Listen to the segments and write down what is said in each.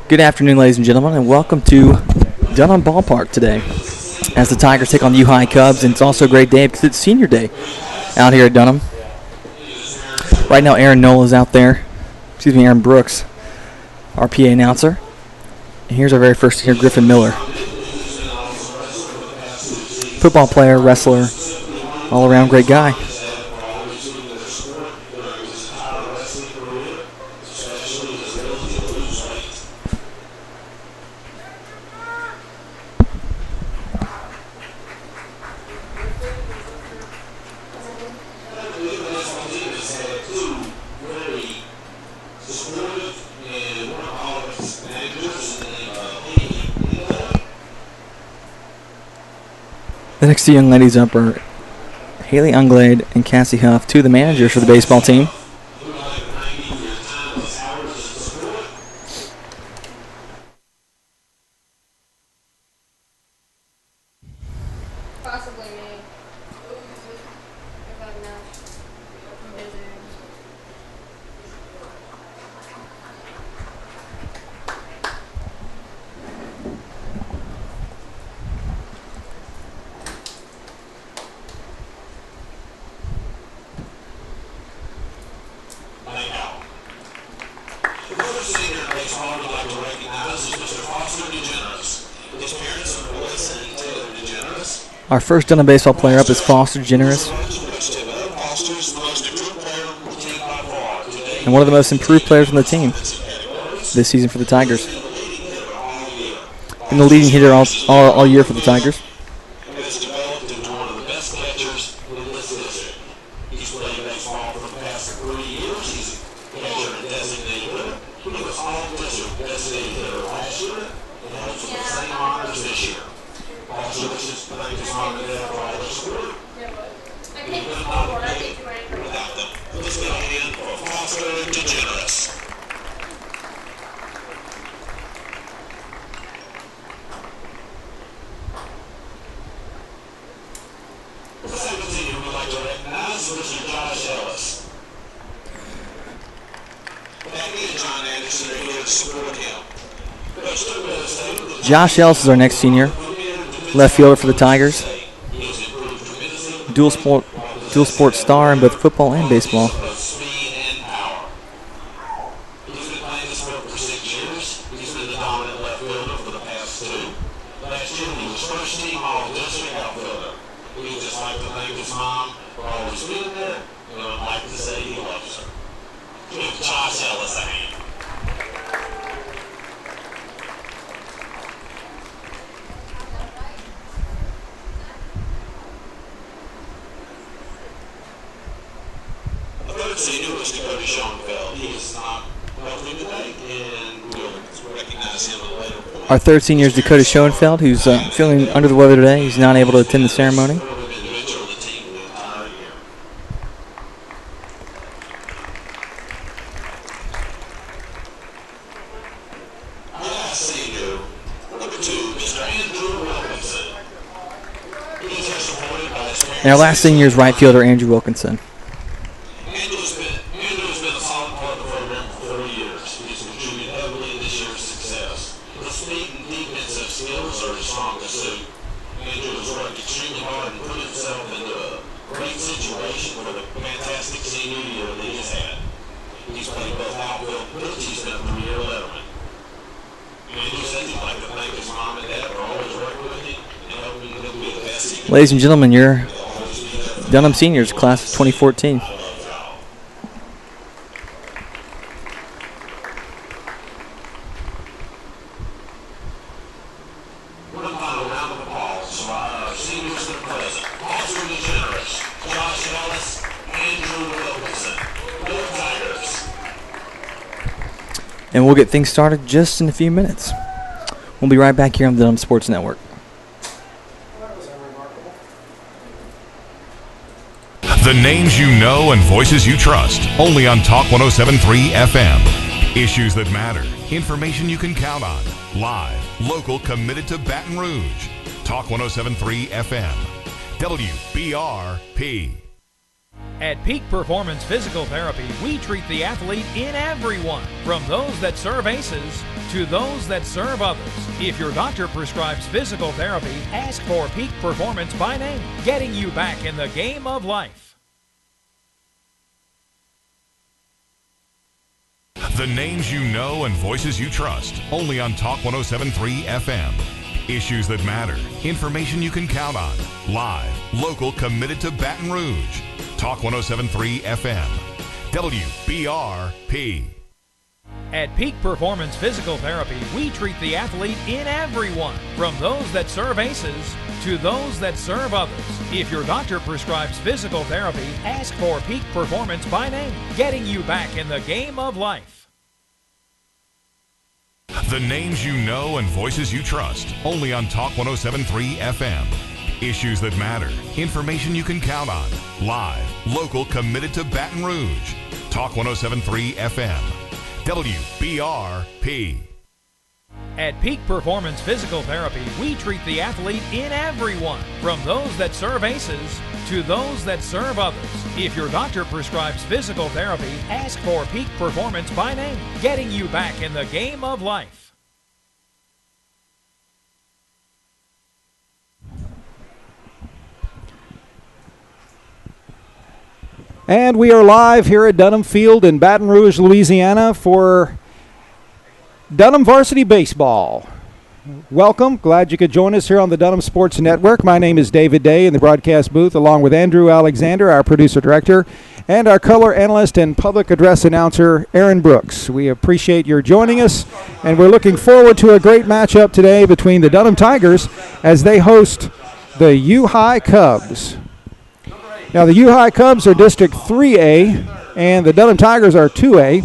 Good afternoon, ladies and gentlemen, and welcome to Dunham Ballpark today as the Tigers take on the U-High Cubs, and it's also a great day because it's senior day out here at Dunham. Right now, Aaron Knoll is out there. Aaron Brooks, our PA announcer. And here's our very first here, Griffin Miller. Football player, wrestler, all-around great guy. The next two young ladies up are Haley Unglade and Cassie Huff, two of the managers for the baseball team. Our first Dunham baseball player up is Foster Generous, and one of the most improved players on the team this season for the Tigers, and the leading hitter all year for the Tigers. Josh Ellis is our next senior, left fielder for the Tigers. Dual sport star in both football and baseball. Our third senior is Dakota Schoenfeld, who's feeling under the weather today. He's not able to attend the ceremony. And our last senior is right fielder Andrew Wilkinson. Ladies and gentlemen, your Dunham Seniors, class of 2014. And we'll get things started just in a few minutes. We'll be right back here on the Dunham Sports Network. The names you know and voices you trust. Only on Talk 107.3 FM. Issues that matter. Information you can count on. Live. Local, committed to Baton Rouge. Talk 107.3 FM. WBRP. At Peak Performance Physical Therapy, we treat the athlete in everyone, from those that serve aces to those that serve others. If your doctor prescribes physical therapy, ask for Peak Performance by name, getting you back in the game of life. The names you know and voices you trust, only on Talk 107.3 FM. Issues that matter, information you can count on. Live, local, committed to Baton Rouge. Talk 107.3 FM. WBRP. At Peak Performance Physical Therapy, we treat the athlete in everyone, from those that serve aces to those that serve others. If your doctor prescribes physical therapy, ask for Peak Performance by name, getting you back in the game of life. The names you know and voices you trust, only on Talk 107.3 FM. Issues that matter, information you can count on. Live, local, committed to Baton Rouge. Talk 107.3 FM. WBRP. At Peak Performance Physical Therapy, we treat the athlete in everyone, from those that serve aces to those that serve others. If your doctor prescribes physical therapy, ask for Peak Performance by name, getting you back in the game of life. And we are live here at Dunham Field in Baton Rouge, Louisiana for Dunham Varsity Baseball. Welcome. Glad you could join us here on the Dunham Sports Network. My name is David Day in the broadcast booth, along with Andrew Alexander, our producer-director, and our color analyst and public address announcer, Aaron Brooks. We appreciate your joining us, and we're looking forward to a great matchup today between the Dunham Tigers as they host the U-High Cubs. Now, the U-High Cubs are District 3A, and the Dunham Tigers are 2A.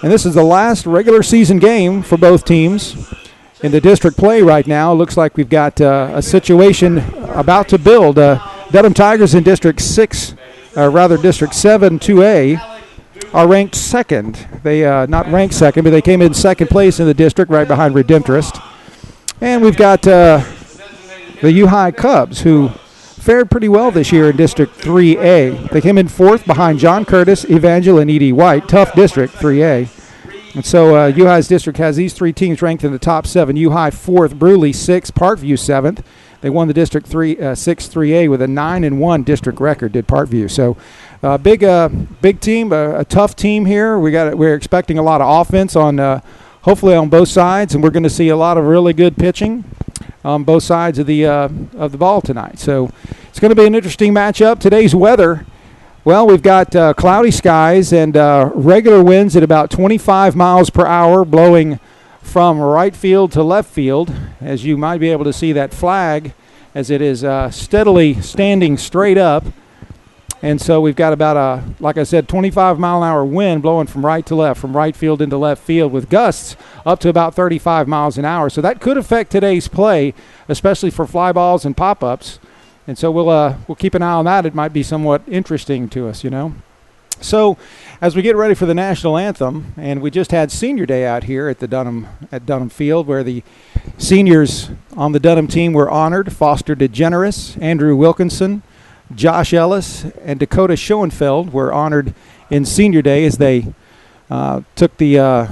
And this is the last regular season game for both teams in the district play right now. Looks like we've got a situation about to build. Dunham Tigers in District 6, District 7, 2A, are ranked second. They not ranked second, but they came in second place in the district, right behind Redemptorist. And we've got the U-High Cubs, who fared pretty well this year in District 3A. They came in fourth behind John Curtis, Evangel, and E.D. White. Tough district, 3A. And so U-High's district has these three teams ranked in the top seven. U-High fourth, Brewley sixth, Parkview seventh. They won the District 6 3A with a 9-1 district record, did Parkview. So big team, a tough team here. We're expecting a lot of offense on hopefully on both sides, and we're going to see a lot of really good pitching on both sides of the ball tonight. So it's going to be an interesting matchup. Today's weather, well, we've got cloudy skies and regular winds at about 25 miles per hour blowing from right field to left field, as you might be able to see that flag as it is steadily standing straight up. And so we've got about like I said, 25-mile-an-hour wind blowing from right to left, from right field into left field, with gusts up to about 35 miles an hour. So that could affect today's play, especially for fly balls and pop-ups. And so we'll keep an eye on that. It might be somewhat interesting to us, you know. So as we get ready for the national anthem, and we just had senior day out here at Dunham Field, where the seniors on the Dunham team were honored. Foster DeGeneres, Andrew Wilkinson, Josh Ellis, and Dakota Schoenfeld were honored in senior day as they took to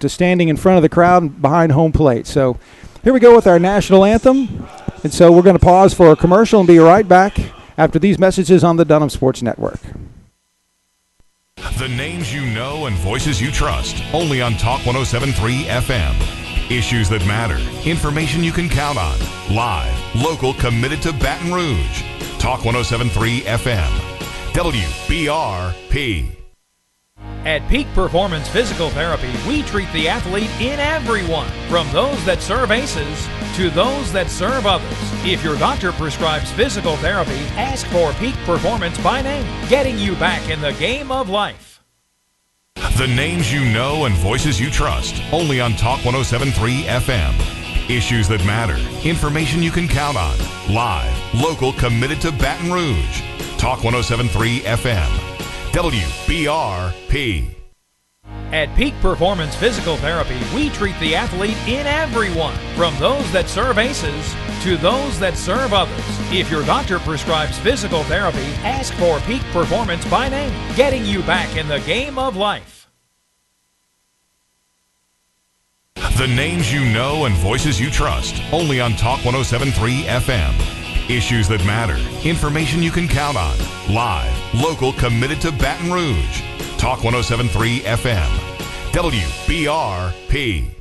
standing in front of the crowd behind home plate. So here we go with our national anthem. And so we're going to pause for a commercial and be right back after these messages on the Dunham Sports Network. The names you know and voices you trust, only on Talk 107.3 FM. Issues that matter, information you can count on. Live, local, committed to Baton Rouge. Talk 107.3 FM. WBRP. At Peak Performance Physical Therapy, we treat the athlete in everyone, from those that serve aces to those that serve others. If your doctor prescribes physical therapy, ask for Peak Performance by name, getting you back in the game of life. The names you know and voices you trust, only on Talk 107.3 FM. Issues that matter, information you can count on. Live, local, committed to Baton Rouge. Talk 107.3 FM. WBRP. At Peak Performance Physical Therapy, we treat the athlete in everyone, from those that serve aces to those that serve others. If your doctor prescribes physical therapy, ask for Peak Performance by name, getting you back in the game of life. The names you know and voices you trust. Only on Talk 107.3 FM. Issues that matter. Information you can count on. Live, local, committed to Baton Rouge. Talk 107.3 FM. WBRP.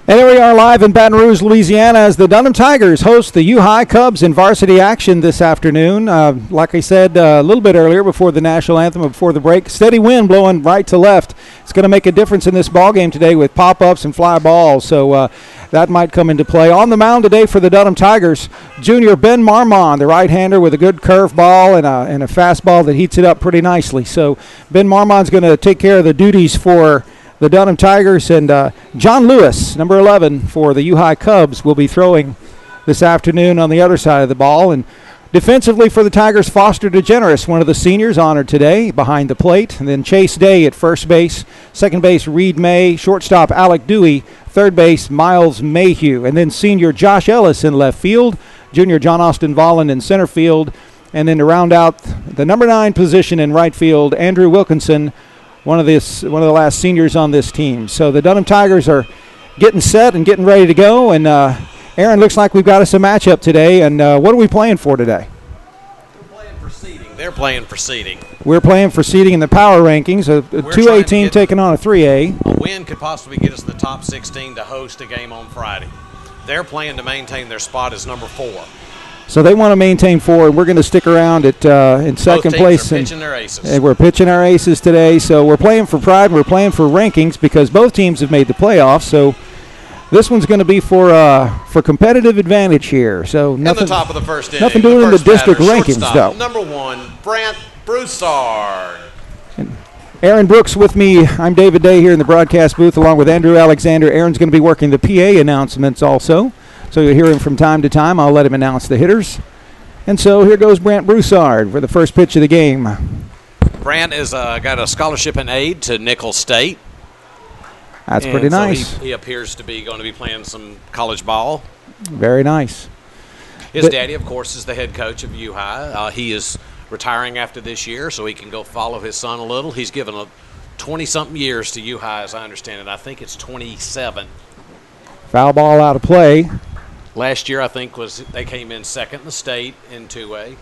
And here we are live in Baton Rouge, Louisiana, as the Dunham Tigers host the U-High Cubs in varsity action this afternoon. Like I said a little bit earlier before the national anthem, before the break, steady wind blowing right to left. It's going to make a difference in this ball game today with pop-ups and fly balls, so that might come into play. On the mound today for the Dunham Tigers, junior Ben Marmon, the right-hander with a good curve ball and a fastball that heats it up pretty nicely. So Ben Marmon's going to take care of the duties for the Dunham Tigers, and John Lewis, number 11 for the U-High Cubs, will be throwing this afternoon on the other side of the ball. And defensively for the Tigers, Foster DeGeneres, one of the seniors, honored today behind the plate. And then Chase Day at first base, second base Reed May, shortstop Alec Dewey, third base Miles Mayhew. And then senior Josh Ellis in left field, junior John Austin Volland in center field. And then to round out the number 9 position in right field, Andrew Wilkinson, one of the last seniors on this team. So the Dunham Tigers are getting set and getting ready to go. And Aaron, looks like we've got us a matchup today. And what are we playing for today? We're playing for seeding. They're playing for seeding. We're playing for seeding in the power rankings. A 2A team taking on a 3A. A win could possibly get us in the top 16 to host a game on Friday. They're playing to maintain their spot as number 4. So they want to maintain 4, and we're going to stick around at in second place. Both teams are pitching their aces. And we're pitching our aces today. So we're playing for pride, and we're playing for rankings because both teams have made the playoffs. So this one's going to be for competitive advantage here. So nothing. In the top of the first inning. Nothing doing in the district rankings, though. Number 1, Brant Broussard. Aaron Brooks with me. I'm David Day here in the broadcast booth along with Andrew Alexander. Aaron's going to be working the PA announcements also. So you'll hear him from time to time. I'll let him announce the hitters. And so here goes Brant Broussard for the first pitch of the game. Brant has got a scholarship and aid to Nicholls State. That's pretty nice. So he appears to be going to be playing some college ball. Very nice. His daddy, of course, is the head coach of U-High. He is retiring after this year, so he can go follow his son a little. He's given 20-something years to U-High, as I understand it. I think it's 27. Foul ball out of play. Last year, I think, they came in second in the state in 2A.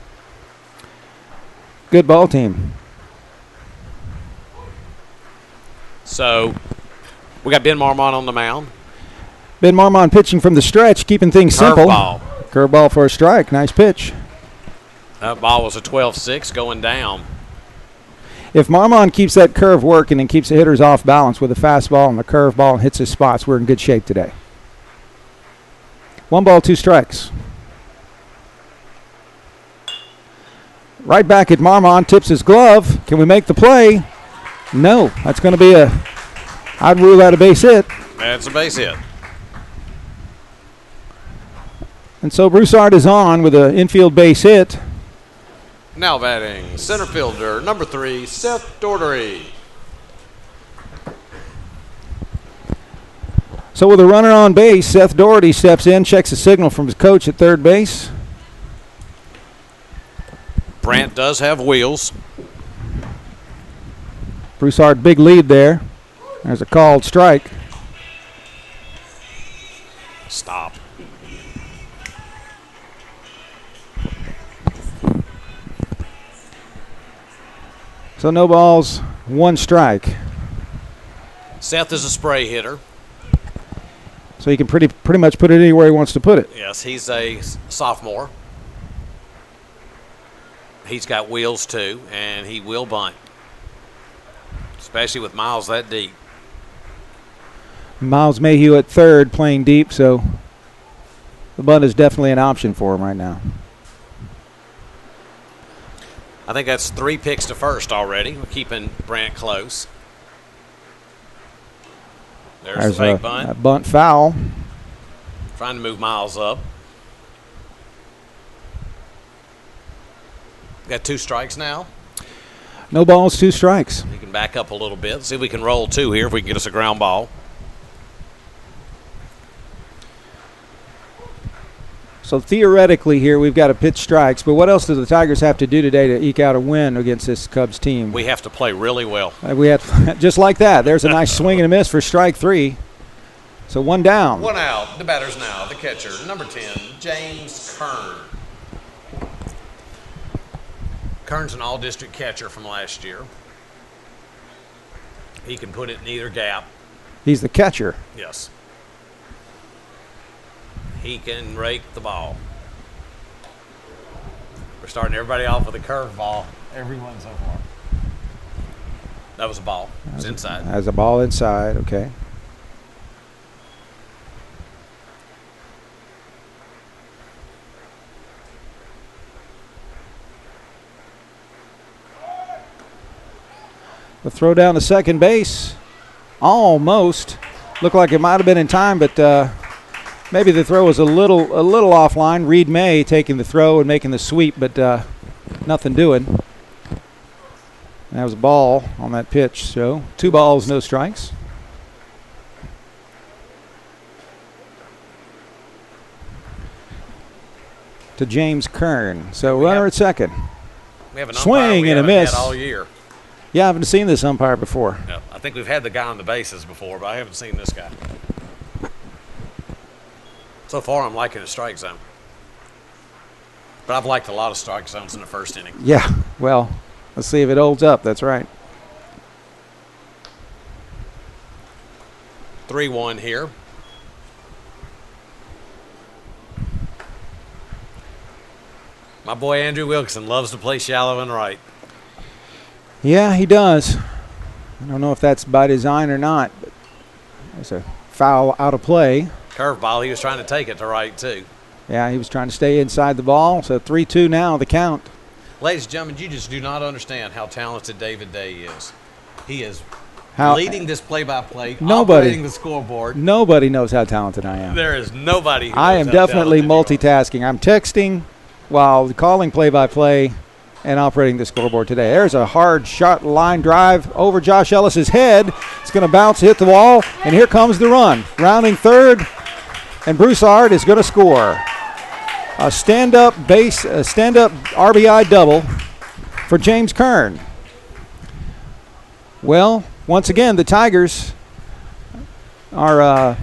Good ball team. So we got Ben Marmon on the mound. Ben Marmon pitching from the stretch, keeping things simple. Curveball for a strike. Nice pitch. That ball was a 12-6 going down. If Marmon keeps that curve working and keeps the hitters off balance with a fastball and the curveball and hits his spots, we're in good shape today. 1 ball, 2 strikes. Right back at Marmon, tips his glove. Can we make the play? No. That's going to be I'd rule that a base hit. That's a base hit. And so Broussard is on with an infield base hit. Now batting, center fielder, number 3, Seth Daugherty. So with a runner on base, Seth Daugherty steps in, checks a signal from his coach at third base. Brant does have wheels. Broussard, big lead there. There's a called strike. Stop. So no balls, 1 strike. Seth is a spray hitter. So he can pretty much put it anywhere he wants to put it. Yes, he's a sophomore. He's got wheels too, and he will bunt, especially with Miles that deep. Miles Mayhew at third playing deep, so the bunt is definitely an option for him right now. I think that's 3 picks to first already. We're keeping Brant close. There's the fake bunt. A bunt foul. Trying to move Miles up. Got 2 strikes now. No balls, 2 strikes. We can back up a little bit. See if we can roll 2 here if we can get us a ground ball. So theoretically here we've got to pitch strikes, but what else do the Tigers have to do today to eke out a win against this Cubs team? We have to play really well. We have just like that. There's a nice swing and a miss for strike 3. So one down. One out. The batter's now the catcher, number 10, James Kern. Kern's an all-district catcher from last year. He can put it in either gap. He's the catcher. Yes. He can rake the ball. We're starting everybody off with a curveball. Everyone so far. That was a ball. It was inside. Has a ball inside, okay. The throw down to second base. Almost. Looked like it might have been in time, but maybe the throw was a little offline. Reed May taking the throw and making the sweep, but nothing doing. That was a ball on that pitch, so 2 balls, no strikes. To James Kern. So runner at second. We have an umpire Swing we and a haven't had miss. all year. Yeah, I haven't seen this umpire before. No, I think we've had the guy on the bases before, but I haven't seen this guy. So far, I'm liking the strike zone. But I've liked a lot of strike zones in the first inning. Yeah, well, let's see if it holds up. That's right. 3-1 here. My boy Andrew Wilkinson loves to play shallow and right. Yeah, he does. I don't know if that's by design or not, but there's a foul out of play. Curveball, he was trying to take it to right, too. Yeah, he was trying to stay inside the ball, so 3-2 now, the count. Ladies and gentlemen, you just do not understand how talented David Day is. He is How leading this play-by-play, Nobody. operating the scoreboard. Nobody knows how talented I am. There is nobody who I knows am how definitely talented you are. multitasking. I'm texting while calling play-by-play and operating the scoreboard today. There's a hard shot line drive over Josh Ellis's head. It's going to bounce, hit the wall, and here comes the run. Rounding third, and Broussard is going to score. A stand-up RBI double for James Kern. Well, once again, the Tigers are a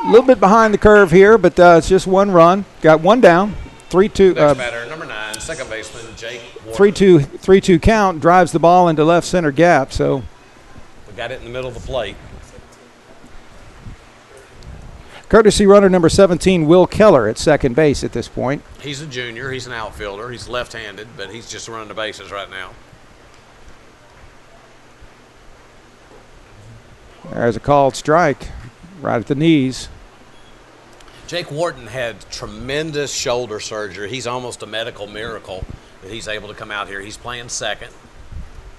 little bit behind the curve here, but it's just one run. Got one down. 3-2. Next batter, number 9, second baseman Jake Ward. 3-2 count, drives the ball into left center gap. So We got it in the middle of the plate. courtesy runner number 17, Will Keller, at second base at this point. He's a junior. He's an outfielder. He's left-handed, but he's just running the bases right now. There's a called strike right at the knees. Jake Wharton had tremendous shoulder surgery. He's almost a medical miracle that he's able to come out here. He's playing second.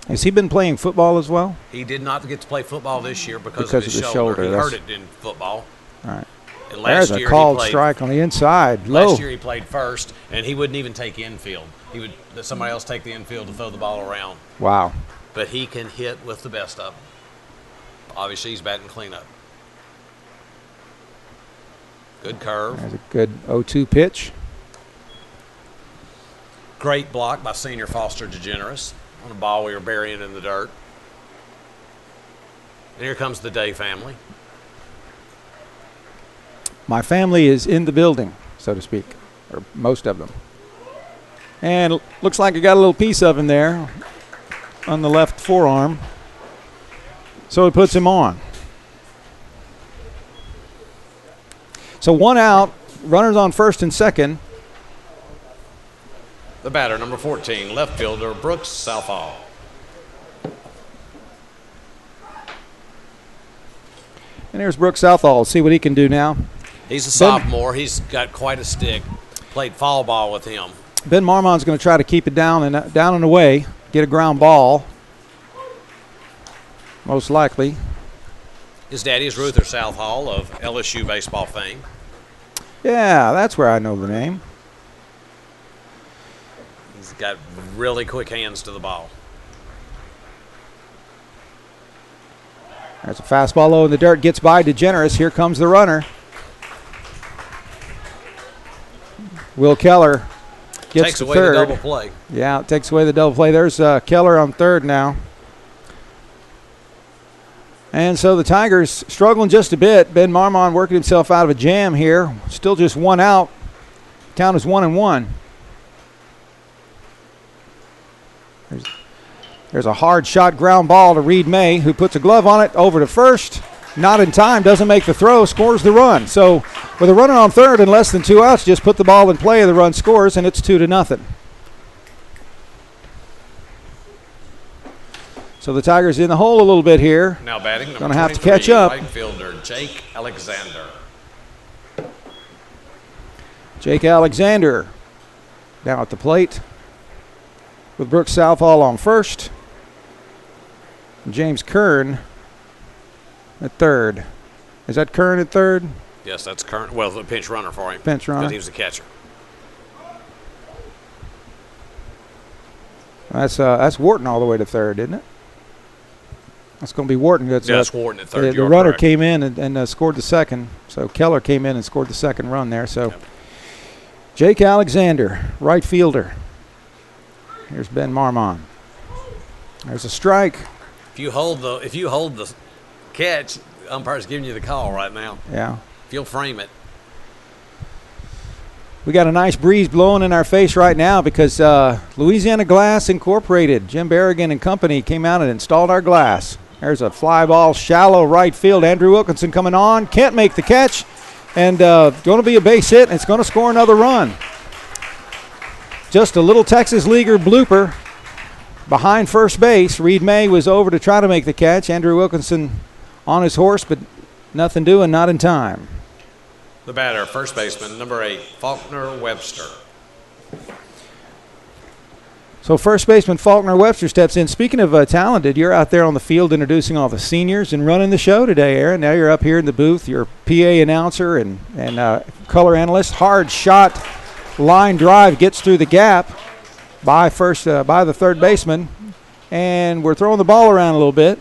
Has he been playing football as well? He did not get to play football this year because of his the shoulder. He That's- hurt it in football. All right. And last There's year a called he played, strike on the inside. Low. Last year he played first, and he wouldn't even take infield. He would let somebody else take the infield to throw the ball around. Wow. But he can hit with the best of them. Obviously, he's batting cleanup. Good curve. There's a good 0-2 pitch. Great block by senior Foster DeGeneres on a ball we were burying in the dirt. And here comes the Day family. My family is in the building, so to speak, or most of them. And looks like I got a little piece of him there on the left forearm. So it puts him on. So one out, runners on first and second. The batter, number 14, left fielder Brooks Southall. And here's Brooks Southall. See what he can do now. He's a sophomore. He's got quite a stick. Played fall ball with him. Ben Marmon's going to try to keep it down and away, get a ground ball, most likely. His daddy is Ruther Southall of LSU baseball fame. Yeah, that's where I know the name. He's got really quick hands to the ball. There's a fastball low in the dirt, gets by DeGeneres. Here comes the runner. Will Keller gets Takes to away third. the double play. Yeah, it takes away the double play. There's Keller on third now. And so the Tigers struggling just a bit. Ben Marmon working himself out of a jam here. Still just one out. Count is 1-1. There's a hard shot ground ball to Reed May, who puts a glove on it over to first. Not in time, doesn't make the throw, scores the run. So with a runner on third and less than 2 outs, just put the ball in play, the run scores, and it's 2-0. So the Tigers in the hole a little bit here. Now batting, number Gonna have to 23, catch up. right fielder Jake Alexander. Jake Alexander down at the plate with Brooks Southall on first. James Kern at third. Is that Kern at third? Yes, that's current. Well, the pinch runner for him. Pinch runner. Because he was the catcher. That's Wharton all the way to third, isn't it? That's going to be Wharton. That's Wharton at third. The runner came in and scored the second. So Keller came in and scored the second run there. So Yep. Jake Alexander, right fielder. Here's Ben Marmon. There's a strike. If you hold the catch, the umpire's giving you the call right now. Yeah. If you'll frame it. We got a nice breeze blowing in our face right now because Louisiana Glass Incorporated, Jim Berrigan and company came out and installed our glass. There's a fly ball, shallow right field. Andrew Wilkinson coming on. Can't make the catch. And going to be a base hit, and it's going to score another run. Just a little Texas Leaguer blooper behind first base. Reed May was over to try to make the catch. Andrew Wilkinson on his horse, but nothing doing, not in time. The batter, first baseman, number 8, Faulkner Webster. So first baseman Faulkner Webster steps in. Speaking of talented, you're out there on the field introducing all the seniors and running the show today, Aaron. Now you're up here in the booth. You're PA announcer and color analyst. Hard shot, line drive gets through the gap by the third baseman, and we're throwing the ball around a little bit,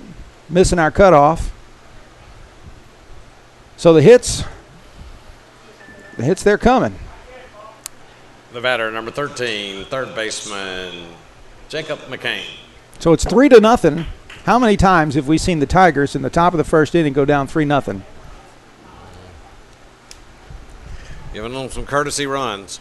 missing our cutoff. So the hits, they're coming. The batter, number 13, third baseman, Jacob McCain. So it's 3-0. How many times have we seen the Tigers in the top of the first inning go down 3-0? Giving them some courtesy runs.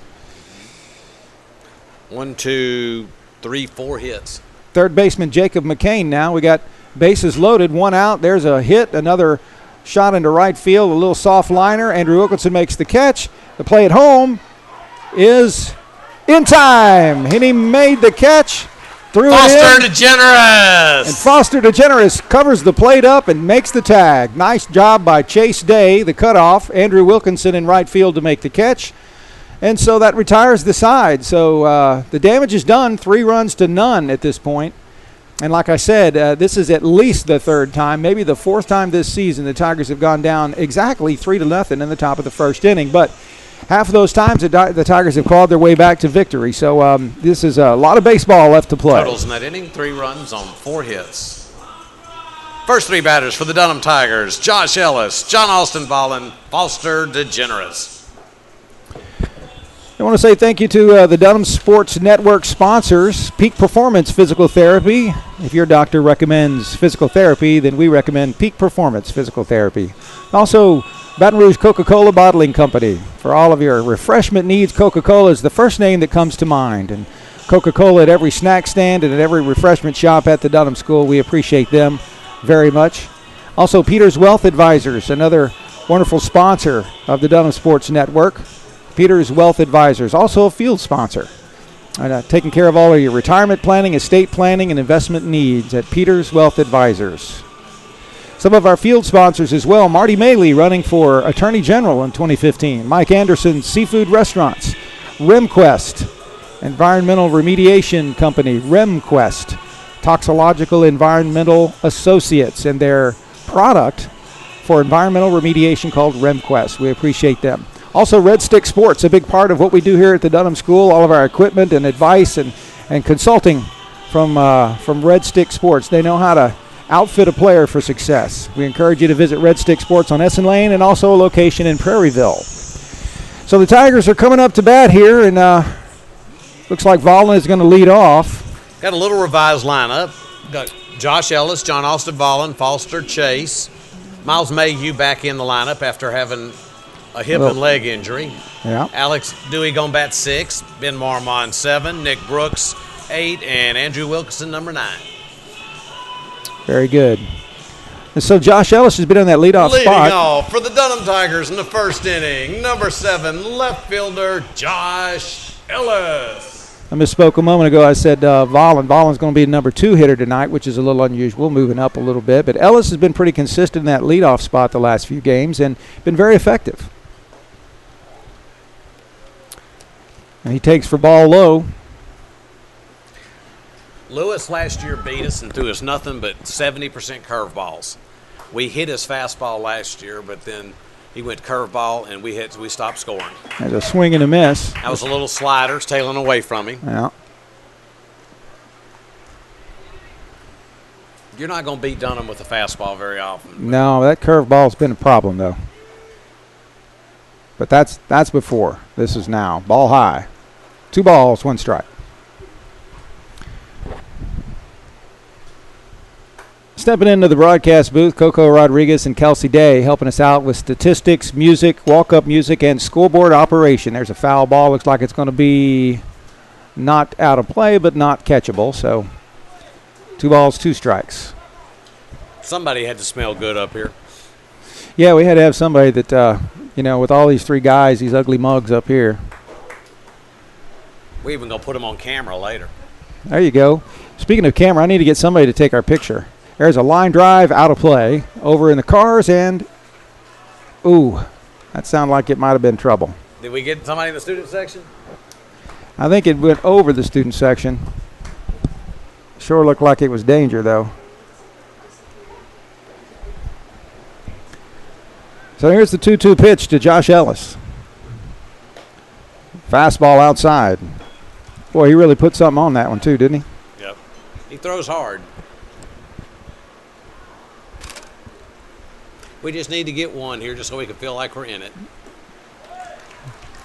1, 2, 3, 4 hits. Third baseman Jacob McCain now. We got bases loaded, 1 out. There's a hit, another shot into right field, a little soft liner. Andrew Wilkinson makes the catch. The play at home is in time, and he made the catch. Threw Foster it in, DeGeneres. and Foster DeGeneres covers the plate up and makes the tag. Nice job by Chase Day, the cutoff. Andrew Wilkinson in right field to make the catch. And so that retires the side. So the damage is done, 3-0 at this point. And like I said, this is at least the third time, maybe the fourth time this season the Tigers have gone down exactly 3-0 in the top of the first inning. But half of those times the Tigers have clawed their way back to victory. So this is a lot of baseball left to play. Totals in that inning, 3 runs on 4 hits. First 3 batters for the Dunham Tigers, Josh Ellis, John Austin Ballin, Foster DeGeneres. I want to say thank you to the Dunham Sports Network sponsors, Peak Performance Physical Therapy. If your doctor recommends physical therapy, then we recommend Peak Performance Physical Therapy. Also, Baton Rouge Coca-Cola Bottling Company. For all of your refreshment needs, Coca-Cola is the first name that comes to mind. And Coca-Cola at every snack stand and at every refreshment shop at the Dunham School. We appreciate them very much. Also, Peters Wealth Advisors, another wonderful sponsor of the Dunham Sports Network. Peters Wealth Advisors, also a field sponsor. Taking care of all of your retirement planning, estate planning, and investment needs at Peters Wealth Advisors. Some of our field sponsors as well. Marty Maley running for Attorney General in 2015. Mike Anderson Seafood Restaurants. RemQuest, Environmental Remediation Company. RemQuest, Toxicological Environmental Associates, and their product for environmental remediation called RemQuest. We appreciate them. Also, Red Stick Sports, a big part of what we do here at the Dunham School. All of our equipment and advice and consulting from Red Stick Sports. They know how to outfit a player for success. We encourage you to visit Red Stick Sports on Essen Lane and also a location in Prairieville. So the Tigers are coming up to bat here, and looks like Vollen is going to lead off. Got a little revised lineup. Got Josh Ellis, John Austin Vollen, Foster Chase, Miles Mayhew back in the lineup after having a hip and leg injury. Yeah. Alex Dewey going bat 6, Ben Marmon 7, Nick Brooks 8, and Andrew Wilkinson number 9. Very good. And so Josh Ellis has been in that leadoff Leading spot. off for the Dunham Tigers in the first inning, number 7, left fielder Josh Ellis. I misspoke a moment ago. I said Vollen. Vollen's going to be number 2 hitter tonight, which is a little unusual, moving up a little bit. But Ellis has been pretty consistent in that leadoff spot the last few games and been very effective. And he takes for ball low. Lewis last year beat us and threw us nothing but 70% curveballs. We hit his fastball last year, but then he went curveball and we stopped scoring. There's a swing and a miss. That was a little slider, tailing away from him. Yeah. You're not going to beat Dunham with a fastball very often. No, that curveball's been a problem though. But that's before. This is now. Ball high. 2 balls, 1 strike. Stepping into the broadcast booth, Coco Rodriguez and Kelsey Day helping us out with statistics, music, walk-up music, and scoreboard operation. There's a foul ball. Looks like it's going to be not out of play, but not catchable. So 2 balls, 2 strikes. Somebody had to smell good up here. Yeah, we had to have somebody that, with all these 3 guys, these ugly mugs up here. We even going to put them on camera later. There you go. Speaking of camera, I need to get somebody to take our picture. There's a line drive out of play over in the cars, and ooh, that sounded like it might have been trouble. Did we get somebody in the student section? I think it went over the student section. Sure looked like it was danger, though. So here's the 2-2 pitch to Josh Ellis. Fastball outside. Boy, he really put something on that one, too, didn't he? Yep. He throws hard. We just need to get one here just so we can feel like we're in it.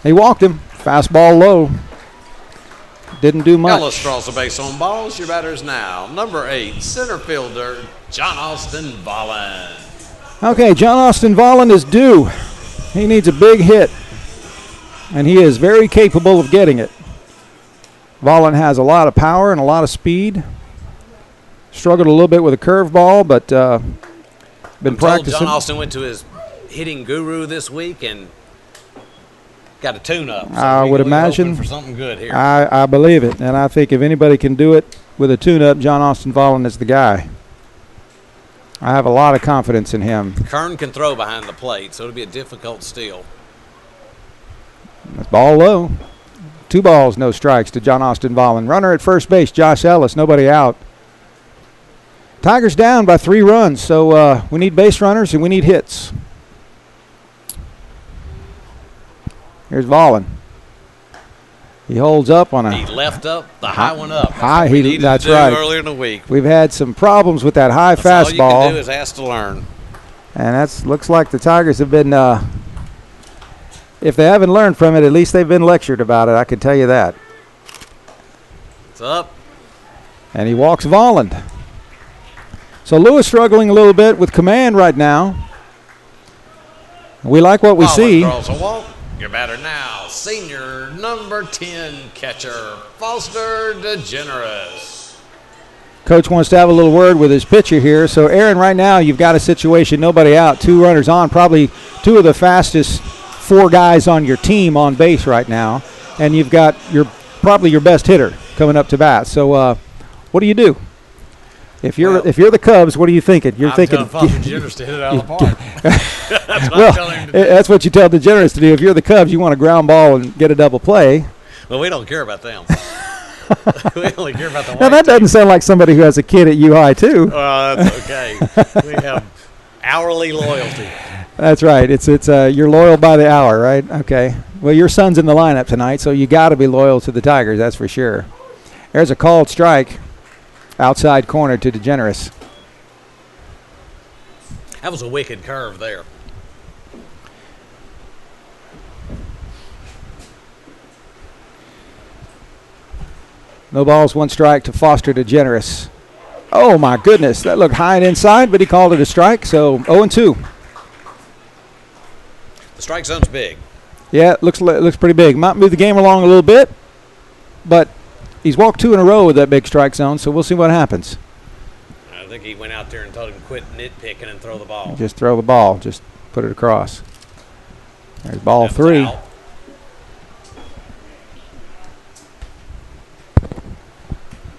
He walked him. Fastball low. Didn't do much. Ellis draws the base on balls. Your batter is now number 8, center fielder John Austin Vollen. Okay, John Austin Vollen is due. He needs a big hit, and he is very capable of getting it. Vollen has a lot of power and a lot of speed. Struggled a little bit with a curveball, but been practicing. John Austin went to his hitting guru this week and got a tune-up. So I would imagine for something good here. I believe it, and I think if anybody can do it with a tune-up, John Austin Vollen is the guy. I have a lot of confidence in him. Kern can throw behind the plate, so it'll be a difficult steal. That's ball low. 2 balls, no strikes to John Austin Vollen. Runner at first base, Josh Ellis, nobody out. Tigers down by 3 runs, so we need base runners and we need hits. Here's Vollen. He holds up on a. He left up the high one up. High, That's right. Earlier in the week. We've had some problems with that high fastball. All you can do is ask to learn. And that's looks like the Tigers have been. If they haven't learned from it, at least they've been lectured about it. I can tell you that. It's up. And he walks Vollen. So Lewis struggling a little bit with command right now. We like what we see. Draws a walk. Your batter now, senior number 10 catcher, Foster DeGeneres. Coach wants to have a little word with his pitcher here. So, Aaron, right now you've got a situation, nobody out, 2 runners on, probably 2 of the fastest 4 guys on your team on base right now, and you've got probably your best hitter coming up to bat. So, what do you do? If you're the Cubs, what are you thinking? You're thinking Foster DeGeneres to hit it out of the park. That's what I'm telling him to do. That's what you tell DeGeneres to do. If you're the Cubs, you want to ground ball and get a double play. Well, we don't care about them. We only care about the white Now, that doesn't sound like somebody who has a kid at UI, too. That's okay. We have hourly loyalty. That's right. It's you're loyal by the hour, right? Okay. Well, your son's in the lineup tonight, so you got to be loyal to the Tigers, that's for sure. There's a called strike. Outside corner to DeGeneres. That was a wicked curve there. No balls, 1 strike to Foster DeGeneres. Oh, my goodness. That looked high and inside, but he called it a strike, so 0-2. The strike zone's big. Yeah, it looks pretty big. Might move the game along a little bit, but he's walked 2 in a row with that big strike zone, so we'll see what happens. I think he went out there and told him quit nitpicking and throw the ball. Just throw the ball. Just put it across. There's ball 3. Out.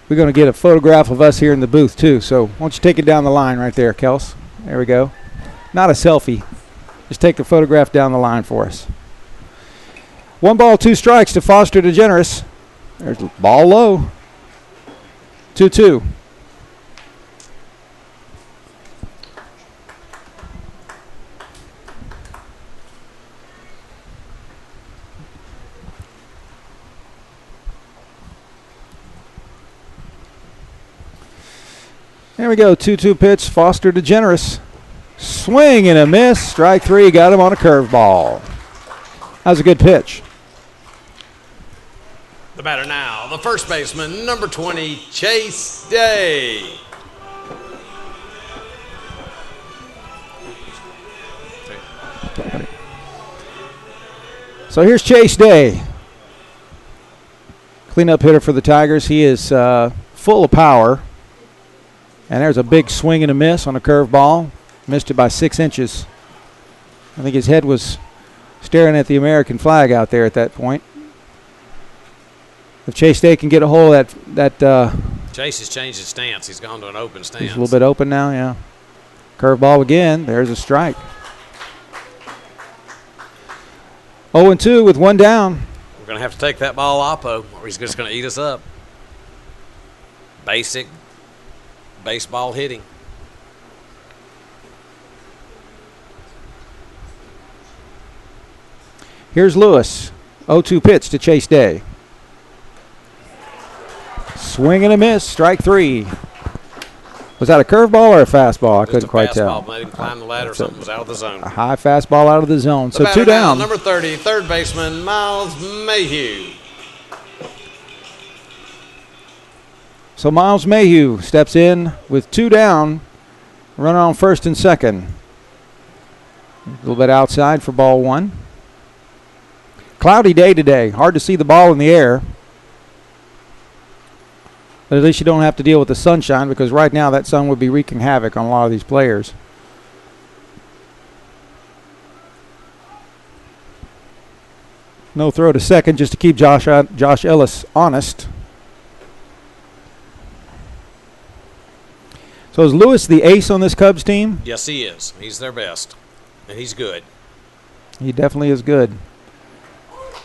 We're going to get a photograph of us here in the booth, too. So why don't you take it down the line right there, Kels. There we go. Not a selfie. Just take the photograph down the line for us. 1 ball, 2 strikes to Foster DeGeneres. There's ball low. 2-2. There we go, 2-2 pitch, Foster DeGeneres. Swing and a miss, strike 3, got him on a curveball. That was a good pitch. The batter now, the first baseman, number 20, Chase Day. So here's Chase Day. Cleanup hitter for the Tigers. He is full of power. And there's a big swing and a miss on a curveball. Missed it by 6 inches. I think his head was staring at the American flag out there at that point. If Chase Day can get a hold of that Chase has changed his stance. He's gone to an open stance. He's a little bit open now, yeah. Curveball again. There's a strike. 0-2 with 1 down. We're going to have to take that ball oppo, or he's just going to eat us up. Basic baseball hitting. Here's Lewis. 0-2 pitch to Chase Day. Swing and a miss. Strike 3. Was that a curveball or a fastball? I couldn't quite tell. Made him climb the ladder. Something was out of the zone. A high fastball out of the zone. So 2 down. down. Number 30, third baseman, Miles Mayhew. So Miles Mayhew steps in with 2 down. Runner on first and second. A little bit outside for ball 1. Cloudy day today. Hard to see the ball in the air. But at least you don't have to deal with the sunshine, because right now that sun would be wreaking havoc on a lot of these players. No throw to second just to keep Josh Ellis honest. So is Lewis the ace on this Cubs team? Yes, he is. He's their best, and he's good. He definitely is good.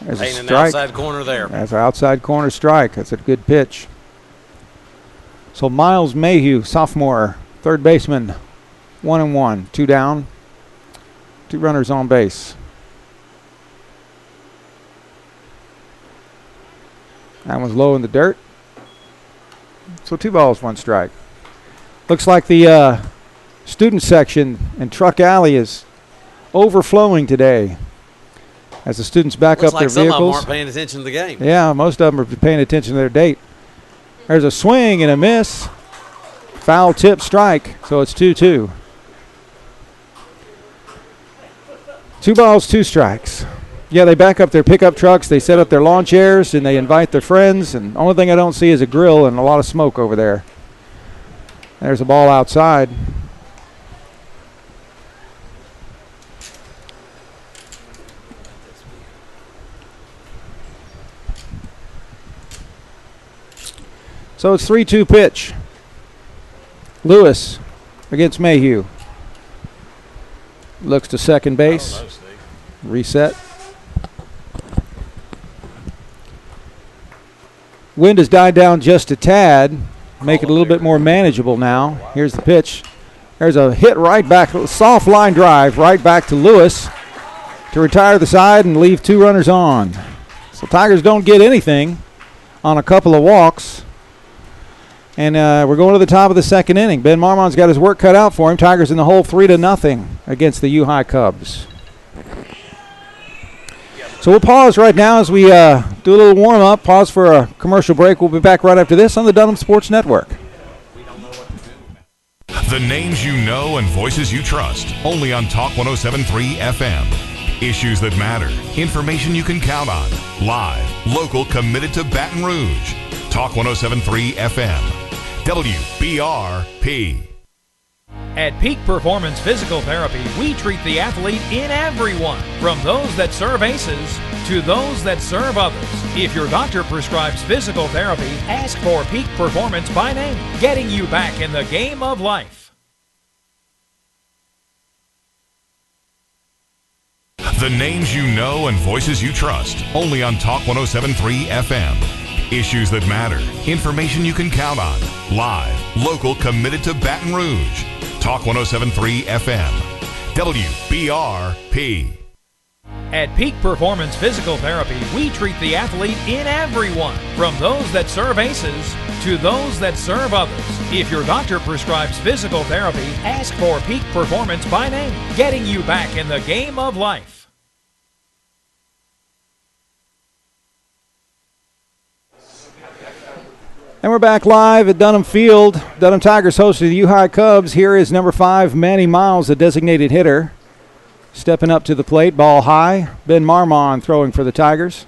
There's a Pain in the strike. outside corner there. That's an outside corner strike. That's a good pitch. So Miles Mayhew, sophomore, third baseman, 1-1, 2 down, 2 runners on base. That one's low in the dirt. So 2 balls, 1 strike. Looks like the student section in Truck Alley is overflowing today as the students back up their vehicles. Some of them aren't paying attention to the game. Yeah, most of them are paying attention to their date. There's a swing and a miss. Foul tip strike, so it's 2-2. 2 balls, 2 strikes. Yeah, they back up their pickup trucks, they set up their lawn chairs, and they invite their friends, and the only thing I don't see is a grill and a lot of smoke over there. There's a ball outside. So it's 3-2 pitch. Lewis against Mayhew. Looks to second base. Reset. Wind has died down just a tad. Make it a little bit more manageable now. Here's the pitch. There's a hit right back, a soft line drive right back to Lewis to retire the side and leave 2 runners on. So Tigers don't get anything on a couple of walks. And we're going to the top of the second inning. Ben Marmon's got his work cut out for him. Tigers in the hole 3-0 against the U-High Cubs. So we'll pause right now as we do a little warm-up, pause for a commercial break. We'll be back right after this on the Dunham Sports Network. The names you know and voices you trust. Only on Talk 107.3 FM. Issues that matter. Information you can count on. Live. Local. Committed to Baton Rouge. Talk 107.3 FM. WBRP. At Peak Performance Physical Therapy, we treat the athlete in everyone, from those that serve aces to those that serve others. If your doctor prescribes physical therapy, ask for Peak Performance by name, getting you back in the game of life. The names you know and voices you trust. Only on Talk 107.3 FM. Issues that matter. Information you can count on. Live. Local. Committed to Baton Rouge. Talk 107.3 FM. WBRP. At Peak Performance Physical Therapy, we treat the athlete in everyone, from those that serve aces to those that serve others. If your doctor prescribes physical therapy, ask for Peak Performance by name, getting you back in the game of life. And we're back live at Dunham Field. Dunham Tigers hosting the U-High Cubs. Here is number 5, Manny Miles, the designated hitter. Stepping up to the plate, ball high. Ben Marmon throwing for the Tigers.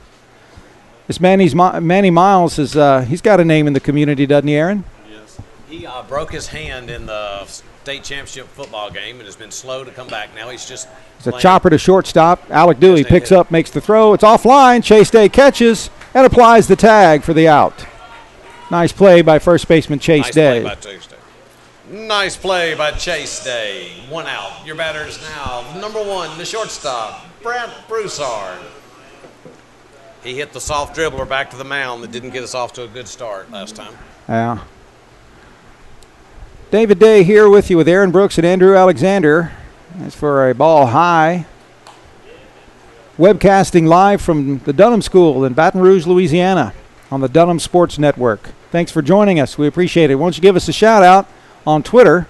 This Manny Miles, he's got a name in the community, doesn't he, Aaron? Yes. He broke his hand in the state championship football game and has been slow to come back. Now he's just It's a chopper to shortstop. Alec Dewey picks up, makes the throw. It's offline. Chase Day catches and applies the tag for the out. Nice play by first baseman Chase Day. Nice play by Chase Day. 1 out. Your batters now. Number 1, the shortstop, Brent Broussard. He hit the soft dribbler back to the mound that didn't get us off to a good start last time. Yeah. David Day here with you with Aaron Brooks and Andrew Alexander. That's for a ball high. Webcasting live from the Dunham School in Baton Rouge, Louisiana on the Dunham Sports Network. Thanks for joining us. We appreciate it. Why don't you give us a shout out on Twitter?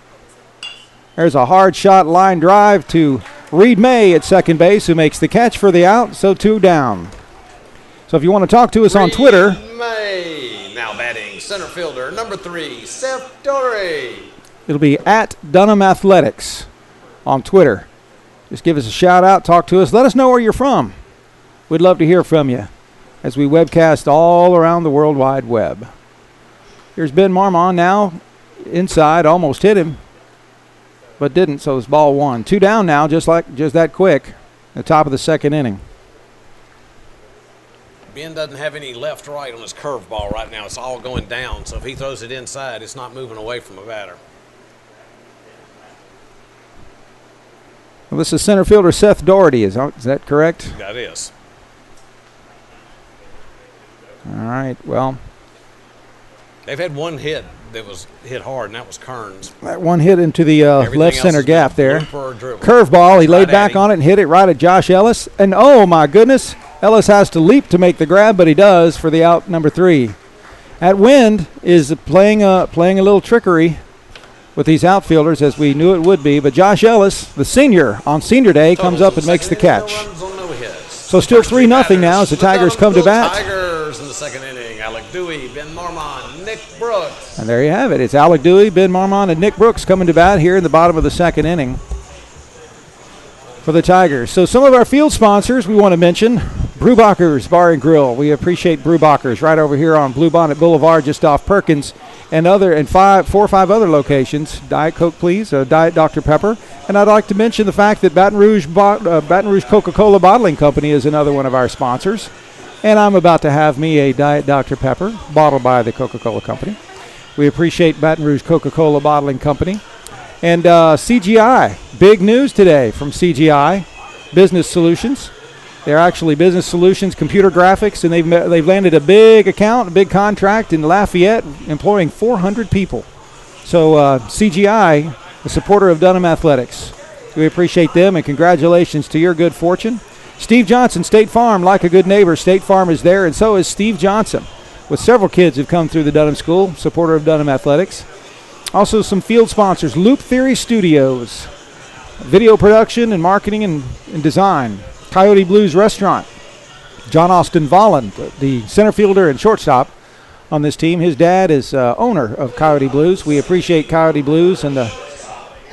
There's a hard shot line drive to Reed May at second base, who makes the catch for the out, so 2 down. So if you want to talk to us on Twitter. May now batting center fielder number 3, Seth Dory. It'll be at Dunham Athletics on Twitter. Just give us a shout out, talk to us, let us know where you're from. We'd love to hear from you as we webcast all around the World Wide Web. Here's Ben Marmon now inside, almost hit him, but didn't, so it's ball 1. 2 down now, just that quick, at the top of the second inning. Ben doesn't have any left-right on his curveball right now. It's all going down, so if he throws it inside, it's not moving away from a batter. Well, this is center fielder Seth Doherty, is that correct? That is. All right, well. They've had one hit that was hit hard, and that was Kearns. That one hit into the left center gap there. Curveball. He laid back on it and hit it right at Josh Ellis. And, oh, my goodness, Ellis has to leap to make the grab, but he does for the out number 3. At Wind is playing a little trickery with these outfielders, as we knew it would be. But Josh Ellis, the senior, on senior day, comes up and makes the catch. So still 3-0 now as the Tigers come to bat. Tigers in the second inning. Alec Dewey, Ben Marmon, Nick Brooks. And there you have it. It's Alec Dewey, Ben Marmon, and Nick Brooks coming to bat here in the bottom of the second inning for the Tigers. So some of our field sponsors we want to mention. Brubacher's Bar and Grill. We appreciate Brubacher's right over here on Bluebonnet Boulevard, just off Perkins, and 4 or 5 other locations. Diet Coke, please. Diet Dr. Pepper. And I'd like to mention the fact that Baton Rouge Coca-Cola Bottling Company is another one of our sponsors. And I'm about to have me a Diet Dr. Pepper, bottled by the Coca-Cola Company. We appreciate Baton Rouge Coca-Cola Bottling Company. And CGI. Big news today from CGI Business Solutions. They're actually Business Solutions Computer Graphics, and they've landed a big account, a big contract in Lafayette, employing 400 people. So CGI, a supporter of Dunham Athletics. We appreciate them, and congratulations to your good fortune. Steve Johnson, State Farm, like a good neighbor. State Farm is there, and so is Steve Johnson, with several kids who've come through the Dunham School, supporter of Dunham Athletics. Also some field sponsors, Loop Theory Studios, video production and marketing and design. Coyote Blues Restaurant, John Austin Volland, the center fielder and shortstop on this team. His dad is owner of Coyote Blues. We appreciate Coyote Blues and the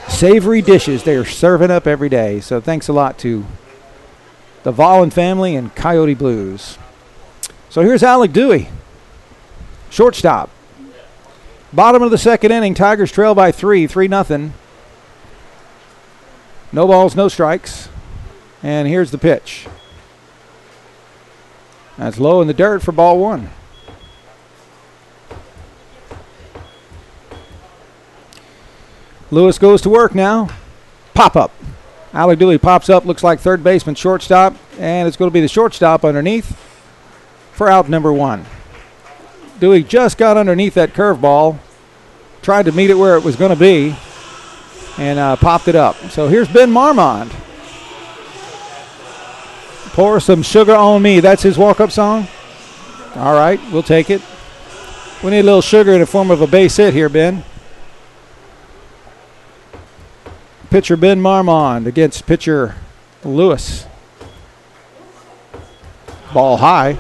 savory dishes they are serving up every day. So thanks a lot to the Volland family and Coyote Blues. So here's Alec Dewey, shortstop. Bottom of the second inning, Tigers trail by 3-0. No balls, no strikes. And here's the pitch. That's low in the dirt for ball one. Lewis goes to work now. Pop up. Alec Dewey pops up, looks like third baseman, shortstop, and it's going to be the shortstop underneath for out number one. Dewey just got underneath that curveball, tried to meet it where it was going to be, and popped it up. So here's Ben Marmond. Pour some sugar on me. That's his walk-up song? All right, we'll take it. We need a little sugar in the form of a base hit here, Ben. Pitcher Ben Marmond against pitcher Lewis. Ball high.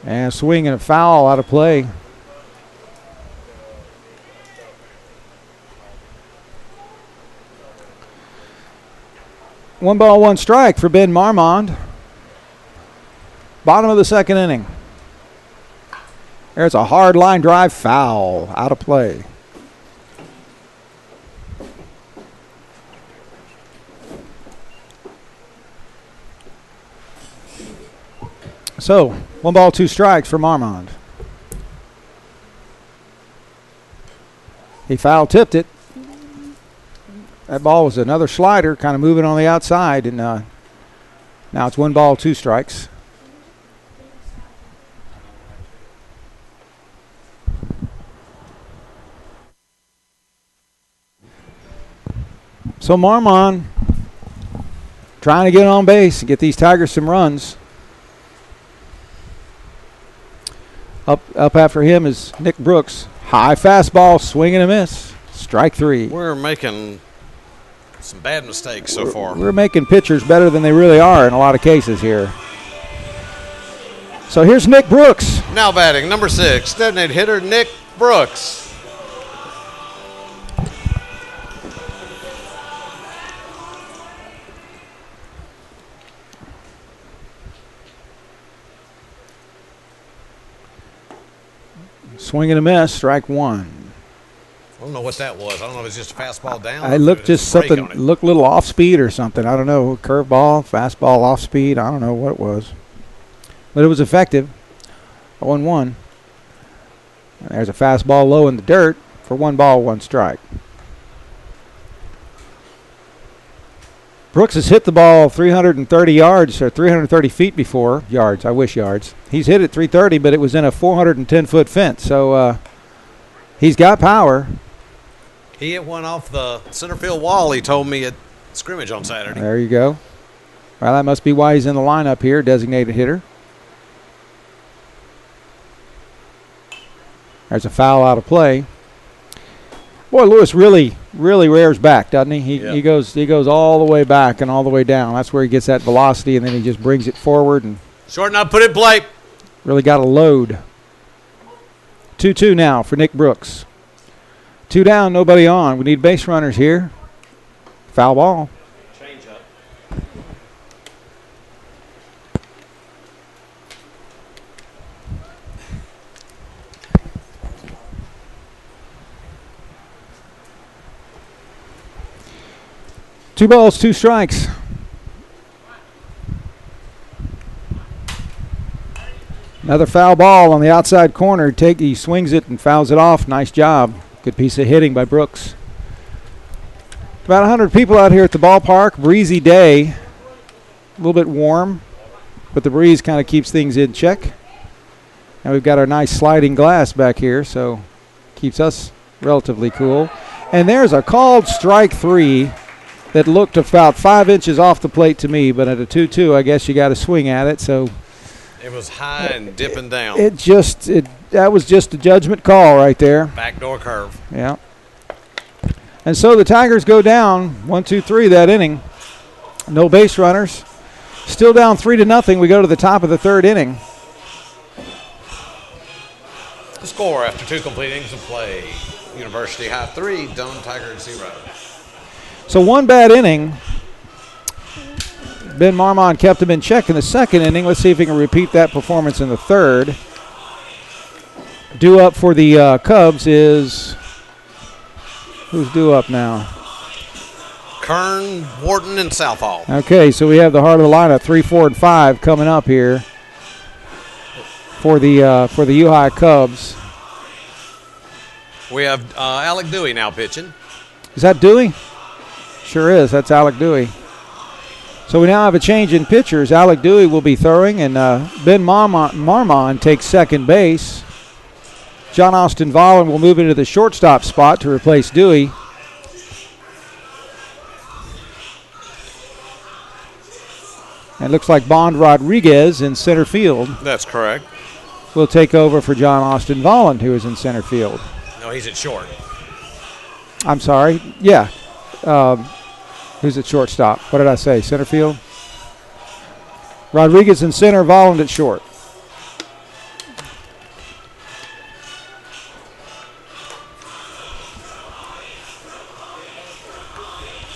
And a swing and a foul out of play. One ball, one strike for Ben Marmond. Bottom of the second inning. There's a hard line drive foul out of play. So, one ball, two strikes for Marmond. He foul tipped it. That ball was another slider, kind of moving on the outside, and now it's one ball, two strikes. So Marmond trying to get on base and get these Tigers some runs. Up after him is Nick Brooks. High fastball, swing and a miss. Strike three. We're making some bad mistakes so far. We're making pitchers better than they really are in a lot of cases here. So here's Nick Brooks. Now batting, number 6, designated hitter Nick Brooks. Swing and a miss, strike one. I don't know what that was. I don't know if it's just a fastball down. I looked just something, looked a little off speed or something. I don't know. Curveball, fastball, off speed. I don't know what it was. But it was effective. 0-1. There's a fastball low in the dirt for one ball, one strike. Brooks has hit the ball 330 yards or 330 feet before. Yards, I wish yards. He's hit it 330, but it was in a 410-foot fence. So he's got power. He hit one off the center field wall, he told me, at scrimmage on Saturday. There you go. Well, that must be why he's in the lineup here, designated hitter. There's a foul out of play. Boy, Lewis really rears back, doesn't he? He goes all the way back and all the way down. That's where he gets that velocity, and then he just brings it forward and short enough, put it plate. Really got a load. 2-2 now for Nick Brooks. 2 down, nobody on. We need base runners here. Foul ball. Change up. Two balls, two strikes. Another foul ball on the outside corner. He swings it and fouls it off. Nice job. Good piece of hitting by Brooks. About 100 people out here at the ballpark. Breezy day. A little bit warm, but the breeze kind of keeps things in check. And we've got our nice sliding glass back here, so keeps us relatively cool. And there's a called strike three that looked about 5 inches off the plate to me, but at a 2-2, I guess you got to swing at it. So It was high and dipping down. That was just a judgment call right there. Backdoor curve. Yeah. And so the Tigers go down 1-2-3 that inning. No base runners. Still down 3-0. We go to the top of the third inning. The score after 2 complete innings of play. University High 3, Dunham Tigers 0. So one bad inning. Ben Marmon kept him in check in the second inning. Let's see if he can repeat that performance in the third. Due up for the Cubs is... Who's due up now? Kern, Wharton, and Southall. Okay, so we have the heart of the lineup, 3, 4, and 5 coming up here for the U-High Cubs. We have Alec Dewey now pitching. Is that Dewey? Sure is. That's Alec Dewey. So we now have a change in pitchers. Alec Dewey will be throwing, and Ben Marmon takes second base. John Austin Vollen will move into the shortstop spot to replace Dewey. And it looks like Bond Rodriguez in center field That's correct. will take over for John Austin Vollen, who is in center field. No, he's at short. I'm sorry. Yeah. Who's at shortstop? What did I say? Center field? Rodriguez in center, Vollen at short.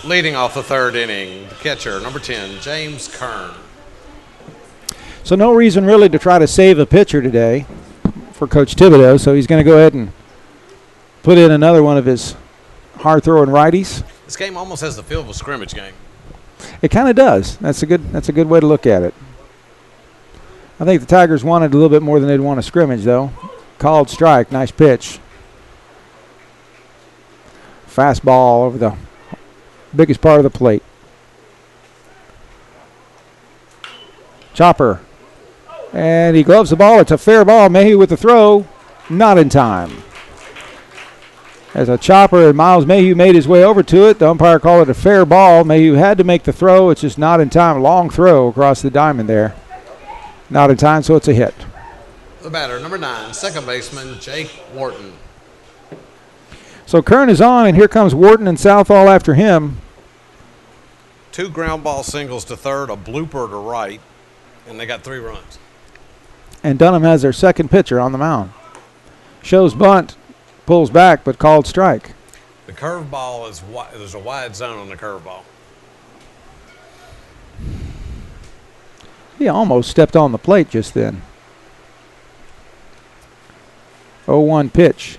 Leading off the third inning, the catcher, number 10, James Kern. So no reason really to try to save a pitcher today for Coach Thibodeau, so he's going to go ahead and put in another one of his hard-throwing righties. This game almost has the feel of a scrimmage game. It kind of does. That's a good way to look at it. I think the Tigers wanted a little bit more than they'd want a scrimmage, though. Called strike, nice pitch. Fastball over the biggest part of the plate. Chopper. And he gloves the ball. It's a fair ball. Mayhew with the throw. Not in time. As a chopper, and Miles Mayhew made his way over to it. The umpire called it a fair ball. Mayhew had to make the throw. It's just not in time. Long throw across the diamond there. Not in time, so it's a hit. The batter, number 9, second baseman, Jake Wharton. So Kern is on, and here comes Wharton and Southall after him. 2 ground ball singles to third, a blooper to right, and they got 3 runs. And Dunham has their second pitcher on the mound. Shows bunt, pulls back, but called strike. The curveball is there's a wide zone on the curveball. He almost stepped on the plate just then. 0-1 pitch.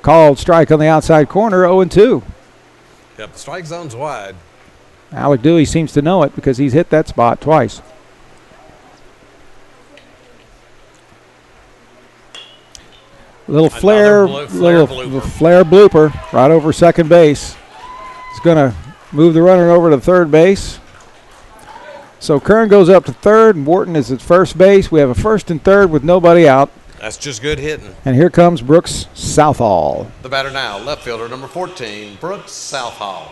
Called strike on the outside corner, 0-2. Yep, the strike zone's wide. Alec Dewey seems to know it because he's hit that spot twice. Little flare blooper right over second base. He's going to move the runner over to third base. So Kern goes up to third, and Wharton is at first base. We have a first and third with nobody out. That's just good hitting. And here comes Brooks Southall. The batter now, left fielder, number 14, Brooks Southall.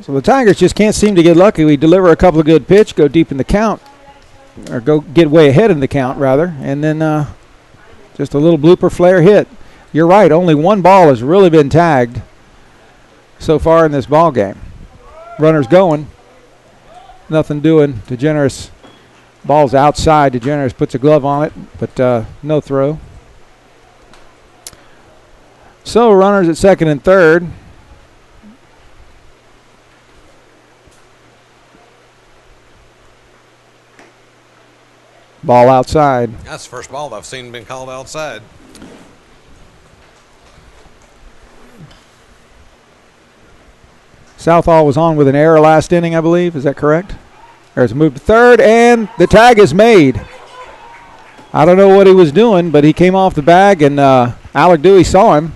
So the Tigers just can't seem to get lucky. We deliver a couple of good pitch, go deep in the count, or go get way ahead in the count, rather, and then just a little blooper flare hit. You're right, only one ball has really been tagged so far in this ball game. Runners going, nothing doing. DeGeneres, ball's outside. DeGeneres puts a glove on it, but no throw. So runners at second and third. Ball outside. That's the first ball I've seen been called outside. Southall was on with an error last inning, I believe. Is that correct? There's a move to third, and the tag is made. I don't know what he was doing, but he came off the bag, and Alec Dewey saw him.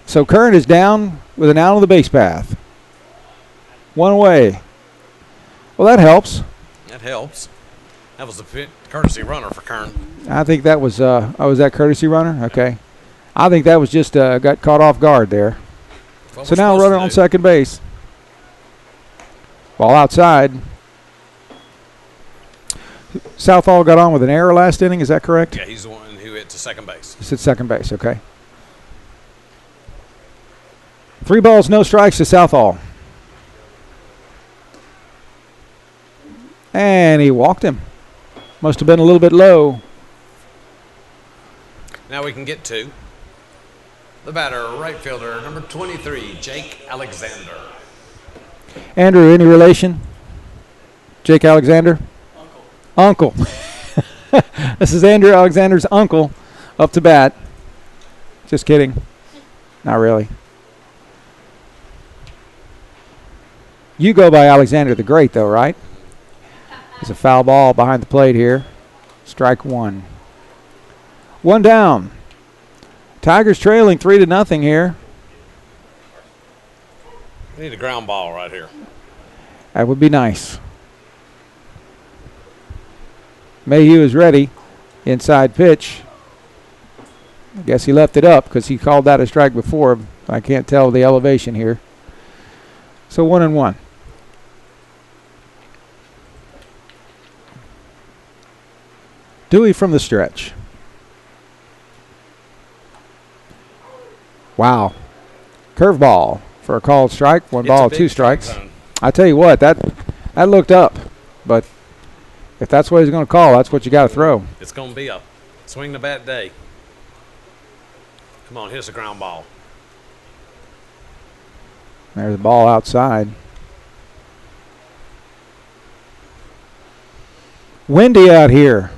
So Kern is down with an out on the base path. One away. Well, that helps. That helps. That was the courtesy runner for Kern. I think that was, was that courtesy runner? Okay. I think that was just got caught off guard there. So now runner on second base. Ball outside. Southall got on with an error last inning, is that correct? Yeah, he's the one who hit to second base. He's at second base, okay. 3 balls, no strikes to Southall. And he walked him. Must have been a little bit low. Now we can get to the batter, right fielder, number 23, Jake Alexander. Andrew, any relation? Jake Alexander? Uncle. This is Andrew Alexander's uncle up to bat. Just kidding. Not really. You go by Alexander the Great, though, right? There's a foul ball behind the plate here. Strike 1. 1 down. Tigers trailing 3-0 here. We need a ground ball right here. That would be nice. Mayhew is ready. Inside pitch. I guess he left it up because he called that a strike before. I can't tell the elevation here. So 1-1. Dewey from the stretch. Wow. Curveball for a called strike. 1 ball, 2 strikes. I tell you what, that looked up. But if that's what he's going to call, that's what you got to throw. It's going to be a swing the bat day. Come on, here's a ground ball. There's the ball outside. Windy out here.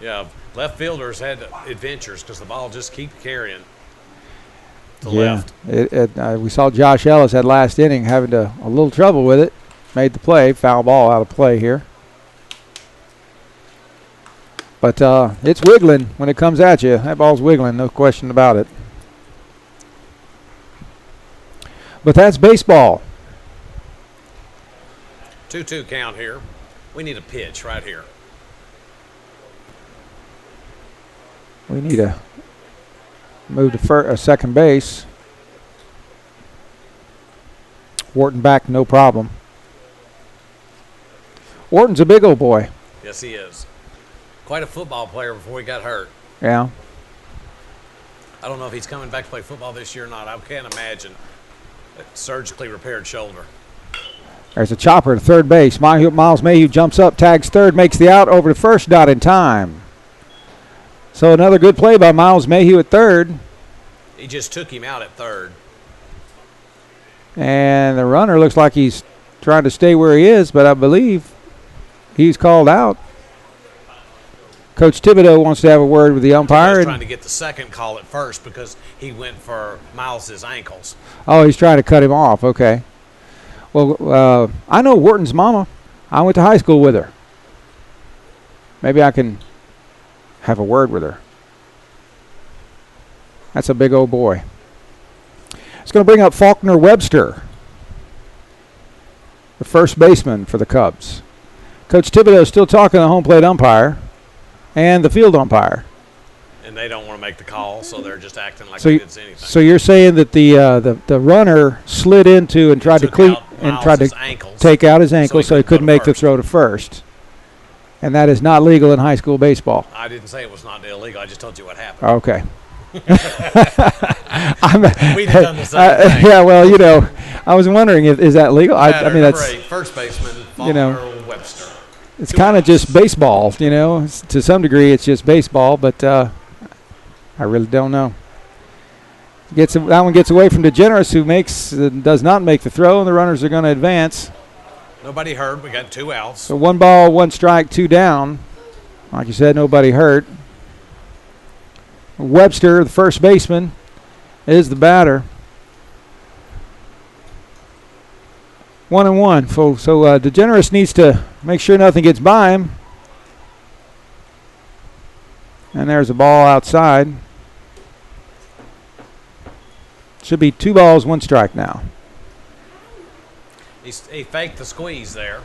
Yeah, left fielders had adventures because the ball just keeps carrying to Yeah, left. we saw Josh Ellis had last inning having a little trouble with it. Made the play. Foul ball out of play here. But it's wiggling when it comes at you. That ball's wiggling, no question about it. But that's baseball. 2-2 count here. We need a pitch right here. We need to move to second base. Wharton back, no problem. Wharton's a big old boy. Yes, he is. Quite a football player before he got hurt. Yeah. I don't know if he's coming back to play football this year or not. I can't imagine. A surgically repaired shoulder. There's a chopper to third base. Miles Mayhew jumps up, tags third, makes the out over to first, not in time. So another good play by Miles Mayhew at third. He just took him out at third. And the runner looks like he's trying to stay where he is, but I believe he's called out. Coach Thibodeau wants to have a word with the umpire. He's trying to get the second call at first because he went for Miles's ankles. Oh, he's trying to cut him off. Okay. Well, I know Wharton's mama. I went to high school with her. Maybe I can have a word with her. That's a big old boy. It's going to bring up Faulkner Webster, the first baseman for the Cubs. Coach Thibodeau is still talking to the home plate umpire and the field umpire. And they don't want to make the call, so they're just acting like they didn't see anything. So you're saying that the runner slid into and tried to take out his ankle so he couldn't make the throw to first. And that is not legal in high school baseball. I didn't say it was not illegal. I just told you what happened. Okay. We'd have done the same thing. Yeah, well, I was wondering is that legal? I mean, that's first baseman, Faulkner Webster. It's kind of just baseball, To some degree, it's just baseball, but I really don't know. That one gets away from DeGeneres, who does not make the throw, and the runners are going to advance. Nobody hurt. We got 2 outs. So 1 ball, 1 strike, 2 down. Like you said, nobody hurt. Webster, the first baseman, is the batter. 1-1. So DeGeneres needs to make sure nothing gets by him. And there's a ball outside. Should be 2 balls, 1 strike now. He faked the squeeze there.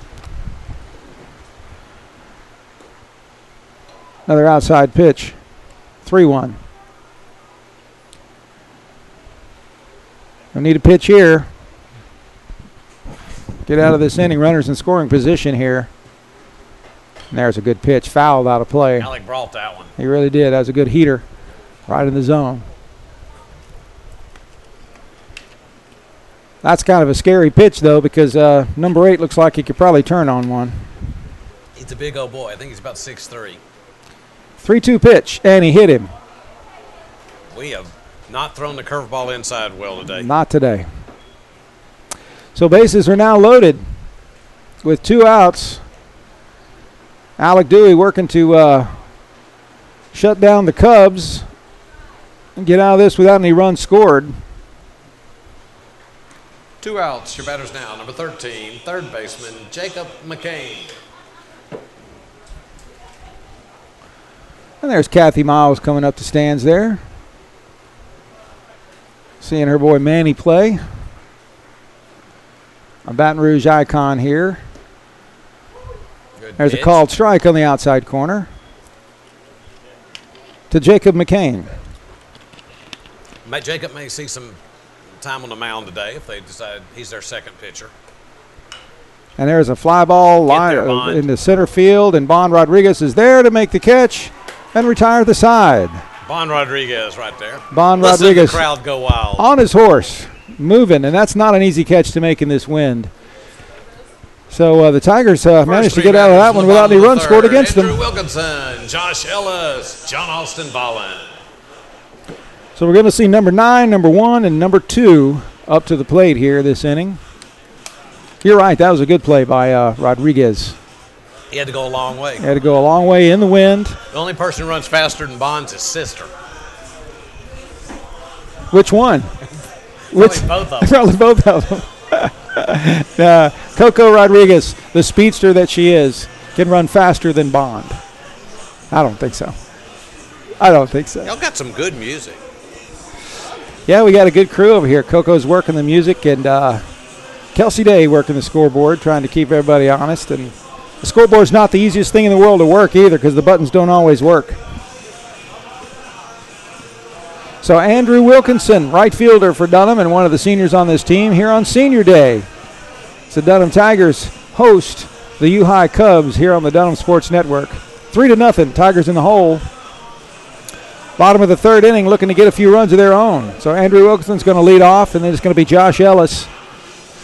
Another outside pitch. 3-1. We need a pitch here. get out of this inning. Runners in scoring position here. And there's a good pitch. Fouled out of play. Alec brought that one. He really did. That was a good heater. Right in the zone. That's kind of a scary pitch, though, because number 8 looks like he could probably turn on one. He's a big old boy. I think he's about 6'3". 3-2 pitch, and he hit him. We have not thrown the curveball inside well today. Not today. So bases are now loaded with 2 outs. Alec Dewey working to shut down the Cubs and get out of this without any runs scored. 2 outs. Your batters now. Number 13, third baseman Jacob McCain. And there's Kathy Miles coming up the stands there. Seeing her boy Manny play. A Baton Rouge icon here. Good There's pitch. a called strike on the outside corner to Jacob McCain. Jacob may see some time on the mound today if they decide he's their second pitcher. And there's a fly ball there, line Bond. into center field, and Bond Rodriguez is there to make the catch and retire the side. Bond Rodriguez right there. Bond Listen Rodriguez to the crowd go wild. on his horse, moving, and that's not an easy catch to make in this wind. So the Tigers managed to get out of that one without any runs scored against Andrew them. Wilkinson, Josh Ellis, John Austin Volland. So we're going to see number 9, number 1, and number 2 up to the plate here this inning. You're right. That was a good play by Rodriguez. He had to go a long way. Had to go a long way in the wind. The only person who runs faster than Bond's his sister. Which one? Probably both of them. Probably both of them. Coco Rodriguez, the speedster that she is, can run faster than Bond. I don't think so. Y'all got some good music. Yeah, we got a good crew over here. Coco's working the music, and Kelsey Day working the scoreboard, trying to keep everybody honest. And the scoreboard's not the easiest thing in the world to work either, because the buttons don't always work. So Andrew Wilkinson, right fielder for Dunham, and one of the seniors on this team here on Senior Day. So Dunham Tigers host the U-High Cubs here on the Dunham Sports Network. 3-0, Tigers in the hole. Bottom of the third inning, looking to get a few runs of their own. So Andrew Wilkinson's going to lead off, and then it's going to be Josh Ellis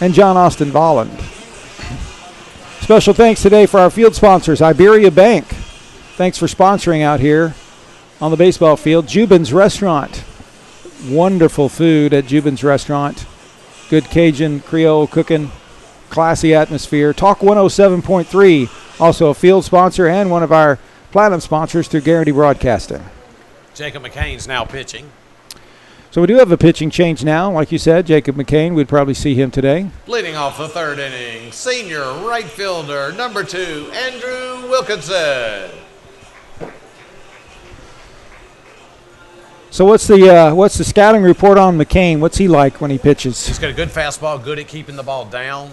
and John Austin Volland. Special thanks today for our field sponsors, Iberia Bank. Thanks for sponsoring out here on the baseball field. Jubin's Restaurant. Wonderful food at Jubin's Restaurant. Good Cajun Creole cooking. Classy atmosphere. Talk 107.3, also a field sponsor and one of our platinum sponsors through Guarantee Broadcasting. Jacob McCain's now pitching. So we do have a pitching change now. Like you said, Jacob McCain, we'd probably see him today. Leading off the third inning, senior right fielder, number 2, Andrew Wilkinson. So what's the scouting report on McCain? What's he like when he pitches? He's got a good fastball, good at keeping the ball down.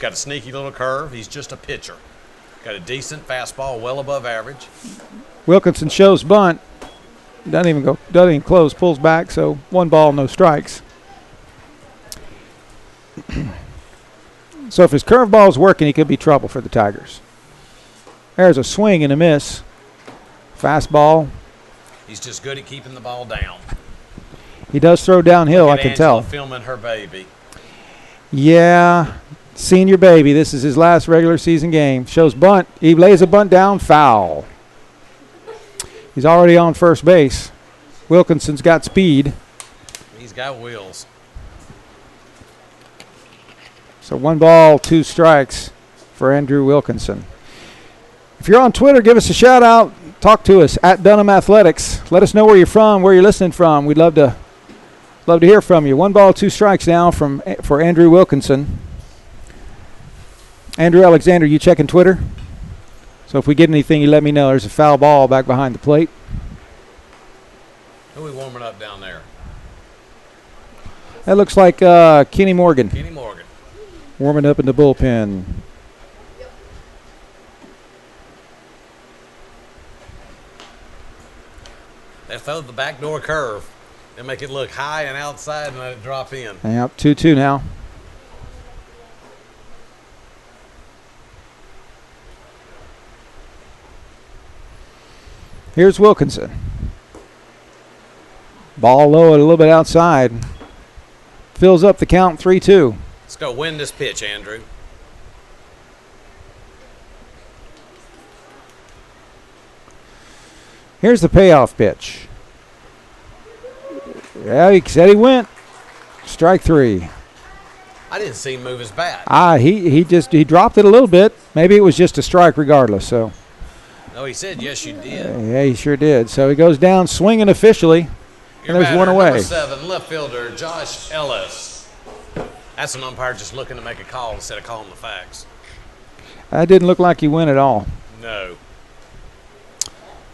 Got a sneaky little curve. He's just a pitcher. Got a decent fastball, well above average. Wilkinson shows bunt. Doesn't even close, pulls back, so 1 ball, no strikes. So if his curveball's working, he could be trouble for the Tigers. There's a swing and a miss. Fastball. He's just good at keeping the ball down. He does throw downhill, I can Angela tell. Filming her baby. Yeah, senior baby. This is his last regular season game. Shows bunt. He lays a bunt down, foul. He's already on first base. Wilkinson's got speed. He's got wheels. So 1 ball, 2 strikes for Andrew Wilkinson. If you're on Twitter, give us a shout out. Talk to us at Dunham Athletics. Let us know where you're from, where you're listening from. We'd love to hear from you. 1 ball, 2 strikes now for Andrew Wilkinson. Andrew Alexander, you checking Twitter? So if we get anything, you let me know. There's a foul ball back behind the plate. Who are we warming up down there? That looks like Kenny Morgan. Kenny Morgan. Warming up in the bullpen. They throw the backdoor curve. They make it look high and outside and let it drop in. Yep, 2-2 now. Here's Wilkinson. Ball low and a little bit outside. Fills up the count 3-2. Let's go win this pitch, Andrew. Here's the payoff pitch. Yeah, he said he went. Strike 3. I didn't see him move his bat. He dropped it a little bit. Maybe it was just a strike regardless. So. No, he said yes, you did. Yeah, he sure did. So he goes down swinging officially, Your and there's batter, one away. Number 7, left fielder Josh Ellis. That's an umpire just looking to make a call instead of calling the facts. That didn't look like he went at all. No.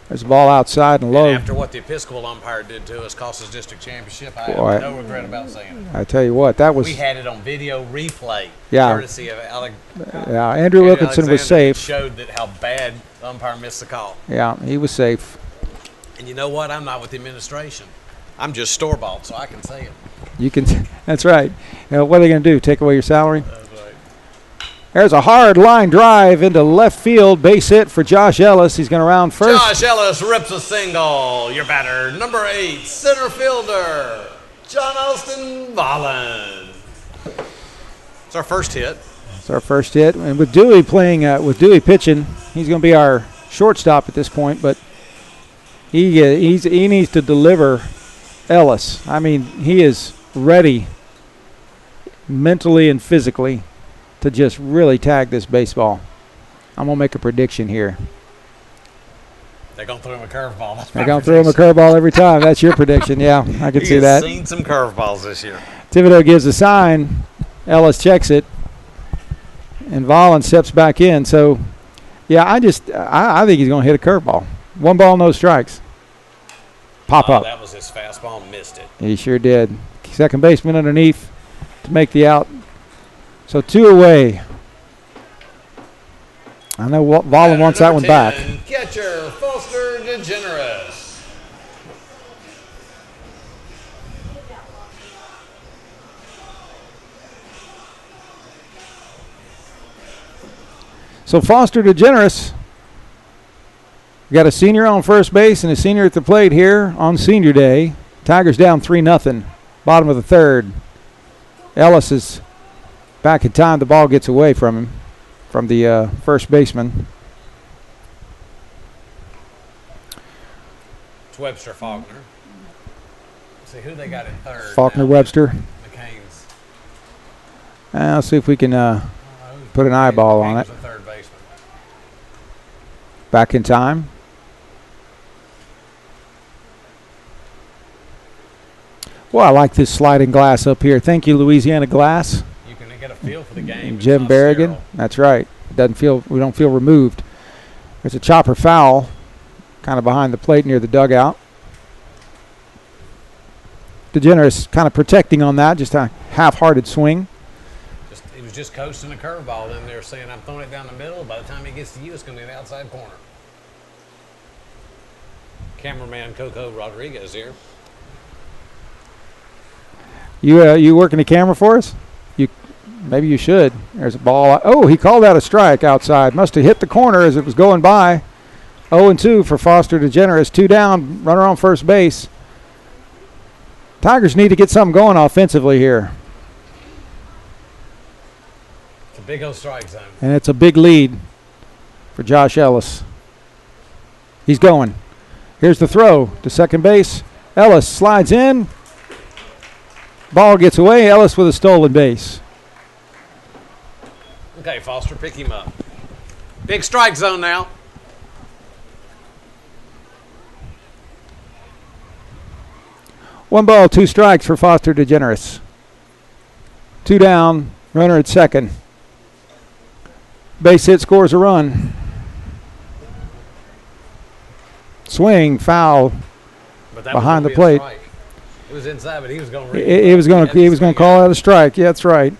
There's a ball outside and low. And after what the Episcopal umpire did to us, cost us district championship, I Boy, have no regret about saying it. I tell you what, that was. We had it on video replay. Yeah. Courtesy of Yeah, Andrew Wilkinson was safe. Showed that how bad the umpire missed the call. Yeah, he was safe. And you know what? I'm not with the administration. I'm just store-bought, so I can say it. You can. That's right. What are they going to do? Take away your salary? That's right. There's a hard line drive into left field. Base hit for Josh Ellis. He's going to round first. Josh Ellis rips a single. Your batter, number 8, center fielder, John Austin Volland. It's our first hit. It's our first hit. And with Dewey pitching, he's going to be our shortstop at this point. But he needs to deliver Ellis. I mean, he is ready mentally and physically to just really tag this baseball. I'm going to make a prediction here. They're going to throw him a curveball. They're going to throw him a curveball every time. That's your prediction. Yeah, I can see that. He's seen some curveballs this year. Thibodeau gives a sign. Ellis checks it. And Volland steps back in. So, yeah, I think he's going to hit a curveball. 1 ball, no strikes. Pop up. That was his fastball. Missed it. He sure did. Second baseman underneath to make the out. So 2 away. I know Volland wants that one back. Catcher Foster DeGeneres. So Foster DeGeneres. We got a senior on first base and a senior at the plate here on senior day. Tigers down 3-0. Bottom of the 3rd. Ellis is back in time. The ball gets away from him, from the first baseman. It's Webster Faulkner. Let's see who they got at 3rd. Faulkner, Webster. McCain's. Let's see if we can put an eyeball on it. The third baseman. Back in time. Well, I like this sliding glass up here. Thank you, Louisiana Glass. You can get a feel for the game. Jim Berrigan. That's right. We don't feel removed. There's a chopper foul kind of behind the plate near the dugout. DeGeneres kind of protecting on that, just a half-hearted swing. He was just coasting a curveball in there saying, I'm throwing it down the middle. By the time it gets to you, it's going to be the outside corner. Cameraman Coco Rodriguez here. You working the camera for us? Maybe you should. There's a ball. Oh, he called out a strike outside. Must have hit the corner as it was going by. 0-2 for Foster DeGeneres. 2 down, runner on first base. Tigers need to get something going offensively here. It's a big old strike zone. And it's a big lead for Josh Ellis. He's going. Here's the throw to second base. Ellis slides in. Ball gets away. Ellis with a stolen base. Okay, Foster, pick him up. Big strike zone now. One ball, 2 strikes for Foster DeGeneres. 2 down, runner at second. Base hit, scores a run. Swing, foul behind the plate. It was inside, but he was going to he was going to call out a strike. Yeah, that's right.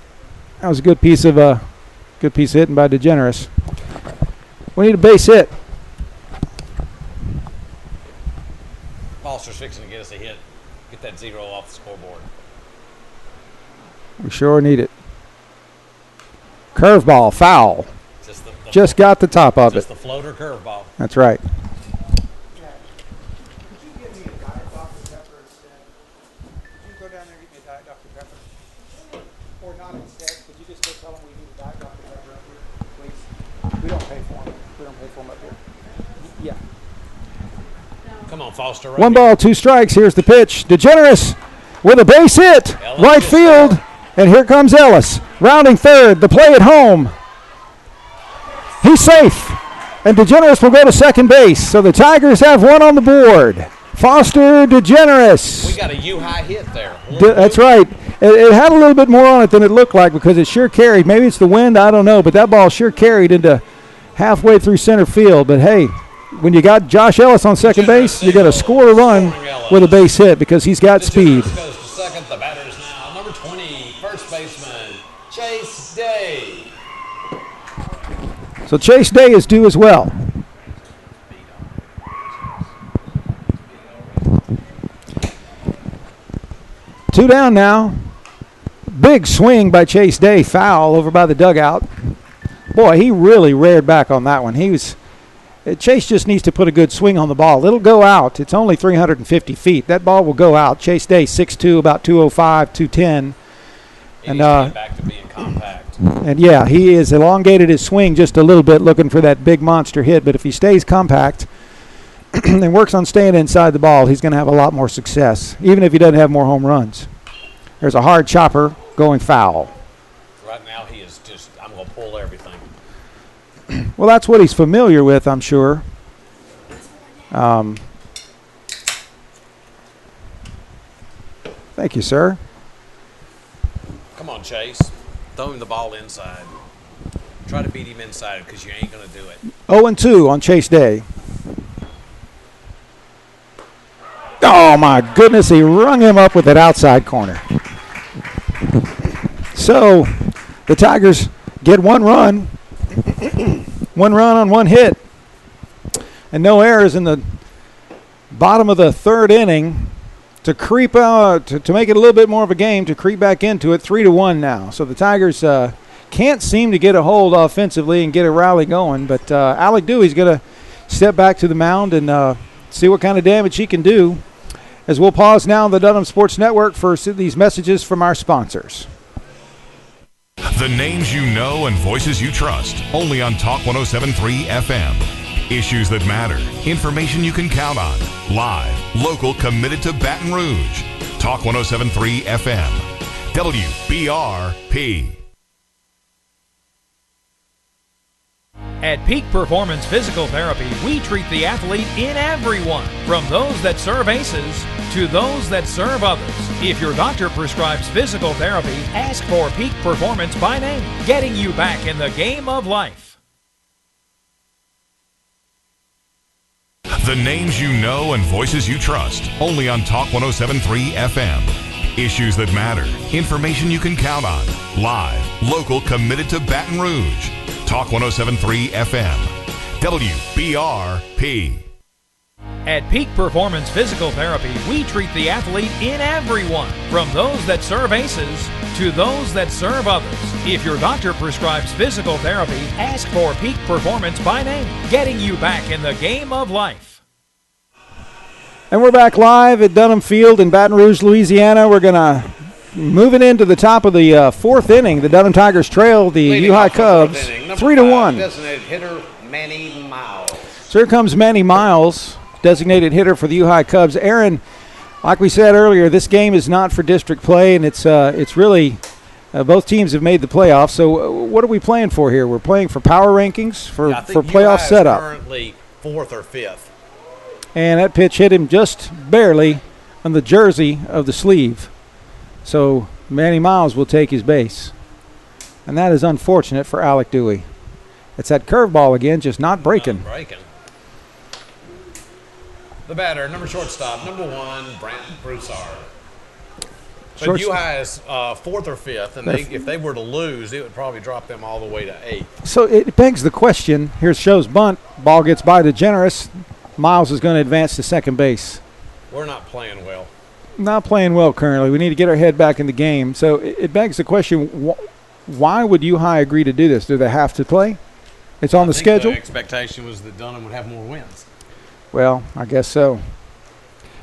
That was a good piece of hitting by DeGeneres. We need a base hit. Foster's fixing to get us a hit. Get that 0 off the scoreboard. We sure need it. Curveball, foul. Just got the top of it. Just the floater curveball. That's right. go down there and get me a Diet Dr. Pepper? Or not instead, could you just go tell them we need a Diet Dr. Pepper up here, please? We don't pay for them. We don't pay for them up here. Yeah. Come on, Foster. Right One here. ball, 2 strikes. Here's the pitch. DeGeneres with a base hit. Ellis Right just field. And here comes Ellis. Rounding third. The play at home. He's safe. And DeGeneres will go to second base. So the Tigers have one on the board. Foster DeGeneres. We got a U-high hit there. That's right. It had a little bit more on it than it looked like because it sure carried. Maybe it's the wind, I don't know, but that ball sure carried into halfway through center field. But hey, when you got Josh Ellis on second base, you got to score a run with a base hit because he's got speed. Goes to second. The batter is now number 20, first baseman Chase Day. So Chase Day is due as well. Two down now. Big swing by Chase Day, foul over by the dugout. Boy, he really reared back on that one. Chase just needs to put a good swing on the ball. It'll go out. It's only 350 feet. That ball will go out. Chase Day, 6'2", about 205, 210. And back to being compact. And yeah, he has elongated his swing just a little bit, looking for that big monster hit. But if he stays compact and works on staying inside the ball, he's going to have a lot more success, even if he doesn't have more home runs. There's a hard chopper going foul. Right now, he is just, I'm going to pull everything. Well, that's what he's familiar with, I'm sure. Thank you, sir. Come on, Chase. Throw him the ball inside. Try to beat him inside because you ain't going to do it. 0-2 on Chase Day. Oh, my goodness. He rung him up with that outside corner. So the Tigers get one run. One run on one hit. And no errors in the bottom of the third inning to creep out, to make it a little bit more of a game, to creep back into it. 3-1 now. So the Tigers can't seem to get a hold offensively and get a rally going. But Alec Dewey's going to step back to the mound and see what kind of damage he can do. As we'll pause now on the Dunham Sports Network for these messages from our sponsors. The names you know and voices you trust. Only on Talk 107.3 FM. Issues that matter. Information you can count on. Live. Local. Committed to Baton Rouge. Talk 107.3 FM. WBRP. At Peak Performance Physical Therapy, we treat the athlete in everyone, from those that serve aces to those that serve others. If your doctor prescribes physical therapy, ask for Peak Performance by name, getting you back in the game of life. The names you know and voices you trust. Only on Talk 107.3 FM. Issues that matter. Information you can count on. Live. Local. Committed to Baton Rouge. Talk 107.3 FM. WBRP. At Peak Performance Physical Therapy, we treat the athlete in everyone, from those that serve aces to those that serve others. If your doctor prescribes physical therapy, ask for Peak Performance by name, getting you back in the game of life. And we're back live at Dunham Field in Baton Rouge, Louisiana. We're going to move it into the top of the fourth inning. The Dunham Tigers trail the U-High Cubs 3-1. Designated hitter Manny Miles. So here comes Manny Miles, designated hitter for the U-High Cubs. Aaron, like we said earlier, this game is not for district play, and it's really both teams have made the playoffs. So what are we playing for here? We're playing for power rankings for playoff setup. Currently fourth or fifth. And that pitch hit him just barely on the jersey of the sleeve. So Manny Miles will take his base. And that is unfortunate for Alec Dewey. It's that curveball again, just not breaking. The batter, number shortstop, number 1, Brant Broussard. But U-High is fourth or fifth, and if they were to lose, it would probably drop them all the way to 8th. So it begs the question. Here's Show's bunt. Ball gets by DeGeneres. Miles is going to advance to second base. We're not playing well. Not playing well currently. We need to get our head back in the game. So it begs the question, why would U-High agree to do this? Do they have to play? It's on the schedule? The expectation was that Dunham would have more wins. Well, I guess so.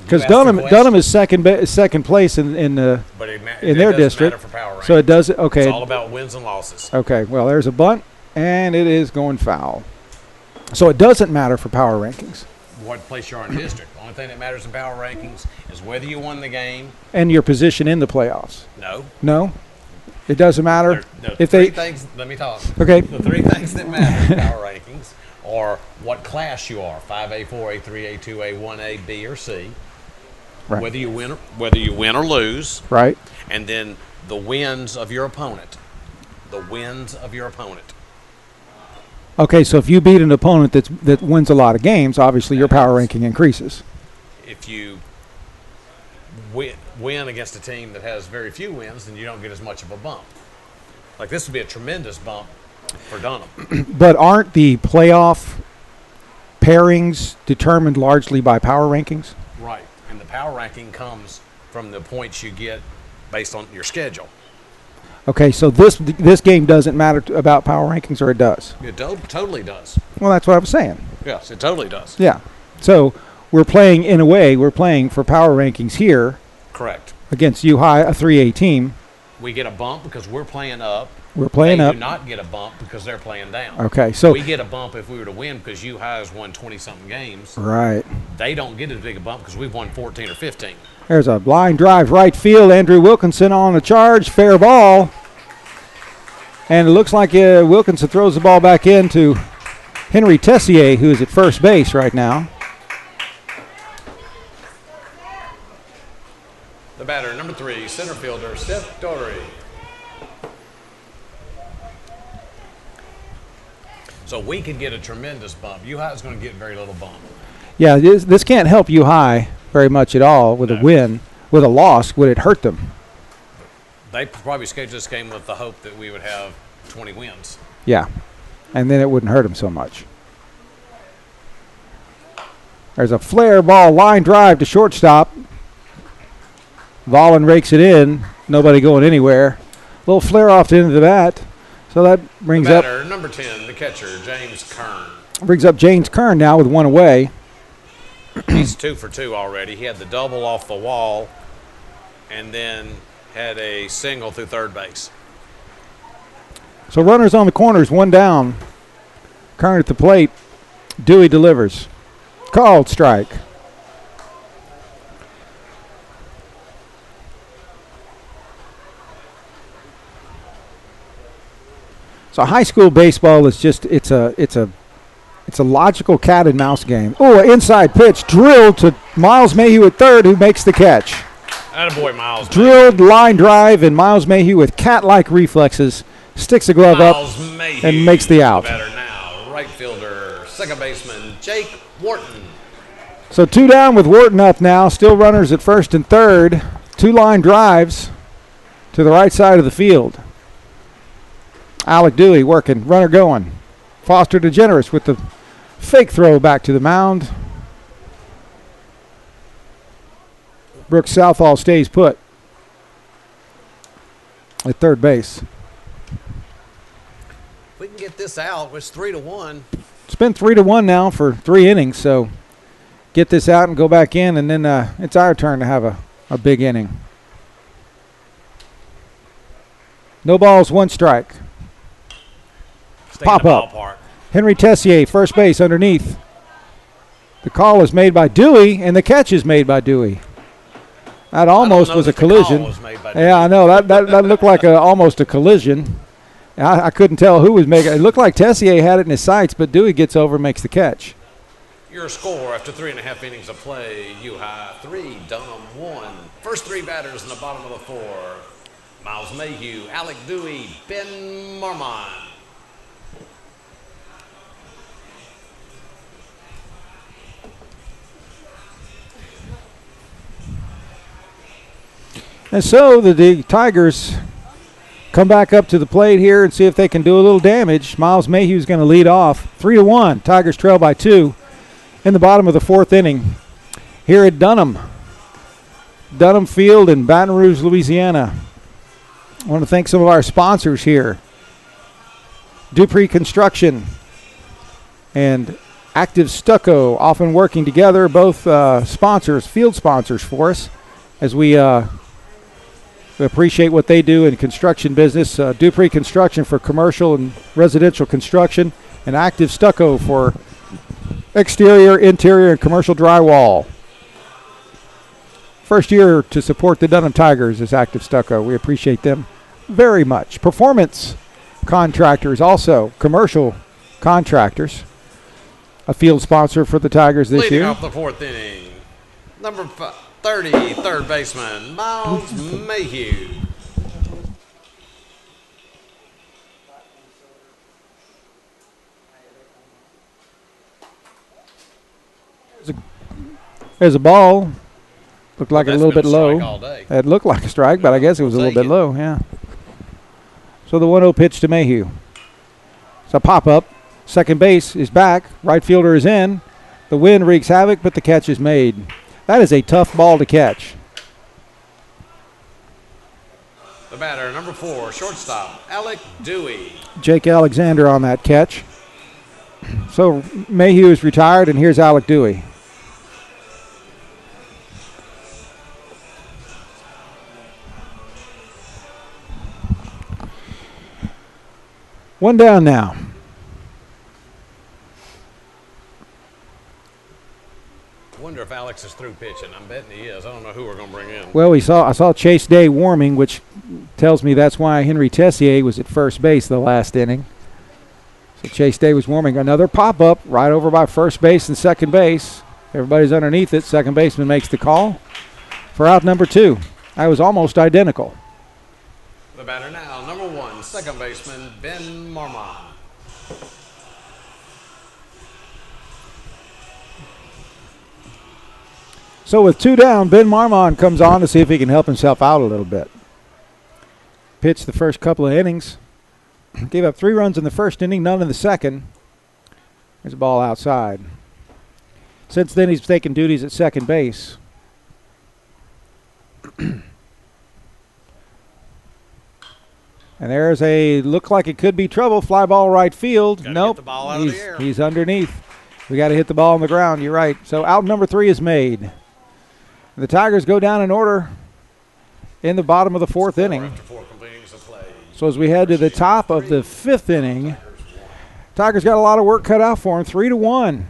Because You asked the question. Dunham is second place in But it their doesn't district. matter for power So it rankings. does. Okay. It's all about wins and losses. Okay. Well, there's a bunt, and it is going foul. So it doesn't matter for power rankings. What place you're in district. The only thing that matters in power rankings is whether you won the game. And your position in the playoffs. No. No, it doesn't matter if Three they. things. Let me talk. Okay. The three things that matter in power rankings are what class you are: 5A, 4A, 3A, 2A, 1A, B, or C. Right. Whether you win or lose, Right. and then the wins of your opponent. The wins of your opponent. Okay. So if you beat an opponent that wins a lot of games, obviously your power ranking increases. If you win against a team that has very few wins, then you don't get as much of a bump. Like this would be a tremendous bump for Dunham. But aren't the playoff pairings determined largely by power rankings? Right. And the power ranking comes from the points you get based on your schedule. Okay, so this game doesn't matter about power rankings, or it does? It totally does. Well, that's what I was saying. Yes, it totally does. Yeah. So we're playing, in a way, we're playing for power rankings here Correct. against U High, a 3A team. We get a bump because we're playing up. We're playing they up. do not get a bump because they're playing down. Okay, so we get a bump if we were to win because U High has won 20-something games. right. They don't get as big a bump because we've won 14 or 15. There's a line drive right field. Andrew Wilkinson on the charge. Fair ball. And it looks like Wilkinson throws the ball back in to Henry Tessier, who is at first base right now. The batter, number 3, center fielder, Seth Dory. So we could get a tremendous bump. U-High is going to get very little bump. Yeah, this can't help U High very much at all with a win. With a loss, would it hurt them? They probably scheduled this game with the hope that we would have 20 wins. Yeah, and then it wouldn't hurt them so much. There's a flare ball, line drive to shortstop. Vollen rakes it in. Nobody going anywhere. Little flare off to the end of the bat. So that brings The up batter, number 10, the catcher, James Kern. James Kern now with one away. He's 2 for 2 already. He had the double off the wall and then had a single through third base. So runners on the corners, one down. Kern at the plate. Dewey delivers. Called strike. So high school baseball is just it's a logical cat and mouse game. Oh, an inside pitch drilled to Miles Mayhew at third, who makes the catch. Attaboy, Miles. Drilled line drive, and Miles Mayhew with cat-like reflexes sticks the glove Miles up Mayhew, and makes the out. Batter now, right fielder, second baseman, Jake Wharton. So 2 down with Wharton up now. Still runners at first and third. 2 line drives to the right side of the field. Alec Dewey working, runner going. Foster DeGeneres with the fake throw back to the mound. Brooks Southall stays put at third base. If we can get this out, it's 3-1. It's been 3-1 now for 3 innings, so get this out and go back in, and then it's our turn to have a big inning. No balls, 1 strike. Pop up. Ballpark. Henry Tessier, first base underneath. The call is made by Dewey, and the catch is made by Dewey. That almost was a collision. Yeah, I know. That looked like almost a collision. I couldn't tell who was making it. It looked like Tessier had it in his sights, but Dewey gets over and makes the catch. Your score after 3.5 innings of play, U-High 3, Dunham 1. First 3 batters in the bottom of the 4th. Miles Mayhew, Alec Dewey, Ben Marmon. And so the Tigers come back up to the plate here and see if they can do a little damage. Miles Mayhew's going to lead off. 3-1. Tigers trail by 2 in the bottom of the 4th inning here at Dunham Field in Baton Rouge, Louisiana. I want to thank some of our sponsors here. Dupree Construction and Active Stucco, often working together, both sponsors, field sponsors for us, as we appreciate what they do in construction business. Dupree Construction for commercial and residential construction, and Active Stucco for exterior, interior, and commercial drywall. First year to support the Dunham Tigers is Active Stucco. We appreciate them very much. Performance Contractors, also commercial contractors, a field sponsor for the Tigers this Leading year. off the fourth inning, number 30, third baseman, Miles Mayhew. There's a ball. Looked like a That's little been bit a low. strike all day. It looked like a strike, but I guess it was a little Take bit it. low, yeah. So the 1-0 pitch to Mayhew. It's a pop-up. Second base is back. Right fielder is in. The wind wreaks havoc, but the catch is made. That is a tough ball to catch. The batter, number 4, shortstop, Alec Dewey. Jake Alexander on that catch. So Mayhew is retired, and here's Alec Dewey. One down now. Wonder if Alex is through pitching. I'm betting he is. I don't know who we're going to bring in. Well, I saw Chase Day warming, which tells me that's why Henry Tessier was at first base the last inning. So Chase Day was warming. Another pop-up right over by first base and second base. Everybody's underneath it. Second baseman makes the call for out number 2. That was almost identical. The batter now, number 1, second baseman, Ben Marmon. So with 2 down, Ben Marmon comes on to see if he can help himself out a little bit. Pitched the first couple of innings. Gave up 3 runs in the first inning, none in the second. There's a ball outside. Since then, he's taken duties at second base. And there's a look like it could be trouble. Fly ball right field. Gotta Nope. get the ball out of the air. He's underneath. We got to hit the ball on the ground. You're right. So out number 3 is made. The Tigers go down in order in the bottom of the 4th inning. After 4 completing the play. So as we head to the top of the 5th inning, Tigers got a lot of work cut out for them. 3-1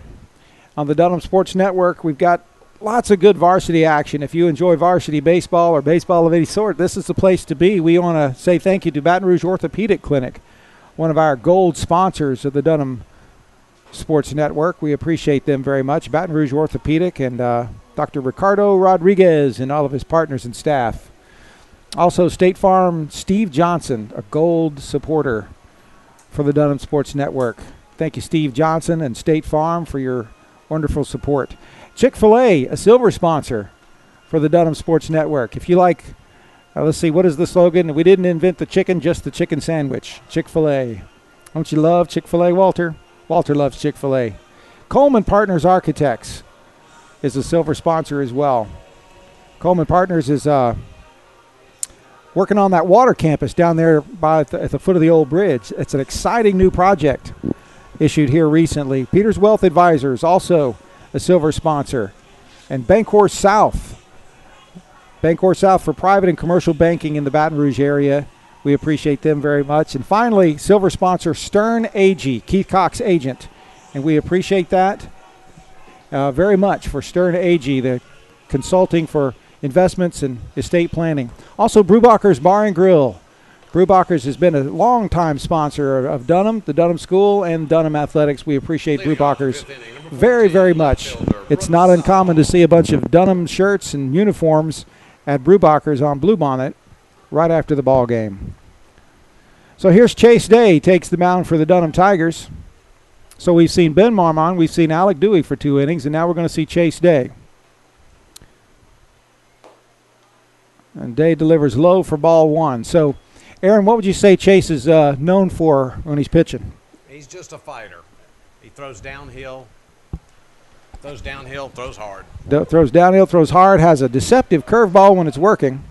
on the Dunham Sports Network. We've got lots of good varsity action. If you enjoy varsity baseball or baseball of any sort, this is the place to be. We want to say thank you to Baton Rouge Orthopedic Clinic, one of our gold sponsors of the Dunham Sports Network. We appreciate them very much. Baton Rouge Orthopedic and Dr. Ricardo Rodriguez and all of his partners and staff. Also, State Farm Steve Johnson, a gold supporter for the Dunham Sports Network. Thank you, Steve Johnson and State Farm, for your wonderful support. Chick-fil-A, a silver sponsor for the Dunham Sports Network. If you like, let's see, what is the slogan? We didn't invent the chicken, just the chicken sandwich. Chick-fil-A. Don't you love Chick-fil-A, Walter? Walter loves Chick-fil-A. Coleman Partners Architects is a silver sponsor as well. Coleman Partners is working on that water campus down there at the foot of the old bridge. It's an exciting new project issued here recently. Peters Wealth Advisors, also a silver sponsor. And Bancorp South. Bancorp South for private and commercial banking in the Baton Rouge area. We appreciate them very much. And finally, silver sponsor Stern AG, Keith Cox agent. And we appreciate that very much for Stern AG, the consulting for investments and estate planning. Also, Brubacher's Bar and Grill. Brubacher's has been a long-time sponsor of Dunham, the Dunham School, and Dunham Athletics. We appreciate Brubacher's very, very much. It's not uncommon to see a bunch of Dunham shirts and uniforms at Brubacher's on Bluebonnet right after the ball game. So here's Chase Day, takes the mound for the Dunham Tigers. So we've seen Ben Marmon, we've seen Alec Dewey for 2 innings, and now we're going to see Chase Day. And Day delivers low for ball 1. So, Aaron, what would you say Chase is known for when he's pitching? He's just a fighter. He throws downhill, throws hard. Throws downhill, throws hard, has a deceptive curveball when it's working.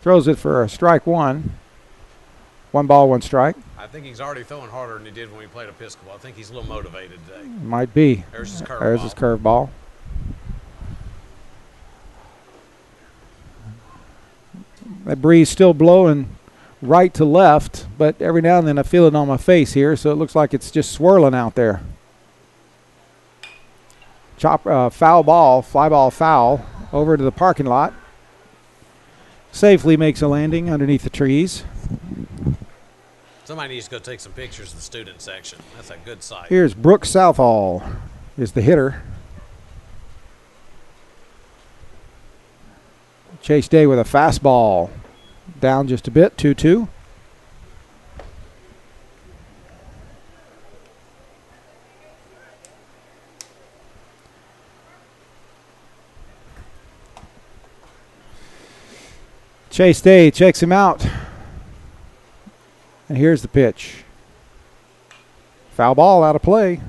Throws it for a strike 1. 1 ball, 1 strike. I think he's already throwing harder than he did when we played Episcopal. I think he's a little motivated today. Might be. There's his curveball. There's his curveball. That breeze still blowing right to left, but every now and then I feel it on my face here, so it looks like it's just swirling out there. Foul ball, fly ball foul, over to the parking lot. Safely makes a landing underneath the trees. Somebody needs to go take some pictures of the student section. That's a good sight. Here's Brooks Southall is the hitter. Chase Day with a fastball. Down just a bit, 2-2. Chase Day checks him out. And here's the pitch. Foul ball out of play.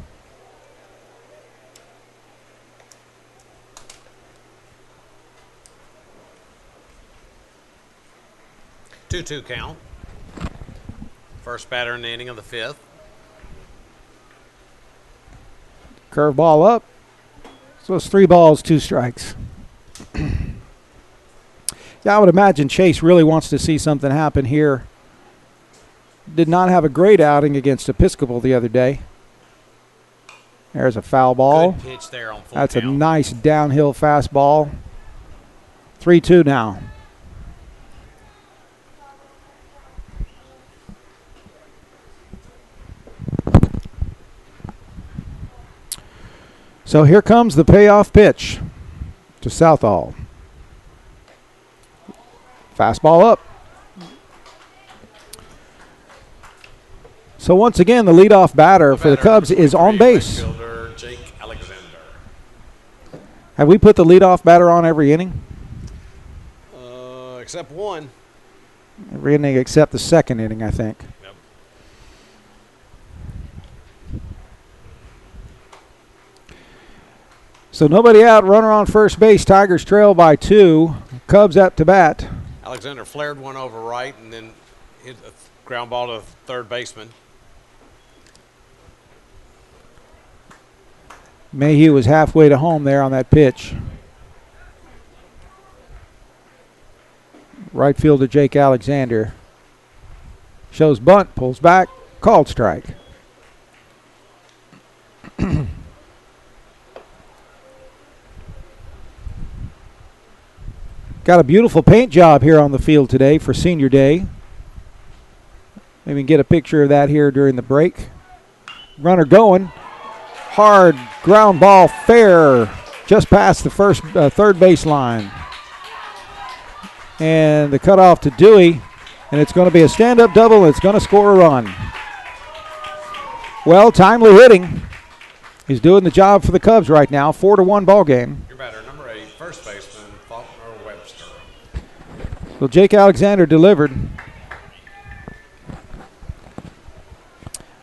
Two count. First batter in the inning of the 5th. Curveball up. So it's 3 balls, 2 strikes. Yeah, I would imagine Chase really wants to see something happen here. Did not have a great outing against Episcopal the other day. There's a foul ball. Good pitch there on full That's count. a nice downhill fastball. 3-2 now. So here comes the payoff pitch to Southall. Fastball up. So once again, the leadoff batter for the Cubs is on base. Fielder Jake Alexander. Have we put the leadoff batter on every inning? Except one. Every inning except the second inning, I think. Yep. So nobody out, runner on first base. Tigers trail by 2. Cubs up to bat. Alexander flared one over right and then hit a ground ball to third baseman. Mayhew was halfway to home there on that pitch. Right fielder Jake Alexander shows bunt, pulls back, called strike. Got a beautiful paint job here on the field today for Senior Day. Maybe we can get a picture of that here during the break. Runner going. Hard ground ball fair just past the third base line. And the cutoff to Dewey. And it's going to be a stand-up double. And it's going to score a run. Well, timely hitting. He's doing the job for the Cubs right now. 4-1 ball game. Your batter, number 8, first baseman, Faulkner Webster. So Jake Alexander delivered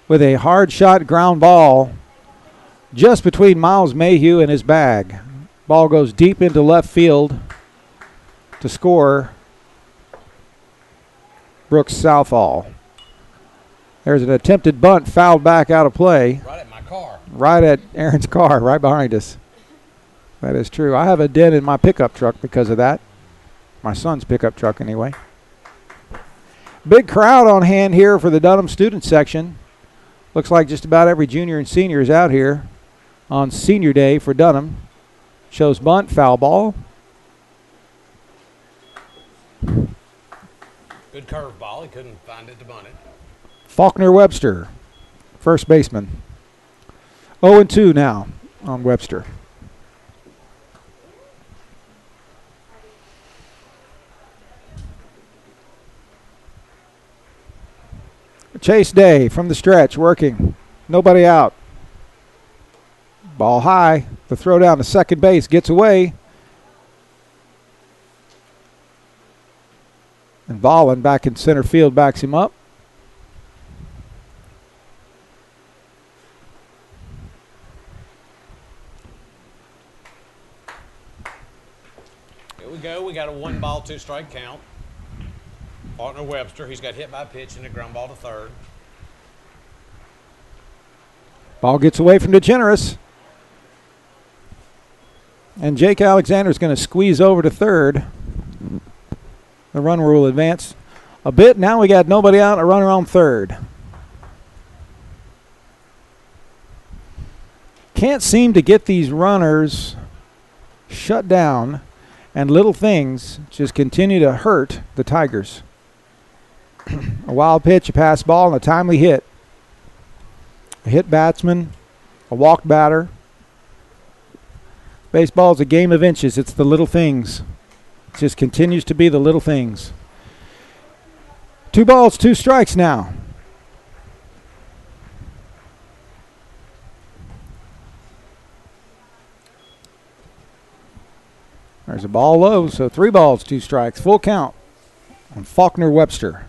with a hard shot ground ball just between Miles Mayhew and his bag. Ball goes deep into left field to score Brooks Southall. There's an attempted bunt fouled back out of play. Right at my car. Right at Aaron's car, right behind us. That is true. I have a dent in my pickup truck because of that. My son's pickup truck anyway. Big crowd on hand here for the Dunham student section. Looks like just about every junior and senior is out here on Senior Day for Dunham. Shows bunt, foul ball. Good curve ball. He couldn't find it to bunt it. Faulkner Webster, first baseman. 0-2 now on Webster. Chase Day from the stretch, working. Nobody out. Ball high. The throw down to second base gets away. And Vollen back in center field backs him up. Here we go. We got a 1 ball, 2 strike count. Partner Webster, he's got hit by a pitch and a ground ball to third. Ball gets away from DeGeneres. And Jake Alexander's going to squeeze over to third. The run rule advance a bit. Now we got nobody out, a runner on third. Can't seem to get these runners shut down, and little things just continue to hurt the Tigers. A wild pitch, a pass ball, and a timely hit. A hit batsman, a walked batter. Baseball is a game of inches. It's the little things. It just continues to be the little things. 2 balls, 2 strikes now. There's a ball low, so 3 balls, 2 strikes. Full count on Faulkner Webster.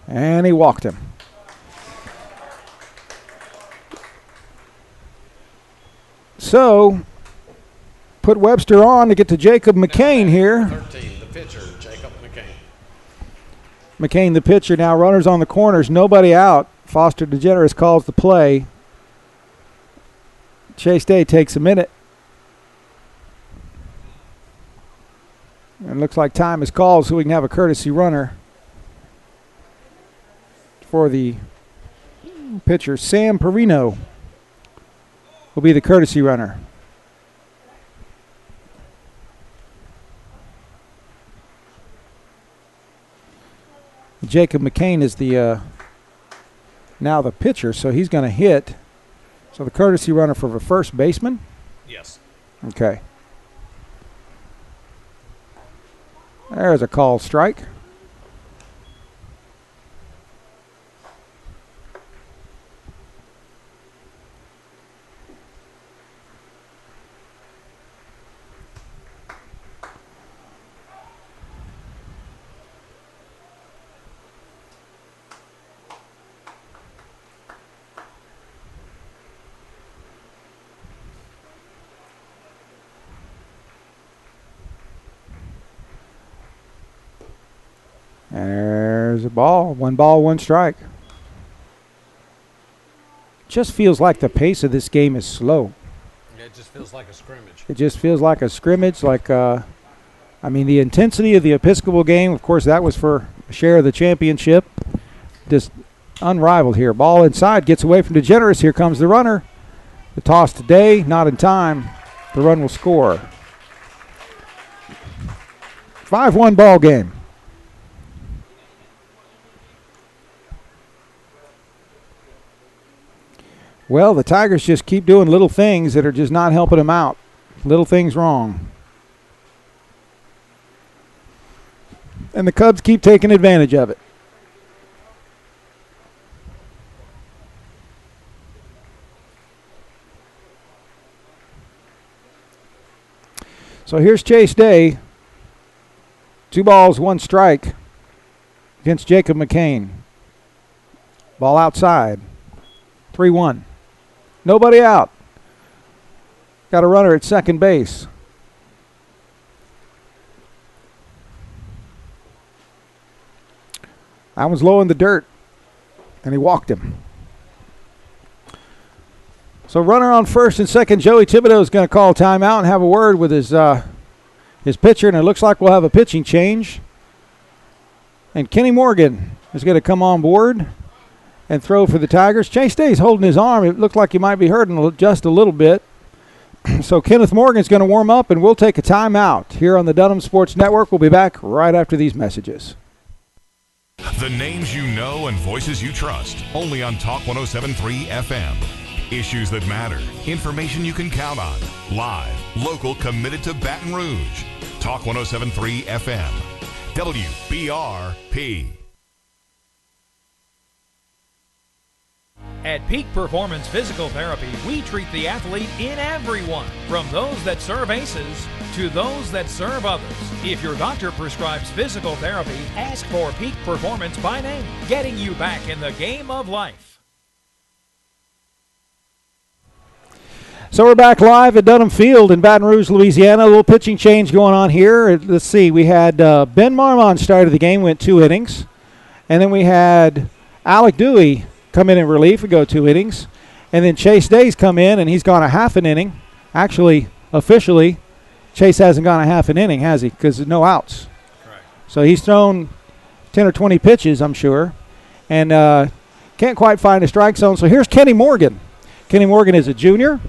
And he walked him. So, put Webster on to get to Jacob McCain here. 13, the pitcher, Jacob McCain. McCain, the pitcher, now runners on the corners, nobody out. Foster DeGeneres calls the play. Chase Day takes a minute. And looks like time is called so we can have a courtesy runner for the pitcher. Sam Perino will be the courtesy runner. Jacob McCain is the now the pitcher, so he's going to hit. So the courtesy runner for the first baseman? Yes. Okay. There's a called strike. There's a ball. 1 ball, 1 strike. Just feels like the pace of this game is slow. Yeah, it just feels like a scrimmage. It just feels like a scrimmage. The intensity of the Episcopal game, of course, that was for a share of the championship. Just unrivaled here. Ball inside, gets away from DeGeneres. Here comes the runner. The toss today, not in time. The run will score. 5-1 ball game. Well, the Tigers just keep doing little things that are just not helping them out. Little things wrong. And the Cubs keep taking advantage of it. So here's Chase Day. 2 balls, 1 strike against Jacob McCain. Ball outside. 3-1. Nobody out. Got a runner at second base. That one's low in the dirt, and he walked him. So runner on first and second. Joey Thibodeau is going to call timeout and have a word with his pitcher, and it looks like we'll have a pitching change. And Kenny Morgan is going to come on board and throw for the Tigers. Chase Day's holding his arm. It looked like he might be hurting just a little bit. So Kenneth Morgan's going to warm up, and we'll take a timeout here on the Dunham Sports Network. We'll be back right after these messages. The names you know and voices you trust. Only on Talk 107.3 FM. Issues that matter. Information you can count on. Live. Local, committed to Baton Rouge. Talk 107.3 FM. WBRP. At Peak Performance Physical Therapy, we treat the athlete in everyone, from those that serve aces to those that serve others. If your doctor prescribes physical therapy, ask for Peak Performance by name, getting you back in the game of life. So we're back live at Dunham Field in Baton Rouge, Louisiana. A little pitching change going on here. Let's see. We had Ben Marmon started the game, went 2 innings. And then we had Alec Dewey come in relief and go 2 innings. And then Chase Day's come in, and he's gone a half an inning. Actually, officially, Chase hasn't gone a half an inning, has he? Because there's no outs. Correct. So he's thrown 10 or 20 pitches, I'm sure. And can't quite find a strike zone. So here's Kenny Morgan. Kenny Morgan is a junior.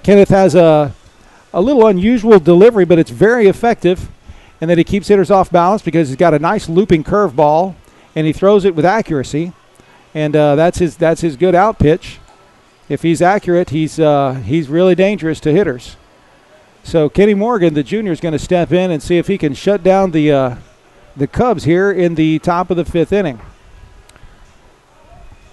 Kenneth has a little unusual delivery, but it's very effective. And then he keeps hitters off balance because he's got a nice looping curveball, and he throws it with accuracy. And that's his good out pitch. If he's accurate, he's really dangerous to hitters. So Kenny Morgan, the junior, is going to step in and see if he can shut down the Cubs here in the top of the 5th inning.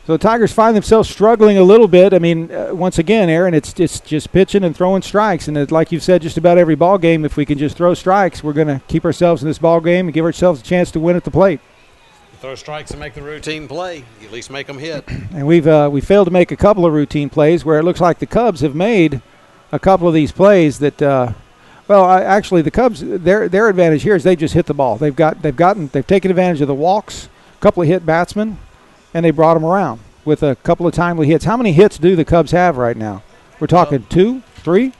So the Tigers find themselves struggling a little bit. I mean, once again, Aaron, it's just pitching and throwing strikes. And like you've said, just about every ball game, if we can just throw strikes, we're going to keep ourselves in this ball game and give ourselves a chance to win at the plate. Throw strikes and make the routine play. You at least make them hit. And we failed to make a couple of routine plays where it looks like the Cubs have made a couple of these plays that, actually the Cubs, their advantage here is they just hit the ball. They've taken advantage of the walks, a couple of hit batsmen, and they brought them around with a couple of timely hits. How many hits do the Cubs have right now? We're talking 2, 3? I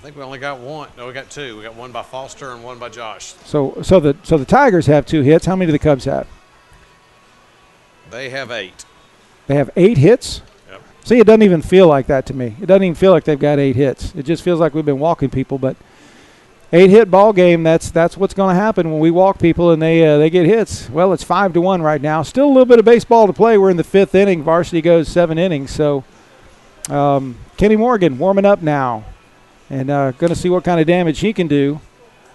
think we only got 1. No, we got 2. We got 1 by Foster and 1 by Josh. So the Tigers have 2 hits. How many do the Cubs have? They have 8. They have 8 hits? Yep. See, it doesn't even feel like that to me. It doesn't even feel like they've got 8 hits. It just feels like we've been walking people. But 8-hit ball game, that's what's going to happen when we walk people and they get hits. Well, it's 5-1 right now. Still a little bit of baseball to play. We're in the 5th inning. Varsity goes 7 innings. So Kenny Morgan warming up now and going to see what kind of damage he can do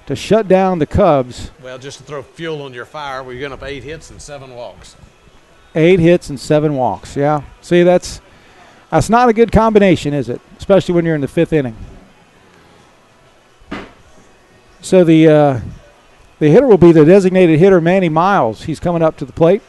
to shut down the Cubs. Well, just to throw fuel on your fire, we're getting up 8 hits and 7 walks. 8 hits and 7 walks, yeah. See, that's not a good combination, is it? Especially when you're in the 5th inning. So the hitter will be the designated hitter, Manny Miles. He's coming up to the plate.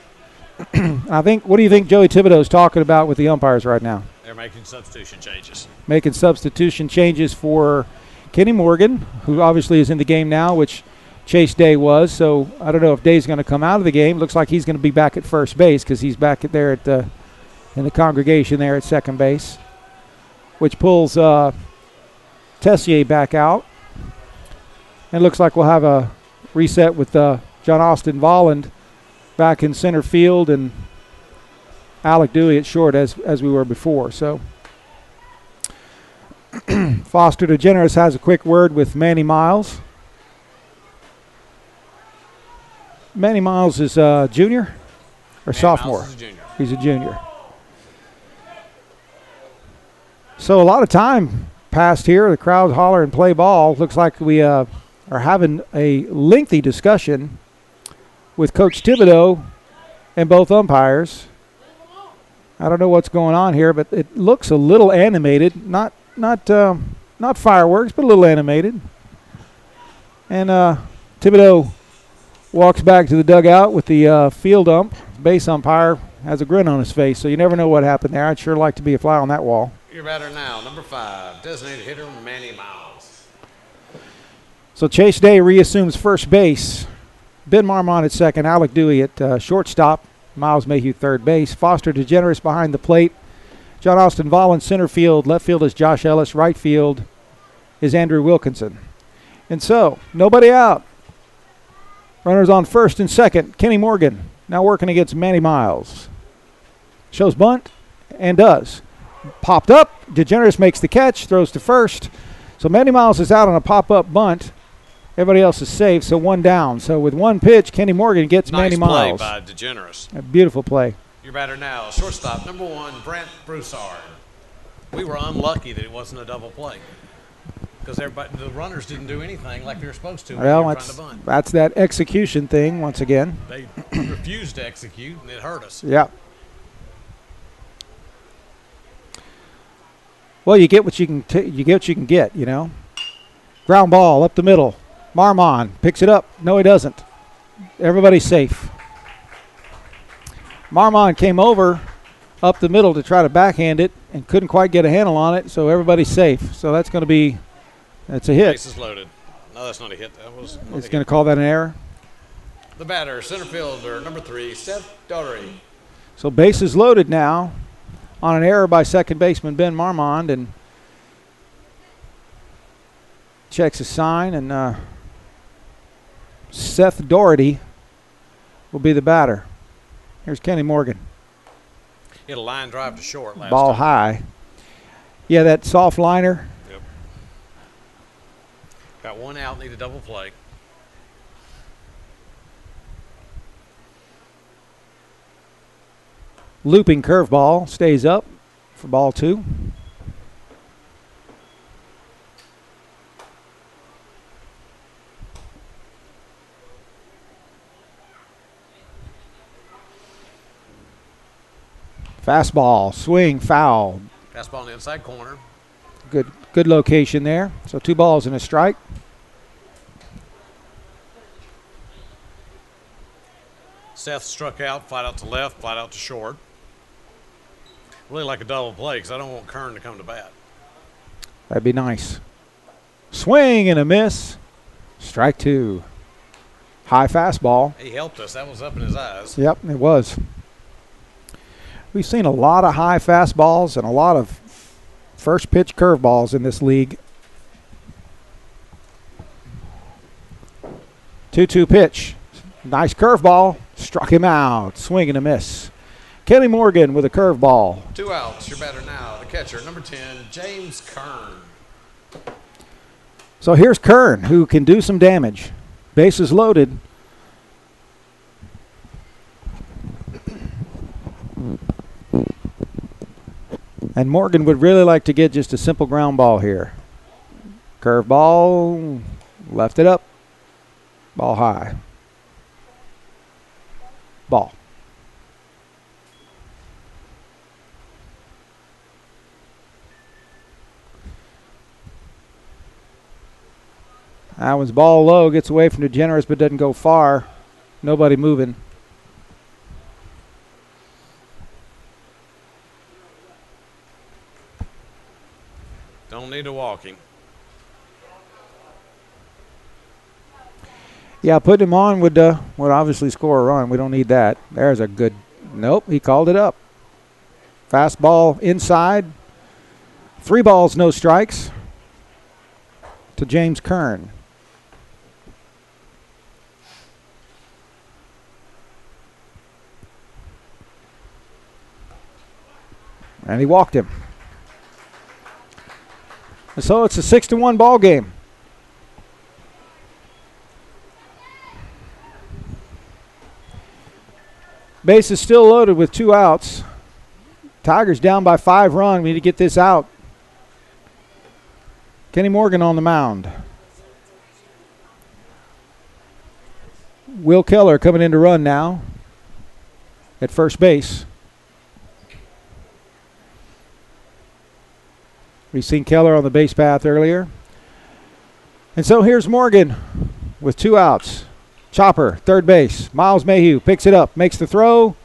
What do you think Joey Thibodeau's talking about with the umpires right now? They're making substitution changes. Making substitution changes for Kenny Morgan, who obviously is in the game now, which Chase Day was. So I don't know if Day's going to come out of the game. Looks like he's going to be back at first base because he's back there in the congregation there at second base, which pulls Tessier back out. And it looks like we'll have a reset with John Austin Volland back in center field and Alec Dewey at short as we were before. So Foster DeGeneres has a quick word with Manny Miles. Manny Miles is a junior or sophomore? Miles is a junior. He's a junior. So a lot of time passed here. The crowd holler and play ball. Looks like we are having a lengthy discussion with Coach Thibodeau and both umpires. I don't know what's going on here, but it looks a little animated. Not fireworks, but a little animated. And Thibodeau walks back to the dugout with the field ump. Base umpire has a grin on his face, so you never know what happened there. I'd sure like to be a fly on that wall. Your batter now, number 5, designated hitter Manny Miles. So Chase Day reassumes first base. Ben Marmon at second, Alec Dewey at shortstop, Miles Mayhew third base, Foster DeGeneres behind the plate, John Austin Volland center field, left field is Josh Ellis, right field is Andrew Wilkinson. And so, nobody out. Runners on first and second. Kenny Morgan now working against Manny Miles. Shows bunt and does. Popped up. DeGeneres makes the catch, throws to first. So Manny Miles is out on a pop-up bunt. Everybody else is safe, so one down. So with one pitch, Kenny Morgan gets Manny Miles. Nice play by DeGeneres. A beautiful play. Your batter now, shortstop, number 1, Brent Broussard. We were unlucky that it wasn't a double play because the runners didn't do anything like they were supposed to when they were trying to bunt. That's that execution thing once again. They refused to execute, and it hurt us. Yeah. Well, you get what you can. You get what you can get. You know. Ground ball up the middle. Marmon picks it up. No, he doesn't. Everybody's safe. Marmon came over up the middle to try to backhand it and couldn't quite get a handle on it, so everybody's safe. So that's going to be, that's a hit. Bases loaded. No, that's not a hit. That was. It's going to call that an error. The batter, center fielder, number 3, Seth Daugherty. So bases loaded now on an error by second baseman Ben Marmond, and checks his sign, and Seth Daugherty will be the batter. Here's Kenny Morgan. Hit a line drive to short last Ball time. high. Yeah, that soft liner. Yep. Got one out, need a double play. Looping curveball stays up for ball 2. Fastball, swing, foul. Fastball in the inside corner. Good location there. So 2 balls and a strike. Seth struck out, flat out to left, flat out to short. Really like a double play because I don't want Kern to come to bat. That'd be nice. Swing and a miss. Strike 2. High fastball. He helped us. That was up in his eyes. Yep, it was. We've seen a lot of high fastballs and a lot of first pitch curveballs in this league. 2-2 pitch. Nice curveball. Struck him out. Swing and a miss. Kenny Morgan with a curveball. 2 outs. Your batter now, the catcher, number 10, James Kern. So here's Kern, who can do some damage. Bases loaded. And Morgan would really like to get just a simple ground ball here. Curveball, left it up. Ball high. Ball. That one's ball low, gets away from DeGeneres but doesn't go far. Nobody moving. Don't need a walking. Yeah, putting him on would obviously score a run. We don't need that. There's a good. Nope, he called it up. Fastball inside. 3 balls, no strikes to James Kern. And he walked him. And so it's a 6-1 ball game. Base is still loaded with 2 outs. Tigers down by 5 runs. We need to get this out. Kenny Morgan on the mound. Will Keller coming in to run now at first base. We've seen Keller on the base path earlier. And so here's Morgan with 2 outs. Chopper, third base. Miles Mayhew picks it up, makes the throw,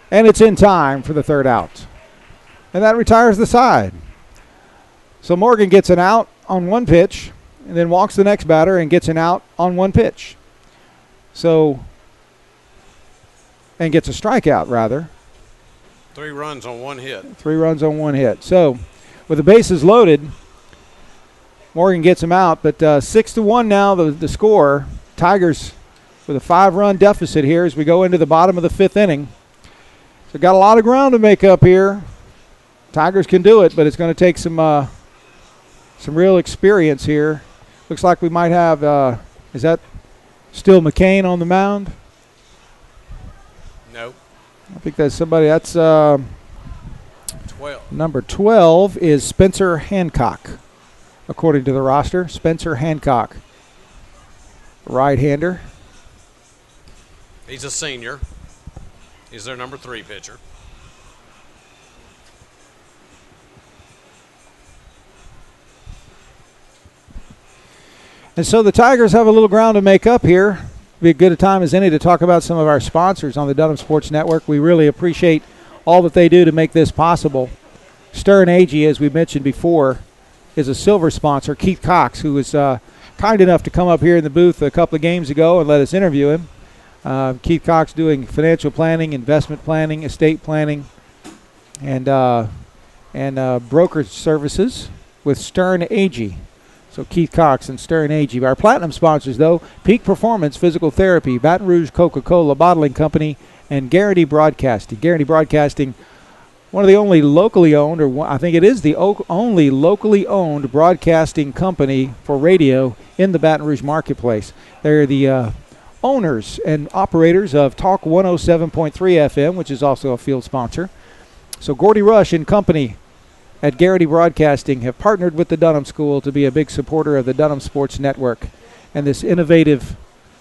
and it's in time for the 3rd out. And that retires the side. So Morgan gets an out on 1 pitch and then walks the next batter and gets an out on 1 pitch. So, and gets a strikeout rather. 3 runs on 1 hit. 3 runs on 1 hit. So, with the bases loaded, Morgan gets him out, but 6-1 now the score. Tigers with a 5-run deficit here as we go into the bottom of the 5th inning. So got a lot of ground to make up here. Tigers can do it, but it's going to take some real experience here. Looks like we might have, is that still McCain on the mound? Nope. I think that's somebody, that's 12. number 12 is Spencer Hancock, according to the roster. Spencer Hancock, right-hander. He's a senior. He's their number 3 pitcher. And so the Tigers have a little ground to make up here. Be as good a time as any to talk about some of our sponsors on the Dunham Sports Network. We really appreciate all that they do to make this possible. Stern Agee, as we mentioned before, is a silver sponsor. Keith Cox, who was kind enough to come up here in the booth a couple of games ago and let us interview him. Keith Cox doing financial planning, investment planning, estate planning, and brokerage services with Stern Agee. So Keith Cox and Stern Agee. Our platinum sponsors, though, Peak Performance Physical Therapy, Baton Rouge Coca-Cola Bottling Company, and Guarantee Broadcasting. Guarantee Broadcasting, one of the only locally owned, or I think it is the only locally owned broadcasting company for radio in the Baton Rouge marketplace. They're the owners and operators of Talk 107.3 FM, which is also a field sponsor. So Gordy Rush and company at Garrity Broadcasting have partnered with the Dunham School to be a big supporter of the Dunham Sports Network and this innovative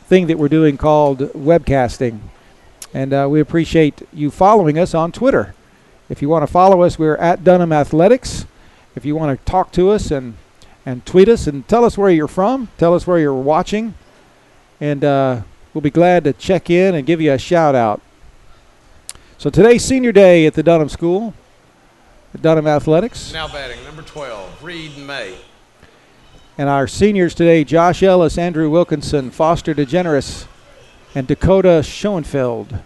thing that we're doing called webcasting. And we appreciate you following us on Twitter. If you want to follow us, we're at Dunham Athletics. If you want to talk to us and tweet us and tell us where you're from, tell us where you're watching, and we'll be glad to check in and give you a shout out. So today's senior day at the Dunham School. Dunham Athletics. Now batting, number 12, Reed May. And our seniors today, Josh Ellis, Andrew Wilkinson, Foster DeGeneres, and Dakota Schoenfeld.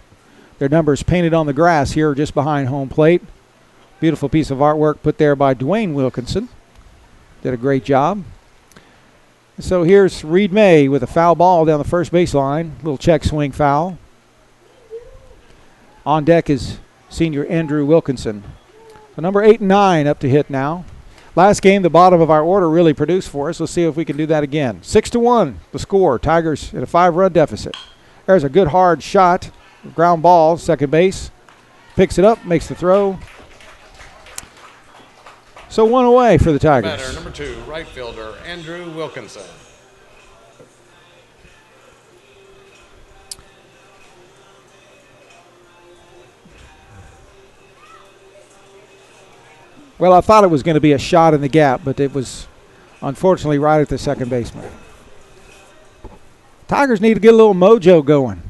Their numbers painted on the grass here just behind home plate. Beautiful piece of artwork put there by Dwayne Wilkinson. Did a great job. So here's Reed May with a foul ball down the first baseline. Little check swing foul. On deck is senior Andrew Wilkinson. So number 8 and 9 up to hit now. Last game, the bottom of our order really produced for us. Let's see if we can do that again. 6-1, the score. Tigers in a 5-run deficit. There's a good hard shot. Ground ball, second base. Picks it up, makes the throw. So one away for the Tigers. Batter, number 2, right fielder, Andrew Wilkinson. Well, I thought it was going to be a shot in the gap, but it was unfortunately right at the second baseman. Tigers need to get a little mojo going.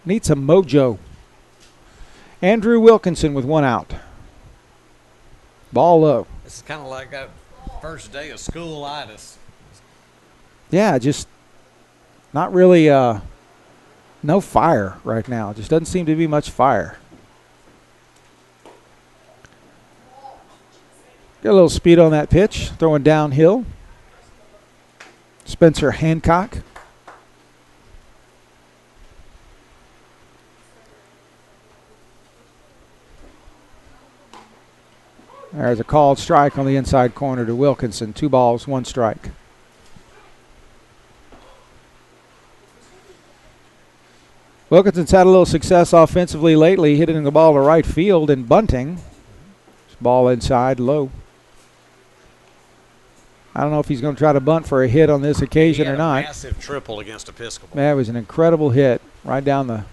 Need some mojo. Andrew Wilkinson with one out. Ball low. This is kind of like that first day of school-itis. Yeah, just not really no fire right now. Just doesn't seem to be much fire. Got a little speed on that pitch, throwing downhill. Spencer Hancock. There's a called strike on the inside corner to Wilkinson. 2 balls, 1 strike. Wilkinson's had a little success offensively lately, hitting the ball to right field and bunting. Ball inside, low. I don't know if he's going to try to bunt for a hit on this occasion or not. Massive triple against Episcopal. That was an incredible hit right down the.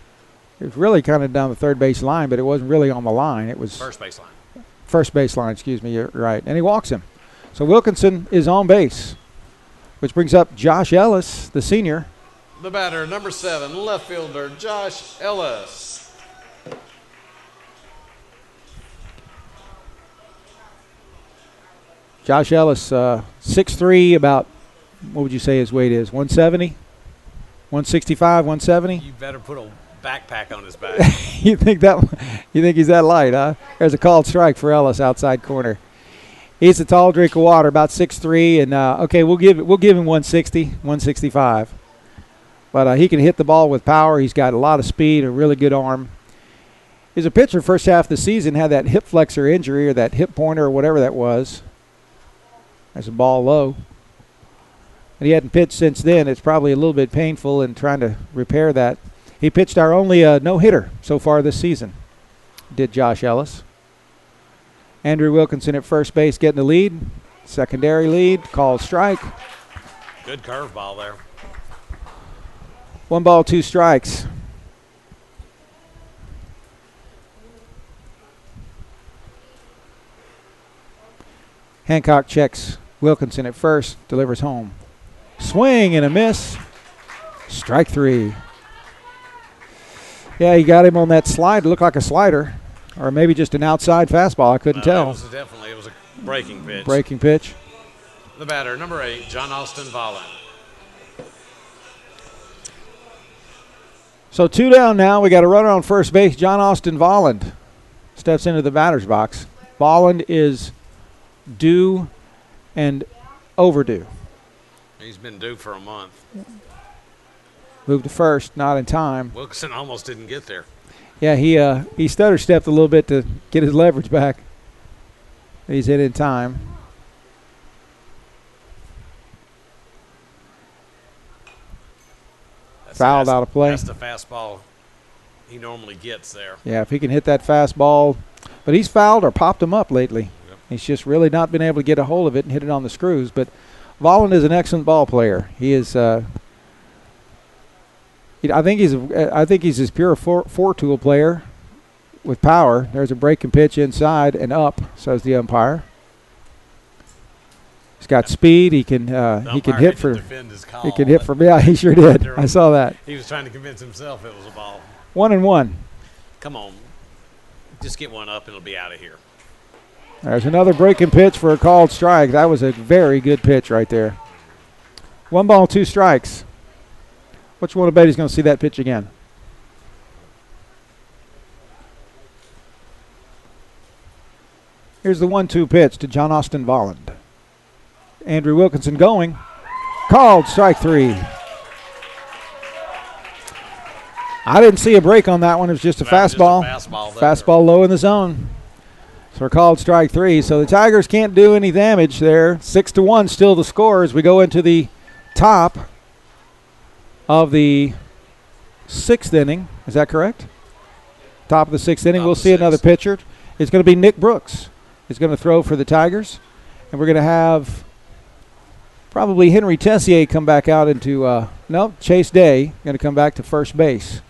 It was really kind of down the third base line, but it wasn't really on the line. It was First baseline. First baseline, excuse me. You're right, and he walks him. So Wilkinson is on base, which brings up Josh Ellis, the senior. The batter, number 7, left fielder, Josh Ellis. Josh Ellis, 6'3", about, what would you say his weight is? 170? 165, 170? You better put a backpack on his back. You think he's that light, huh? There's a called strike for Ellis, outside corner. He's a tall drink of water, about 6'3", and okay, we'll give him 160, 165. But he can hit the ball with power. He's got a lot of speed, a really good arm. He's a pitcher first half of the season, had that hip flexor injury or that hip pointer or whatever that was. There's a ball low. And he hadn't pitched since then. It's probably a little bit painful in trying to repair that. He pitched our only no-hitter so far this season, did Josh Ellis. Andrew Wilkinson at first base getting the lead. Secondary lead, called strike. Good curveball there. 1 ball, 2 strikes. Hancock checks Wilkinson at first, delivers home. Swing and a miss. Strike 3. Yeah, he got him on that slide. It looked like a slider, or maybe just an outside fastball. I couldn't tell. It was a breaking pitch. Breaking pitch. The batter, number 8, John Austin Volland. So 2 down now. We got a runner on first base. John Austin Volland steps into the batter's box. Volland is due and overdue. He's been due for a month. Moved to first, not in time. Wilkinson almost didn't get there. Yeah, he stutter stepped a little bit to get his leverage back. He's in time. Fouled out of play. That's the fastball he normally gets there. Yeah, if he can hit that fastball. But he's fouled or popped him up lately. Yep. He's just really not been able to get a hold of it and hit it on the screws. But Volland is an excellent ball player. He is. I think he's his pure four-tool player with power. There's a breaking pitch inside and up, says the umpire. He's got speed. He can hit for. Call, he can hit for. Yeah, he sure did. I saw that. He was trying to convince himself it was a ball. 1-1. Come on, just get one up and it'll be out of here. There's another breaking pitch for a called strike. That was a very good pitch right there. 1 ball, 2 strikes. What you want to bet he's going to see that pitch again? Here's the 1-2 pitch to John Austin Volland. Andrew Wilkinson going. Called strike 3. I didn't see a break on that one. It was just a fastball. Fastball low in the zone. So we're called strike 3. So the Tigers can't do any damage there. 6-1 still the score as we go into the top of the 6th inning. Is that correct? Top of the 6th inning. We'll see another pitcher. It's going to be Nick Brooks. He's going to throw for the Tigers. And we're going to have probably Henry Tessier come back out into Chase Day going to come back to first base.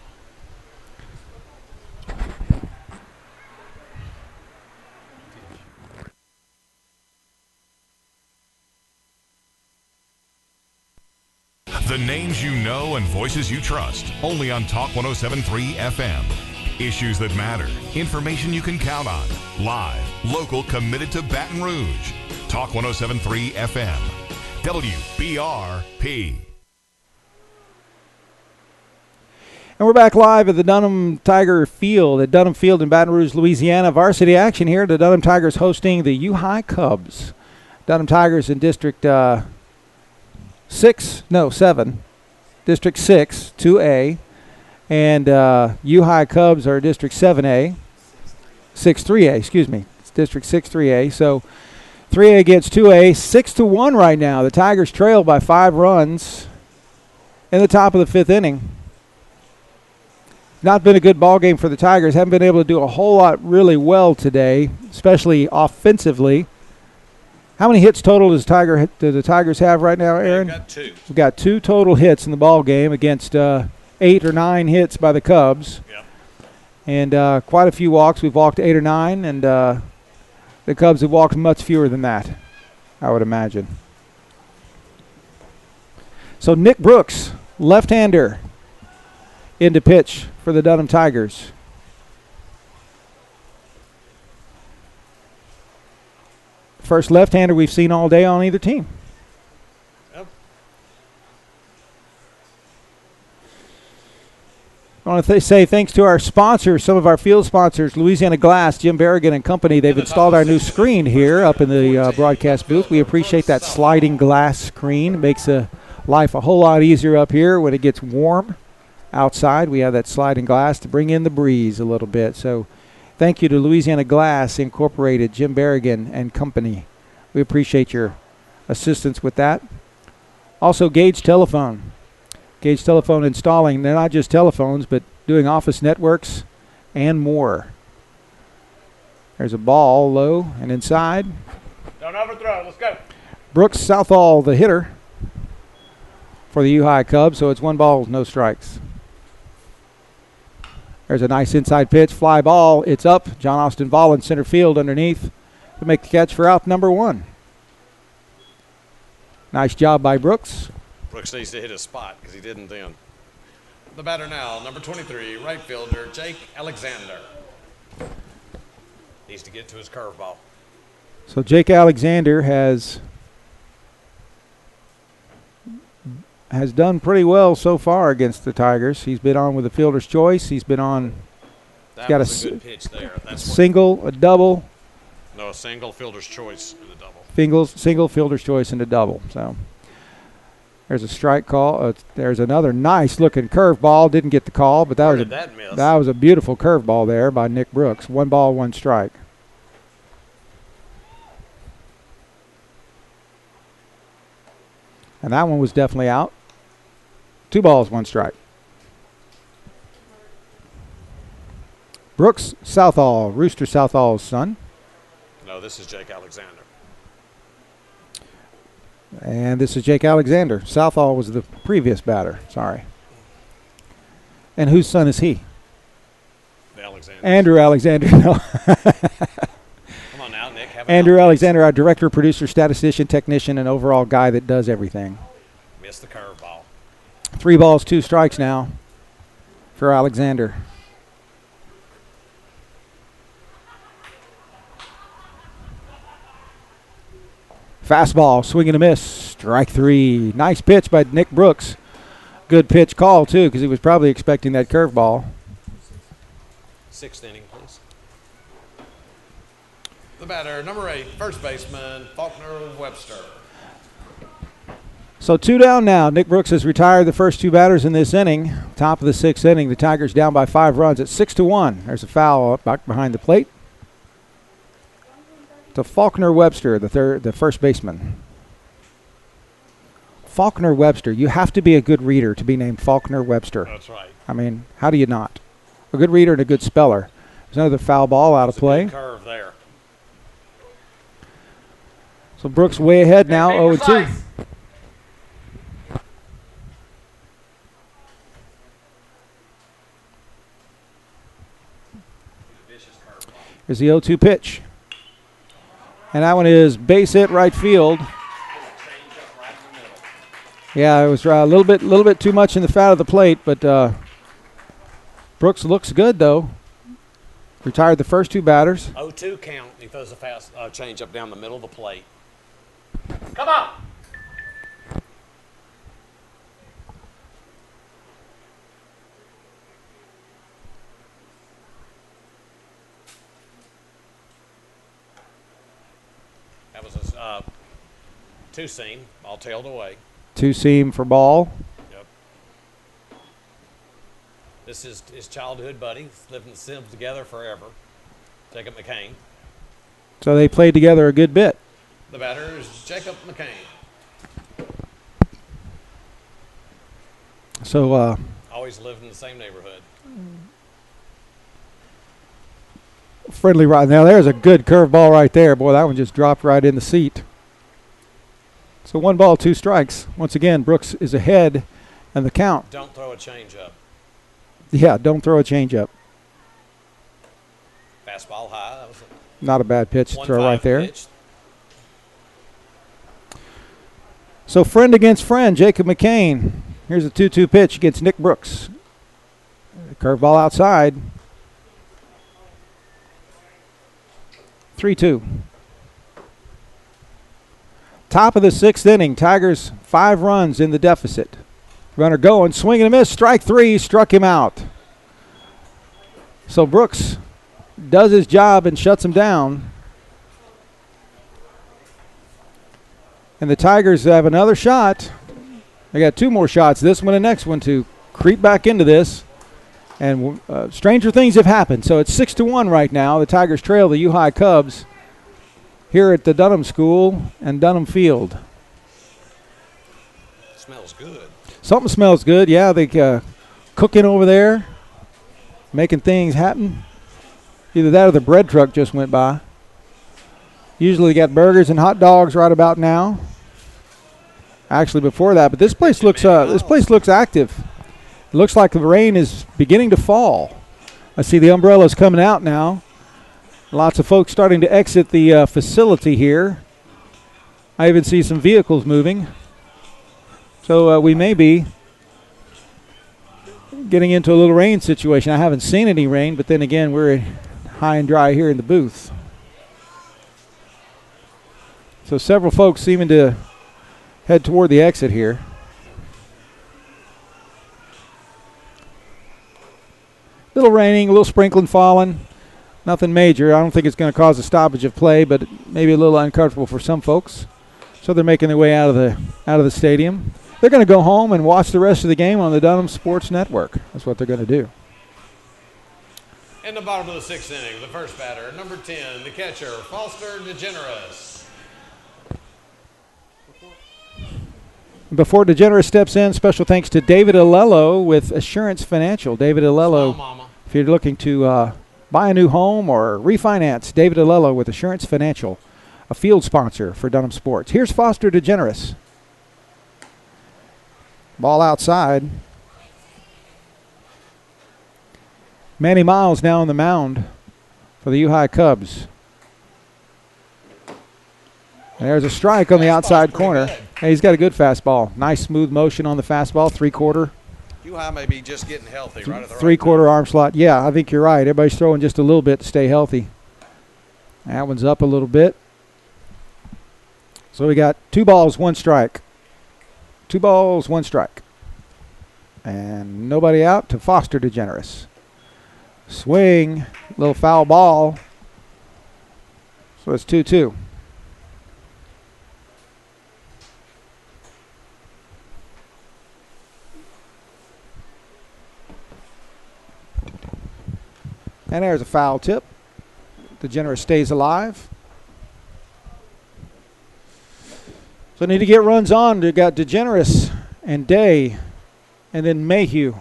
The names you know and voices you trust. Only on Talk 107.3 FM. Issues that matter. Information you can count on. Live. Local. Committed to Baton Rouge. Talk 107.3 FM. WBRP. And we're back live at the Dunham Tiger Field, at Dunham Field in Baton Rouge, Louisiana. Varsity action here. The Dunham Tigers hosting the U-High Cubs. Dunham Tigers in District 7. District 6, 2A. And U-High Cubs are District 7A. 6-3A, excuse me. It's District 6-3A. So 3A against 2A. 6-1 right now. The Tigers trail by 5 runs in the top of the 5th inning. Not been a good ball game for the Tigers. Haven't been able to do a whole lot really well today, especially offensively. How many hits total do the Tigers have right now, Aaron? We've got 2. We've got 2 total hits in the ball game against 8 or 9 hits by the Cubs. Yep. And quite a few walks. We've walked 8 or 9, and the Cubs have walked much fewer than that, I would imagine. So Nick Brooks, left-hander, into pitch for the Dunham Tigers. First left-hander we've seen all day on either team. Yep. I want to say thanks to our sponsors, some of our field sponsors, Louisiana Glass, Jim Berrigan and Company. They've installed our new screen here up in the broadcast booth. We appreciate that sliding glass screen. It makes life a whole lot easier up here when it gets warm outside. We have that sliding glass to bring in the breeze a little bit. So thank you to Louisiana Glass Incorporated, Jim Berrigan and Company. We appreciate your assistance with that. Also, Gage Telephone. Gage Telephone installing, they're not just telephones, but doing office networks and more. There's a ball low and inside. Don't overthrow. Let's go. Brooks Southall, the hitter for the U-High Cubs, so it's 1 ball, no strikes. There's a nice inside pitch, fly ball. It's up. John Austin Volland, center field underneath to make the catch for out number 1. Nice job by Brooks. Brooks needs to hit his spot because he didn't then. The batter now, number 23, right fielder, Jake Alexander. Needs to get to his curveball. So Jake Alexander has done pretty well so far against the Tigers. He's been on with a fielder's choice. He's been on. That got was a a good pitch there. That's single, a double. No, a single, fielder's choice, and a double. Single, fielder's choice, and a double. So there's a strike call. There's another nice-looking curveball. Didn't get the call, but that was a beautiful curveball there by Nick Brooks. 1 ball, 1 strike. And that one was definitely out. 2 balls, 1 strike. Brooks Southall, Rooster Southall's son. No, this is Jake Alexander. And this is Jake Alexander. Southall was the previous batter. Sorry. And whose son is he? Alexander. Andrew Alexander. No. Come on now, Nick. Andrew Alexander, our director, producer, statistician, technician, and overall guy that does everything. Missed the curveball. 3 balls, 2 strikes now for Alexander. Fastball, swing and a miss, strike 3. Nice pitch by Nick Brooks. Good pitch call, too, because he was probably expecting that curveball. 6th inning, please. The batter, number 8, first baseman, Faulkner Webster. So 2 down now. Nick Brooks has retired the first 2 batters in this inning. Top of the 6th inning, the Tigers down by 5 runs at 6-1. There's a foul back behind the plate to Faulkner Webster, the first baseman. Faulkner Webster. You have to be a good reader to be named Faulkner Webster. That's right. I mean, how do you not? A good reader and a good speller. There's another foul ball out of play. Good curve there. So Brooks way ahead now, 0-2. Here's the 0-2 pitch. And that one is base hit right field. Yeah, it was a little bit too much in the fat of the plate, but Brooks looks good though. Retired the first 2 batters. 0-2 count. He throws a fast change up down the middle of the plate. Come on. That was a 2-seam, all tailed away. 2-seam for ball. Yep. This is his childhood buddy. Lived in the Sims together forever. Jacob McCain. So they played together a good bit. The batter is Jacob McCain. So always lived in the same neighborhood. friendly right now. There's a good curveball right there. Boy, that one just dropped right in the seat. So 1 ball, 2 strikes. Once again, Brooks is ahead in the count. Don't throw a changeup. Yeah, don't throw a changeup. Fastball high. That was not a bad pitch to throw right there. Pitch. So friend against friend, Jacob McCain. Here's a 2-2 pitch against Nick Brooks. Curveball outside. 3-2. Top of the 6th inning. Tigers 5 runs in the deficit. Runner going, swing and a miss. Strike 3, struck him out. So Brooks does his job and shuts him down. And the Tigers have another shot. They got 2 more shots, this one and next one, to creep back into this. And stranger things have happened. So it's 6-1 right now. The Tigers trail the U-High Cubs here at the Dunham School and Dunham Field. Smells good. Something smells good. Yeah, they cooking over there, making things happen. Either that or the bread truck just went by. Usually they got burgers and hot dogs right about now. Actually, before that, but this place looks active. It looks like the rain is beginning to fall. I see the umbrellas coming out now. Lots of folks starting to exit the facility here. I even see some vehicles moving. So we may be getting into a little rain situation. I haven't seen any rain, but then again, we're high and dry here in the booth. So several folks seeming to head toward the exit here. Little raining, a little sprinkling falling. Nothing major. I don't think it's going to cause a stoppage of play, but maybe a little uncomfortable for some folks. So they're making their way out of the stadium. They're going to go home and watch the rest of the game on the Dunham Sports Network. That's what they're going to do. In the bottom of the sixth inning, the first batter, number 10, the catcher, Foster DeGeneres. Before DeGeneres steps in, special thanks to David Alello with Assurance Financial. David Alello, if you're looking to buy a new home or refinance, David Alello with Assurance Financial, a field sponsor for Dunham Sports. Here's Foster DeGeneres. Ball outside. Manny Miles now on the mound for the U-High Cubs. And there's a strike on the outside corner. Hey, he's got a good fastball. Nice smooth motion on the fastball, three-quarter. U-High may be just getting healthy right at the three-quarter arm slot. Yeah, I think you're right. Everybody's throwing just a little bit to stay healthy. That one's up a little bit. So we got 2 balls, 1 strike. 2 balls, 1 strike. And nobody out to Foster DeGeneres. Swing, little foul ball. So it's 2-2. And there's a foul tip. DeGeneres stays alive. So need to get runs on. They got DeGeneres and Day, and then Mayhew.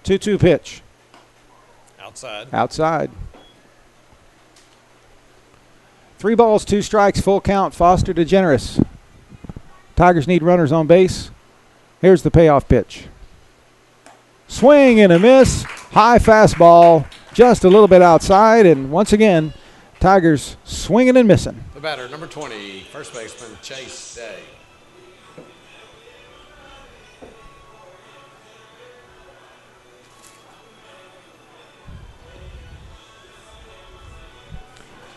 2-2 pitch. Outside. 3 balls, 2 strikes, full count. Foster DeGeneres. Tigers need runners on base. Here's the payoff pitch. Swing and a miss. High fastball, just a little bit outside, and once again, Tigers swinging and missing. The batter, number 20, first baseman Chase Day.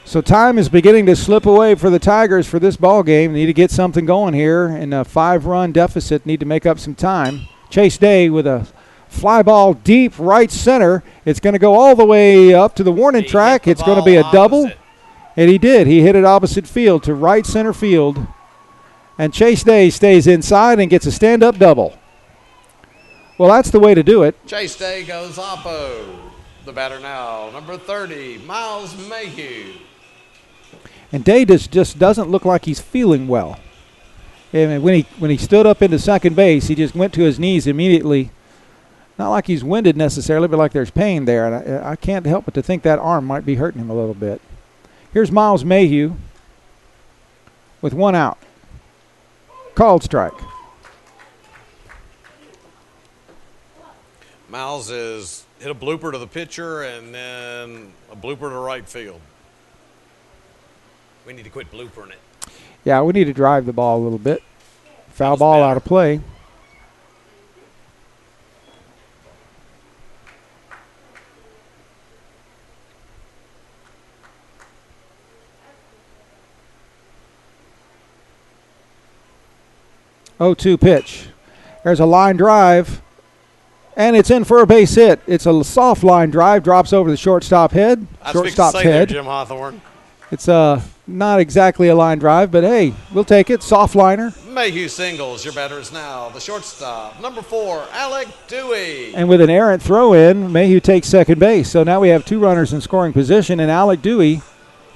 So time is beginning to slip away for the Tigers for this ball game. Need to get something going here in a 5-run deficit. Need to make up some time. Chase Day with a fly ball deep right center. It's going to go all the way up to the warning track. It's going to be a double. And he did. He hit it opposite field to right center field. And Chase Day stays inside and gets a stand-up double. Well, that's the way to do it. Chase Day goes oppo. The batter now, number 30, Miles Mayhew. And Day just doesn't look like he's feeling well. I mean, when he stood up into second base, he just went to his knees immediately. Not like he's winded necessarily, but like there's pain there. And I can't help but to think that arm might be hurting him a little bit. Here's Miles Mayhew with 1 out. Called strike. Miles has hit a blooper to the pitcher and then a blooper to right field. We need to quit bloopering it. Yeah, we need to drive the ball a little bit. Foul ball out of play. Oh, 2 pitch. There's a line drive, and it's in for a base hit. It's a soft line drive, drops over the shortstop head. Shortstop's head. Jim Hawthorne. It's not exactly a line drive, but hey, we'll take it. Soft liner. Mayhew singles. Your batter is now the shortstop, number 4, Alec Dewey. And with an errant throw in, Mayhew takes second base. So now we have 2 runners in scoring position, and Alec Dewey,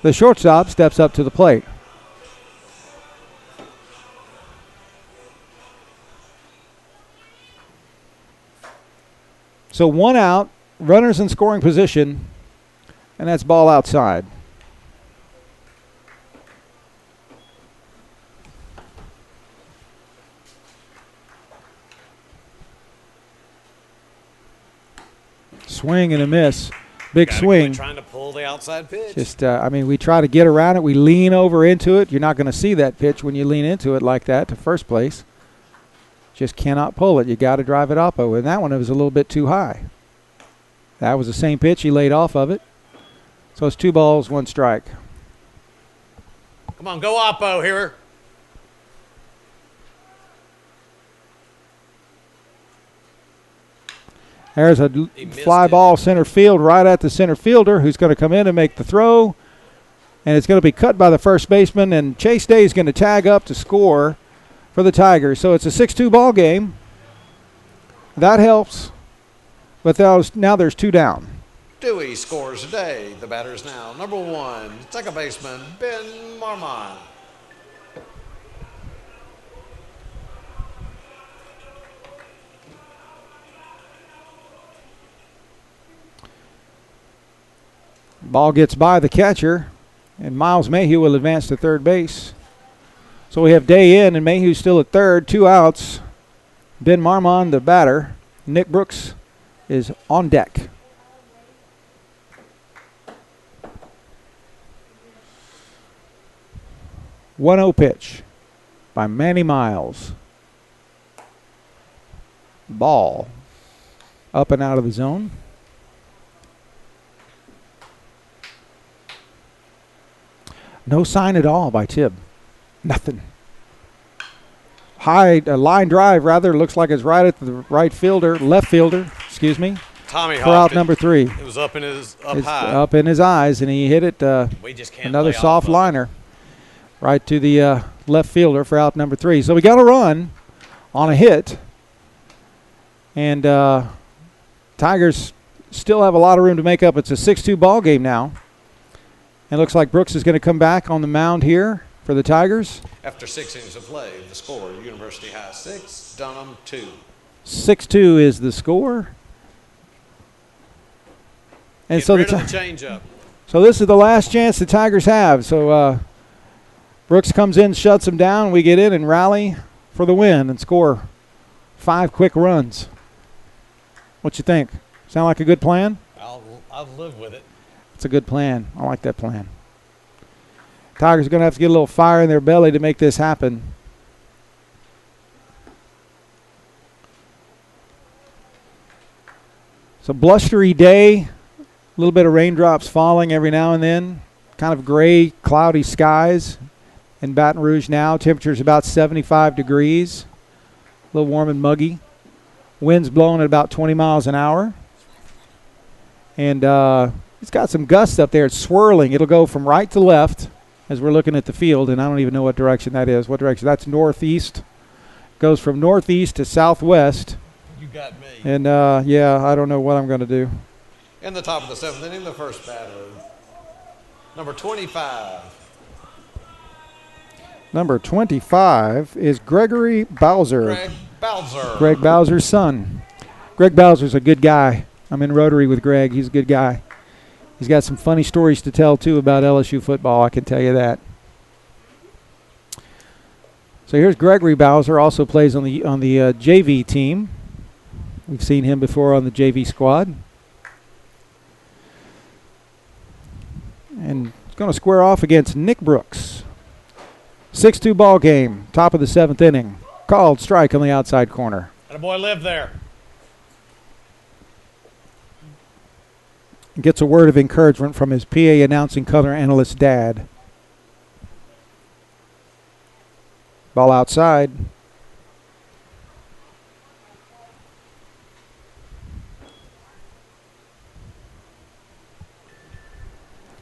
the shortstop, steps up to the plate. So 1 out, runners in scoring position, and that's ball outside. Swing and a miss. big swing. Trying to pull the outside pitch. Just, we try to get around it. We lean over into it. You're not going to see that pitch when you lean into it like that to first place. Just cannot pull it. You got to drive it oppo. And that one, it was a little bit too high. That was the same pitch. He laid off of it. So it's 2 balls, 1 strike. Come on, go oppo here. There's a fly ball center field right at the center fielder, who's going to come in and make the throw. And it's going to be cut by the first baseman, and Chase Day is going to tag up to score for the Tigers. So it's a 6-2 ball game. That helps. But now there's 2 down. Dewey scores today. The batter is now number 1, second baseman, Ben Marmon. Ball gets by the catcher, and Miles Mayhew will advance to third base. So we have Day in, and Mayhew still at third, 2 outs. Ben Marmon, the batter. Nick Brooks is on deck. 1-0 pitch by Manny Miles. Ball up and out of the zone. No sign at all by Tibb. Nothing. High line drive, rather. Looks like it's right at the left fielder, excuse me. Tommy for out number 3. It was up high. Up in his eyes, and he hit it. We just can't another play soft off of liner right to the left fielder for out number 3. So we got a run on a hit. And Tigers still have a lot of room to make up. It's a 6-2 ball game now. And looks like Brooks is going to come back on the mound here for the Tigers. After 6 innings of play, the score, University High 6, Dunham 2. 6-2 is the score. And Get rid of the changeup. So this is the last chance the Tigers have. So Brooks comes in, shuts them down. We get in and rally for the win and score 5 quick runs. What you think? Sound like a good plan? I'll live with it. It's a good plan. I like that plan. Tigers are going to have to get a little fire in their belly to make this happen. So blustery day, a little bit of raindrops falling every now and then. Kind of gray, cloudy skies in Baton Rouge now. Temperature's about 75 degrees. A little warm and muggy. Wind's blowing at about 20 miles an hour. And it's got some gusts up there. It's swirling. It'll go from right to left as we're looking at the field, and I don't even know what direction that is. What direction? That's northeast. Goes from northeast to southwest. You got me. And, I don't know what I'm going to do. In the top of the 7th inning, the first batter, number 25. Number 25 is Gregory Bowser. Greg Bowser. Greg Bowser's son. Greg Bowser's a good guy. I'm in Rotary with Greg. He's a good guy. He's got some funny stories to tell, too, about LSU football. I can tell you that. So here's Gregory Bowser, also plays on the JV team. We've seen him before on the JV squad. And he's going to square off against Nick Brooks. 6-2 ball game, top of the 7th inning. Called strike on the outside corner. And a boy lived there. Gets a word of encouragement from his PA announcing color analyst dad. Ball outside.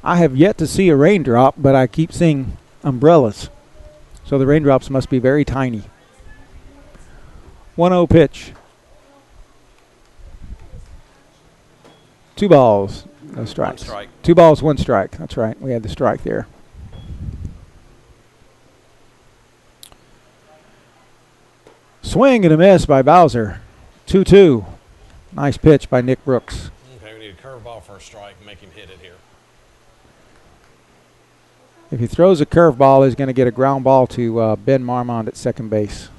I have yet to see a raindrop, but I keep seeing umbrellas. So the raindrops must be very tiny. 1-0 pitch. 2 balls, no strikes. 1 strike. 2 balls, 1 strike. That's right. We had the strike there. Swing and a miss by Bowser. 2-2. Nice pitch by Nick Brooks. Okay, we need a curveball for a strike and make him hit it here. If he throws a curveball, he's going to get a ground ball to Ben Marmon at second base.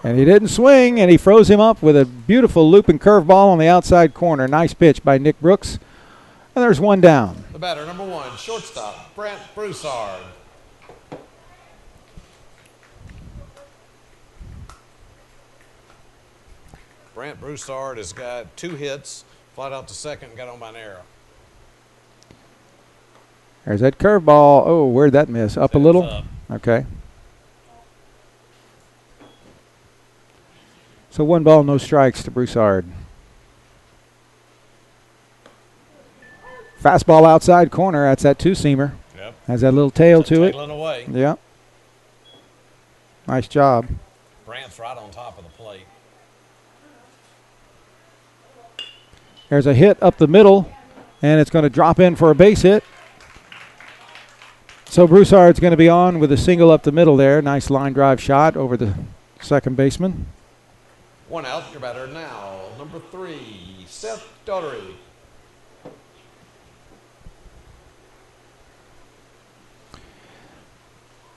And he didn't swing, and he froze him up with a beautiful looping curveball on the outside corner. Nice pitch by Nick Brooks. And there's one down. The batter, number 1, shortstop, Brent Broussard. Brent Broussard has got 2 hits, flied out to second, and got on by an error. There's that curveball. Oh, where'd that miss? Up a little? Up. Okay. So 1 ball, no strikes to Broussard. Fastball outside corner. That's that 2-seamer. Yep. Has that little tail to it. Tailing away. Yep. Nice job. Brant's right on top of the plate. There's a hit up the middle, and it's going to drop in for a base hit. So Broussard's going to be on with a single up the middle there. Nice line drive shot over the second baseman. 1 out. Your batter now, number 3, Seth Daugherty.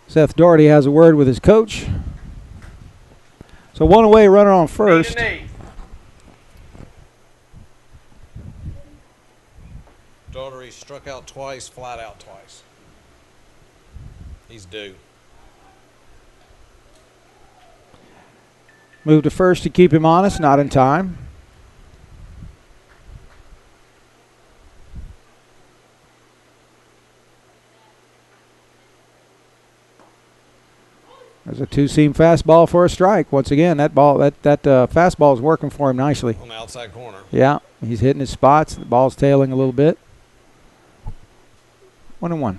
Seth Daugherty has a word with his coach. So 1 away, runner on first. Daugherty struck out twice, flat out twice. He's due. Move to first to keep him honest, not in time. There's a 2-seam fastball for a strike. Once again, that fastball is working for him nicely. On the outside corner. Yeah, he's hitting his spots. The ball's tailing a little bit. 1-1.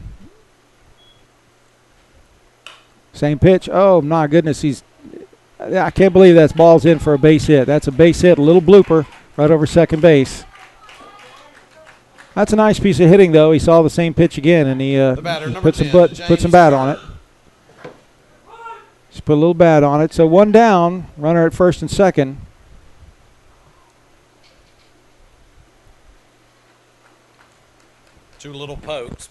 Same pitch. Oh, my goodness. I can't believe that ball's in for a base hit. That's a base hit, a little blooper right over second base. That's a nice piece of hitting, though. He saw the same pitch again, and he put some bat on it. Just put a little bat on it. So 1 down, runner at first and second. Two little pokes.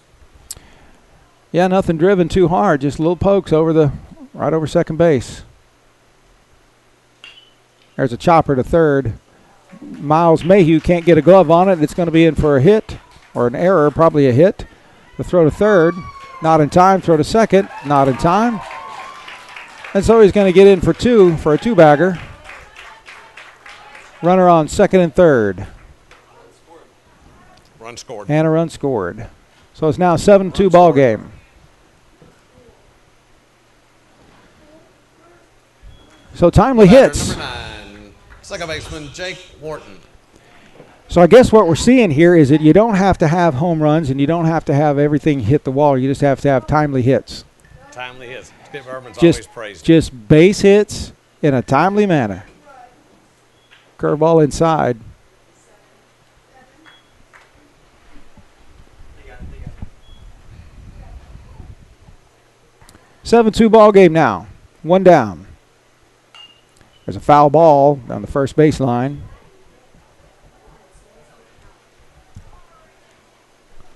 Yeah, nothing driven too hard. Just little pokes right over second base. There's a chopper to third. Miles Mayhew can't get a glove on it. It's going to be in for a hit or an error, probably a hit. The throw to third, not in time. Throw to second, not in time. And so he's going to get in for a 2-bagger. Runner on second and third. Run scored. And a run scored. So it's now a 7-2 ball game. So timely hits. Number 9, second baseman Jake Wharton. So I guess what we're seeing here is that you don't have to have home runs and you don't have to have everything hit the wall. You just have to have timely hits. Timely hits. Skip Urban's always praised. Just base hits in a timely manner. Curveball inside. Seven 7-2 ball game now. 1 down. There's a foul ball down the first baseline.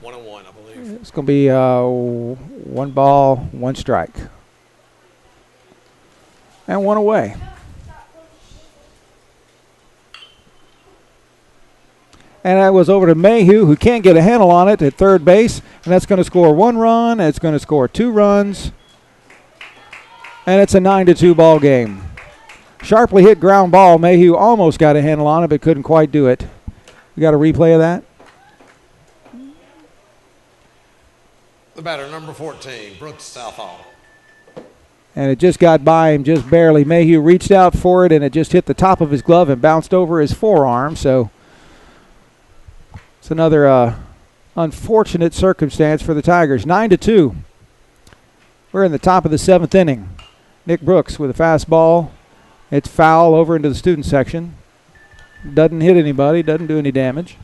1-1, I believe. It's going to be 1 ball, 1 strike. And 1 away. And that was over to Mayhew, who can't get a handle on it at third base. And that's going to score 1 run. And it's going to score 2 runs. And it's a 9-2 ball game. Sharply hit ground ball. Mayhew almost got a handle on it, but couldn't quite do it. You got a replay of that? The batter, number 14, Brooks Southall. And it just got by him just barely. Mayhew reached out for it, and it just hit the top of his glove and bounced over his forearm. So it's another unfortunate circumstance for the Tigers. 9-2. We're in the top of the 7th inning. Nick Brooks with a fastball. It's foul over into the student section. Doesn't hit anybody, doesn't do any damage.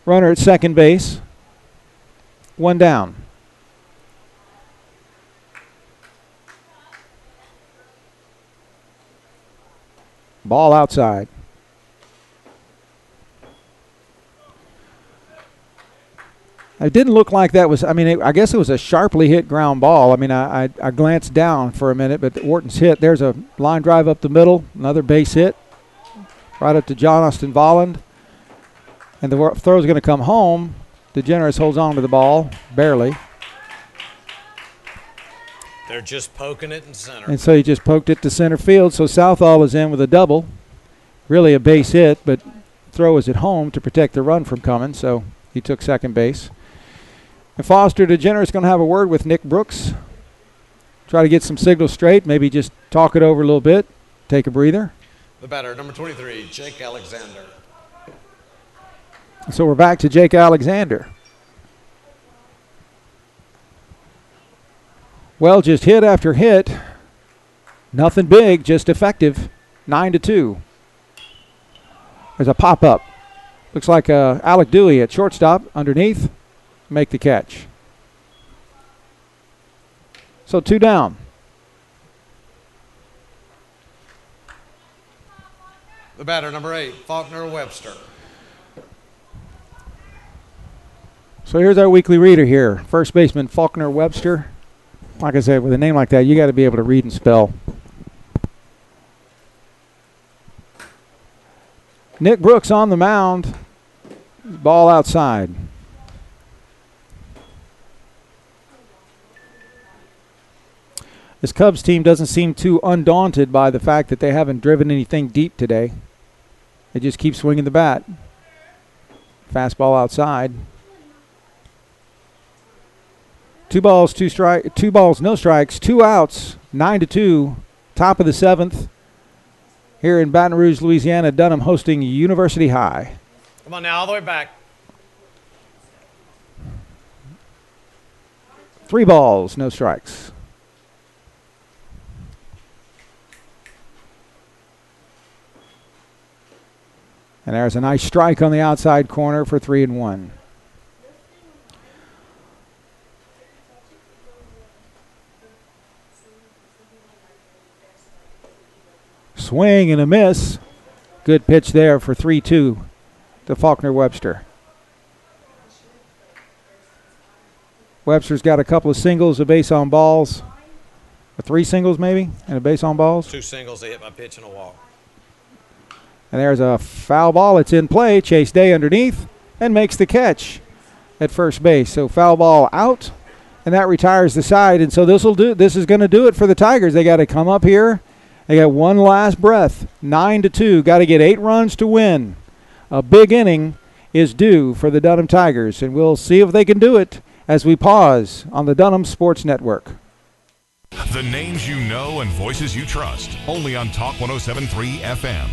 Runner at second base. 1 down. Ball outside. It didn't look like that was, I guess it was a sharply hit ground ball. I glanced down for a minute, but Wharton's hit. There's a line drive up the middle, another base hit, right up to John Austin Volland. And the throw's going to come home. DeGeneres holds on to the ball, barely. They're just poking it in center. And so he just poked it to center field. So Southall is in with a double. Really a base hit, but throw is at home to protect the run from coming. So he took second base. And Foster DeGeneres going to have a word with Nick Brooks. Try to get some signals straight. Maybe just talk it over a little bit. Take a breather. The batter, number 23, Jake Alexander. So we're back to Jake Alexander. Well, just hit after hit. Nothing big, just effective. 9-2. There's a pop-up. Looks like Alec Dewey at shortstop underneath. Make the catch. So 2 down. The batter, number 8, Faulkner Webster. So here's our weekly reader here. First baseman Faulkner Webster. Like I said, with a name like that, you got to be able to read and spell. Nick Brooks on the mound. Ball outside. This Cubs team doesn't seem too undaunted by the fact that they haven't driven anything deep today. They just keep swinging the bat. Fastball outside. 2 balls, no strikes, 2 outs, 9-2, top of the 7th. Here in Baton Rouge, Louisiana, Dunham hosting University High. Come on now, all the way back. 3 balls, no strikes. And there's a nice strike on the outside corner for 3-1. Swing and a miss. Good pitch there for 3-2 to Faulkner Webster. Webster's got a couple of singles, a base on balls. 3 singles maybe, and a base on balls. 2 singles, they hit my pitch and a walk. And there's a foul ball. It's in play. Chase Day underneath and makes the catch at first base. So foul ball out, and that retires the side. And so this is going to do it for the Tigers. They got to come up here. They got one last breath. 9-2. Got to get 8 runs to win. A big inning is due for the Dunham Tigers, and we'll see if they can do it as we pause on the Dunham Sports Network. The names you know and voices you trust. Only on Talk 107.3 FM.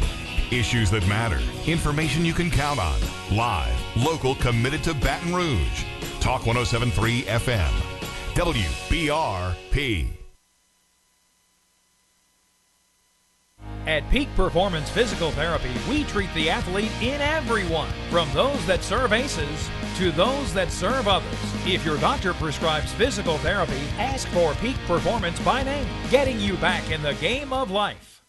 Issues that matter. Information you can count on. Live. Local. Committed to Baton Rouge. Talk 107.3 FM. WBRP. At Peak Performance Physical Therapy, we treat the athlete in everyone, from those that serve aces to those that serve others. If your doctor prescribes physical therapy, ask for Peak Performance by name, getting you back in the game of life.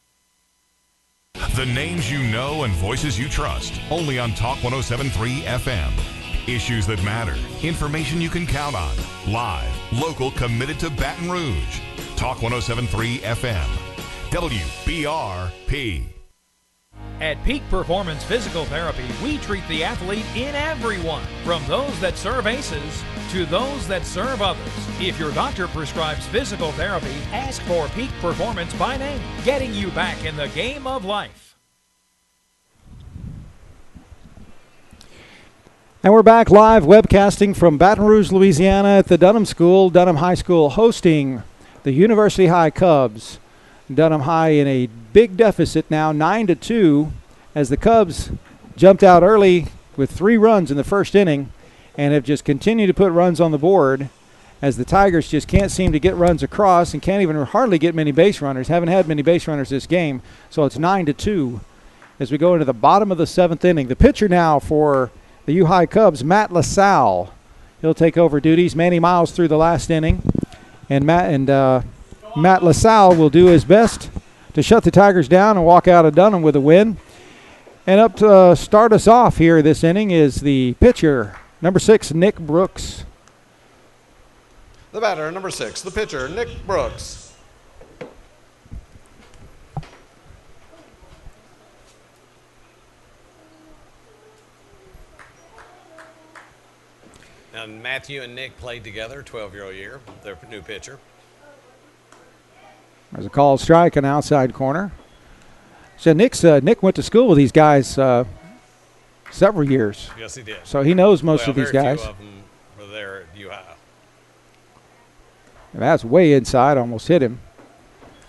The names you know and voices you trust. Only on Talk 107.3 FM. Issues that matter. Information you can count on. Live. Local. Committed to Baton Rouge. Talk 107.3 FM. WBRP. At Peak Performance Physical Therapy, we treat the athlete in everyone, from those that serve aces to those that serve others. If your doctor prescribes physical therapy, ask for Peak Performance by name, getting you back in the game of life. And we're back live webcasting from Baton Rouge, Louisiana at the Dunham School. Dunham High School hosting the University High Cubs. Dunham High in a big deficit now, 9-2, as the Cubs jumped out early with 3 runs in the first inning and have just continued to put runs on the board, as the Tigers just can't seem to get runs across and can't even hardly get many base runners. Haven't had many base runners this game, so it's 9-2 as we go into the bottom of the 7th inning. The pitcher now for the U-High Cubs, Matt LaSalle. He'll take over duties. Manny Miles through the last inning, and Matt LaSalle will do his best to shut the Tigers down and walk out of Dunham with a win. And up to start us off here this inning is the pitcher, Number 6, Nick Brooks. The batter, number 6, the pitcher, Nick Brooks. Now, Matthew and Nick played together, 12-year-old year, their new pitcher. There's a called strike on outside corner. So Nick went to school with these guys several years. Yes, he did. So he knows most of these very guys. Few of them were there at UI. And that's way inside, almost hit him.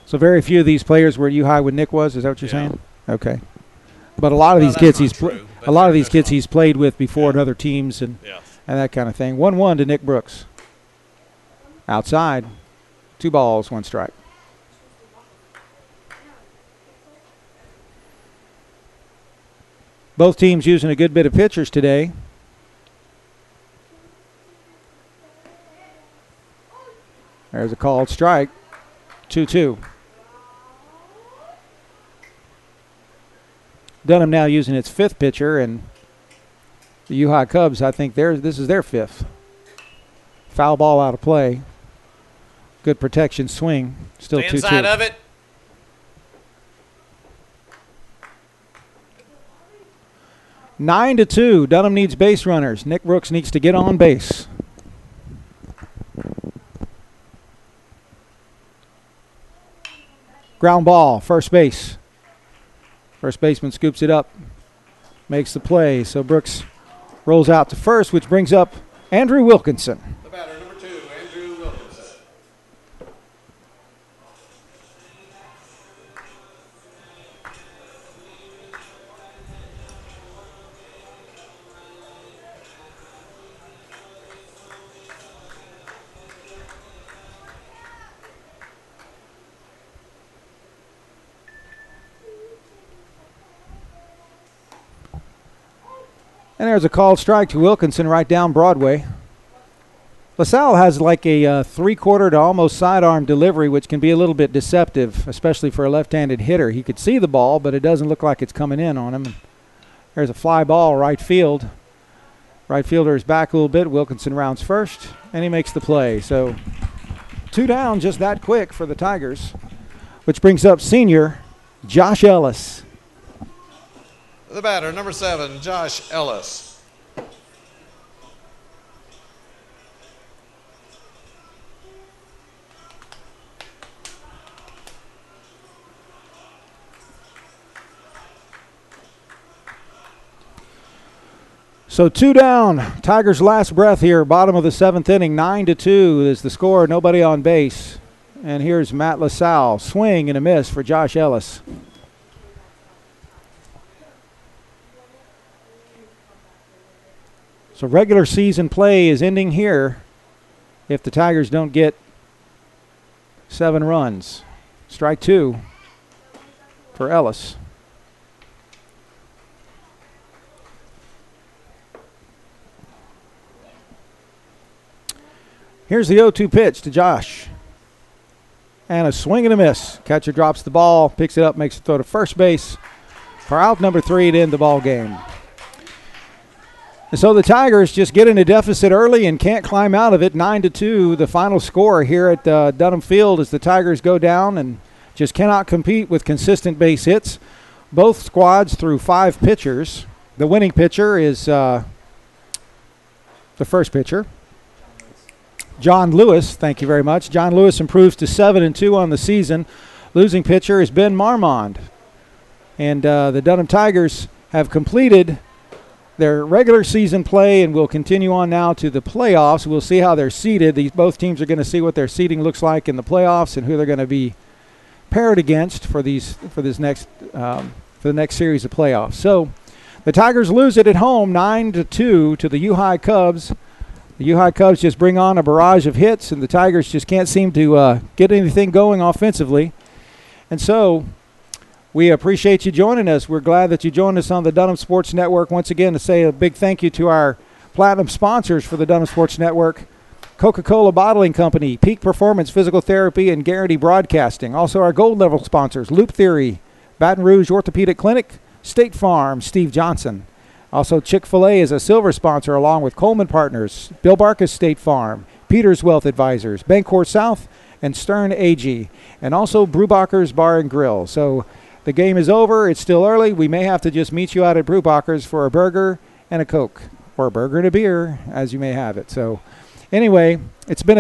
So very few of these players were at U High when Nick was. Is that what you're saying? Okay. But a lot of these kids he's he's played with before in other teams and that kind of thing. 1-1 to Nick Brooks. Outside, 2 balls, 1 strike. Both teams using a good bit of pitchers today. There's a called strike. 2-2. Dunham now using its 5th pitcher, and the U High Cubs, I think this is their 5th. Foul ball out of play. Good protection swing. Still 2-2. Inside of it. Nine to 2. Dunham needs base runners. Nick Brooks needs to get on base. Ground ball, first base. First baseman scoops it up, makes the play. So Brooks rolls out to first, which brings up Andrew Wilkinson. The batter, number 2, Andrew Wilkinson. And there's a called strike to Wilkinson right down Broadway. LaSalle has like a 3/4 to almost sidearm delivery, which can be a little bit deceptive, especially for a left-handed hitter. He could see the ball, but it doesn't look like it's coming in on him. There's a fly ball right field. Right fielder is back a little bit. Wilkinson rounds first, and he makes the play. So 2 down just that quick for the Tigers, which brings up senior Josh Ellis. The batter, number 7, Josh Ellis. So 2 down. Tigers' last breath here, bottom of the 7th inning. 9-2 is the score. Nobody on base. And here's Matt LaSalle. Swing and a miss for Josh Ellis. So regular season play is ending here if the Tigers don't get 7 runs. Strike 2 for Ellis. Here's the 0-2 pitch to Josh. And a swing and a miss. Catcher drops the ball, picks it up, makes a throw to first base for out number 3 to end the ball game. And so the Tigers just get in a deficit early and can't climb out of it. 9-2, the final score here at Dunham Field as the Tigers go down and just cannot compete with consistent base hits. Both squads threw 5 pitchers. The winning pitcher is the first pitcher, John Lewis. Thank you very much. John Lewis improves to 7-2 on the season. Losing pitcher is Ben Marmond. And the Dunham Tigers have completed their regular season play and will continue on now to the playoffs. We'll see how they're seeded. Both teams are going to see what their seeding looks like in the playoffs and who they're going to be paired against for the next series of playoffs. So the Tigers lose it at home 9-2 to the U High Cubs. The U High Cubs just bring on a barrage of hits, and the Tigers just can't seem to get anything going offensively. And so we appreciate you joining us. We're glad that you joined us on the Dunham Sports Network. Once again, to say a big thank you to our platinum sponsors for the Dunham Sports Network: Coca-Cola Bottling Company, Peak Performance Physical Therapy, and Guarantee Broadcasting. Also our gold level sponsors: Loop Theory, Baton Rouge Orthopedic Clinic, State Farm, Steve Johnson, Also, Chick-fil-A is a silver sponsor along with Coleman Partners, Bill Barkas State Farm, Peters Wealth Advisors, Bancorp South, and Stern AG, and also Brubacher's Bar and Grill. So the game is over. It's still early. We may have to just meet you out at Brubacher's for a burger and a Coke, or a burger and a beer, as you may have it. So anyway, it's been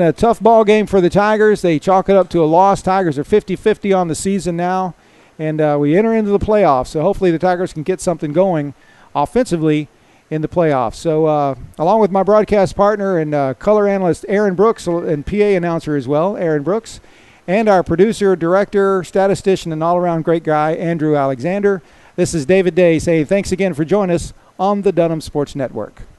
a tough ball game for the Tigers. They chalk it up to a loss. Tigers are 50-50 on the season now, and we enter into the playoffs. So hopefully the Tigers can get something going offensively in the playoffs. So along with my broadcast partner and color analyst Aaron Brooks, and PA announcer as well, Aaron Brooks, and our producer, director, statistician, and all-around great guy, Andrew Alexander, this is David Day saying thanks again for joining us on the Dunham Sports Network.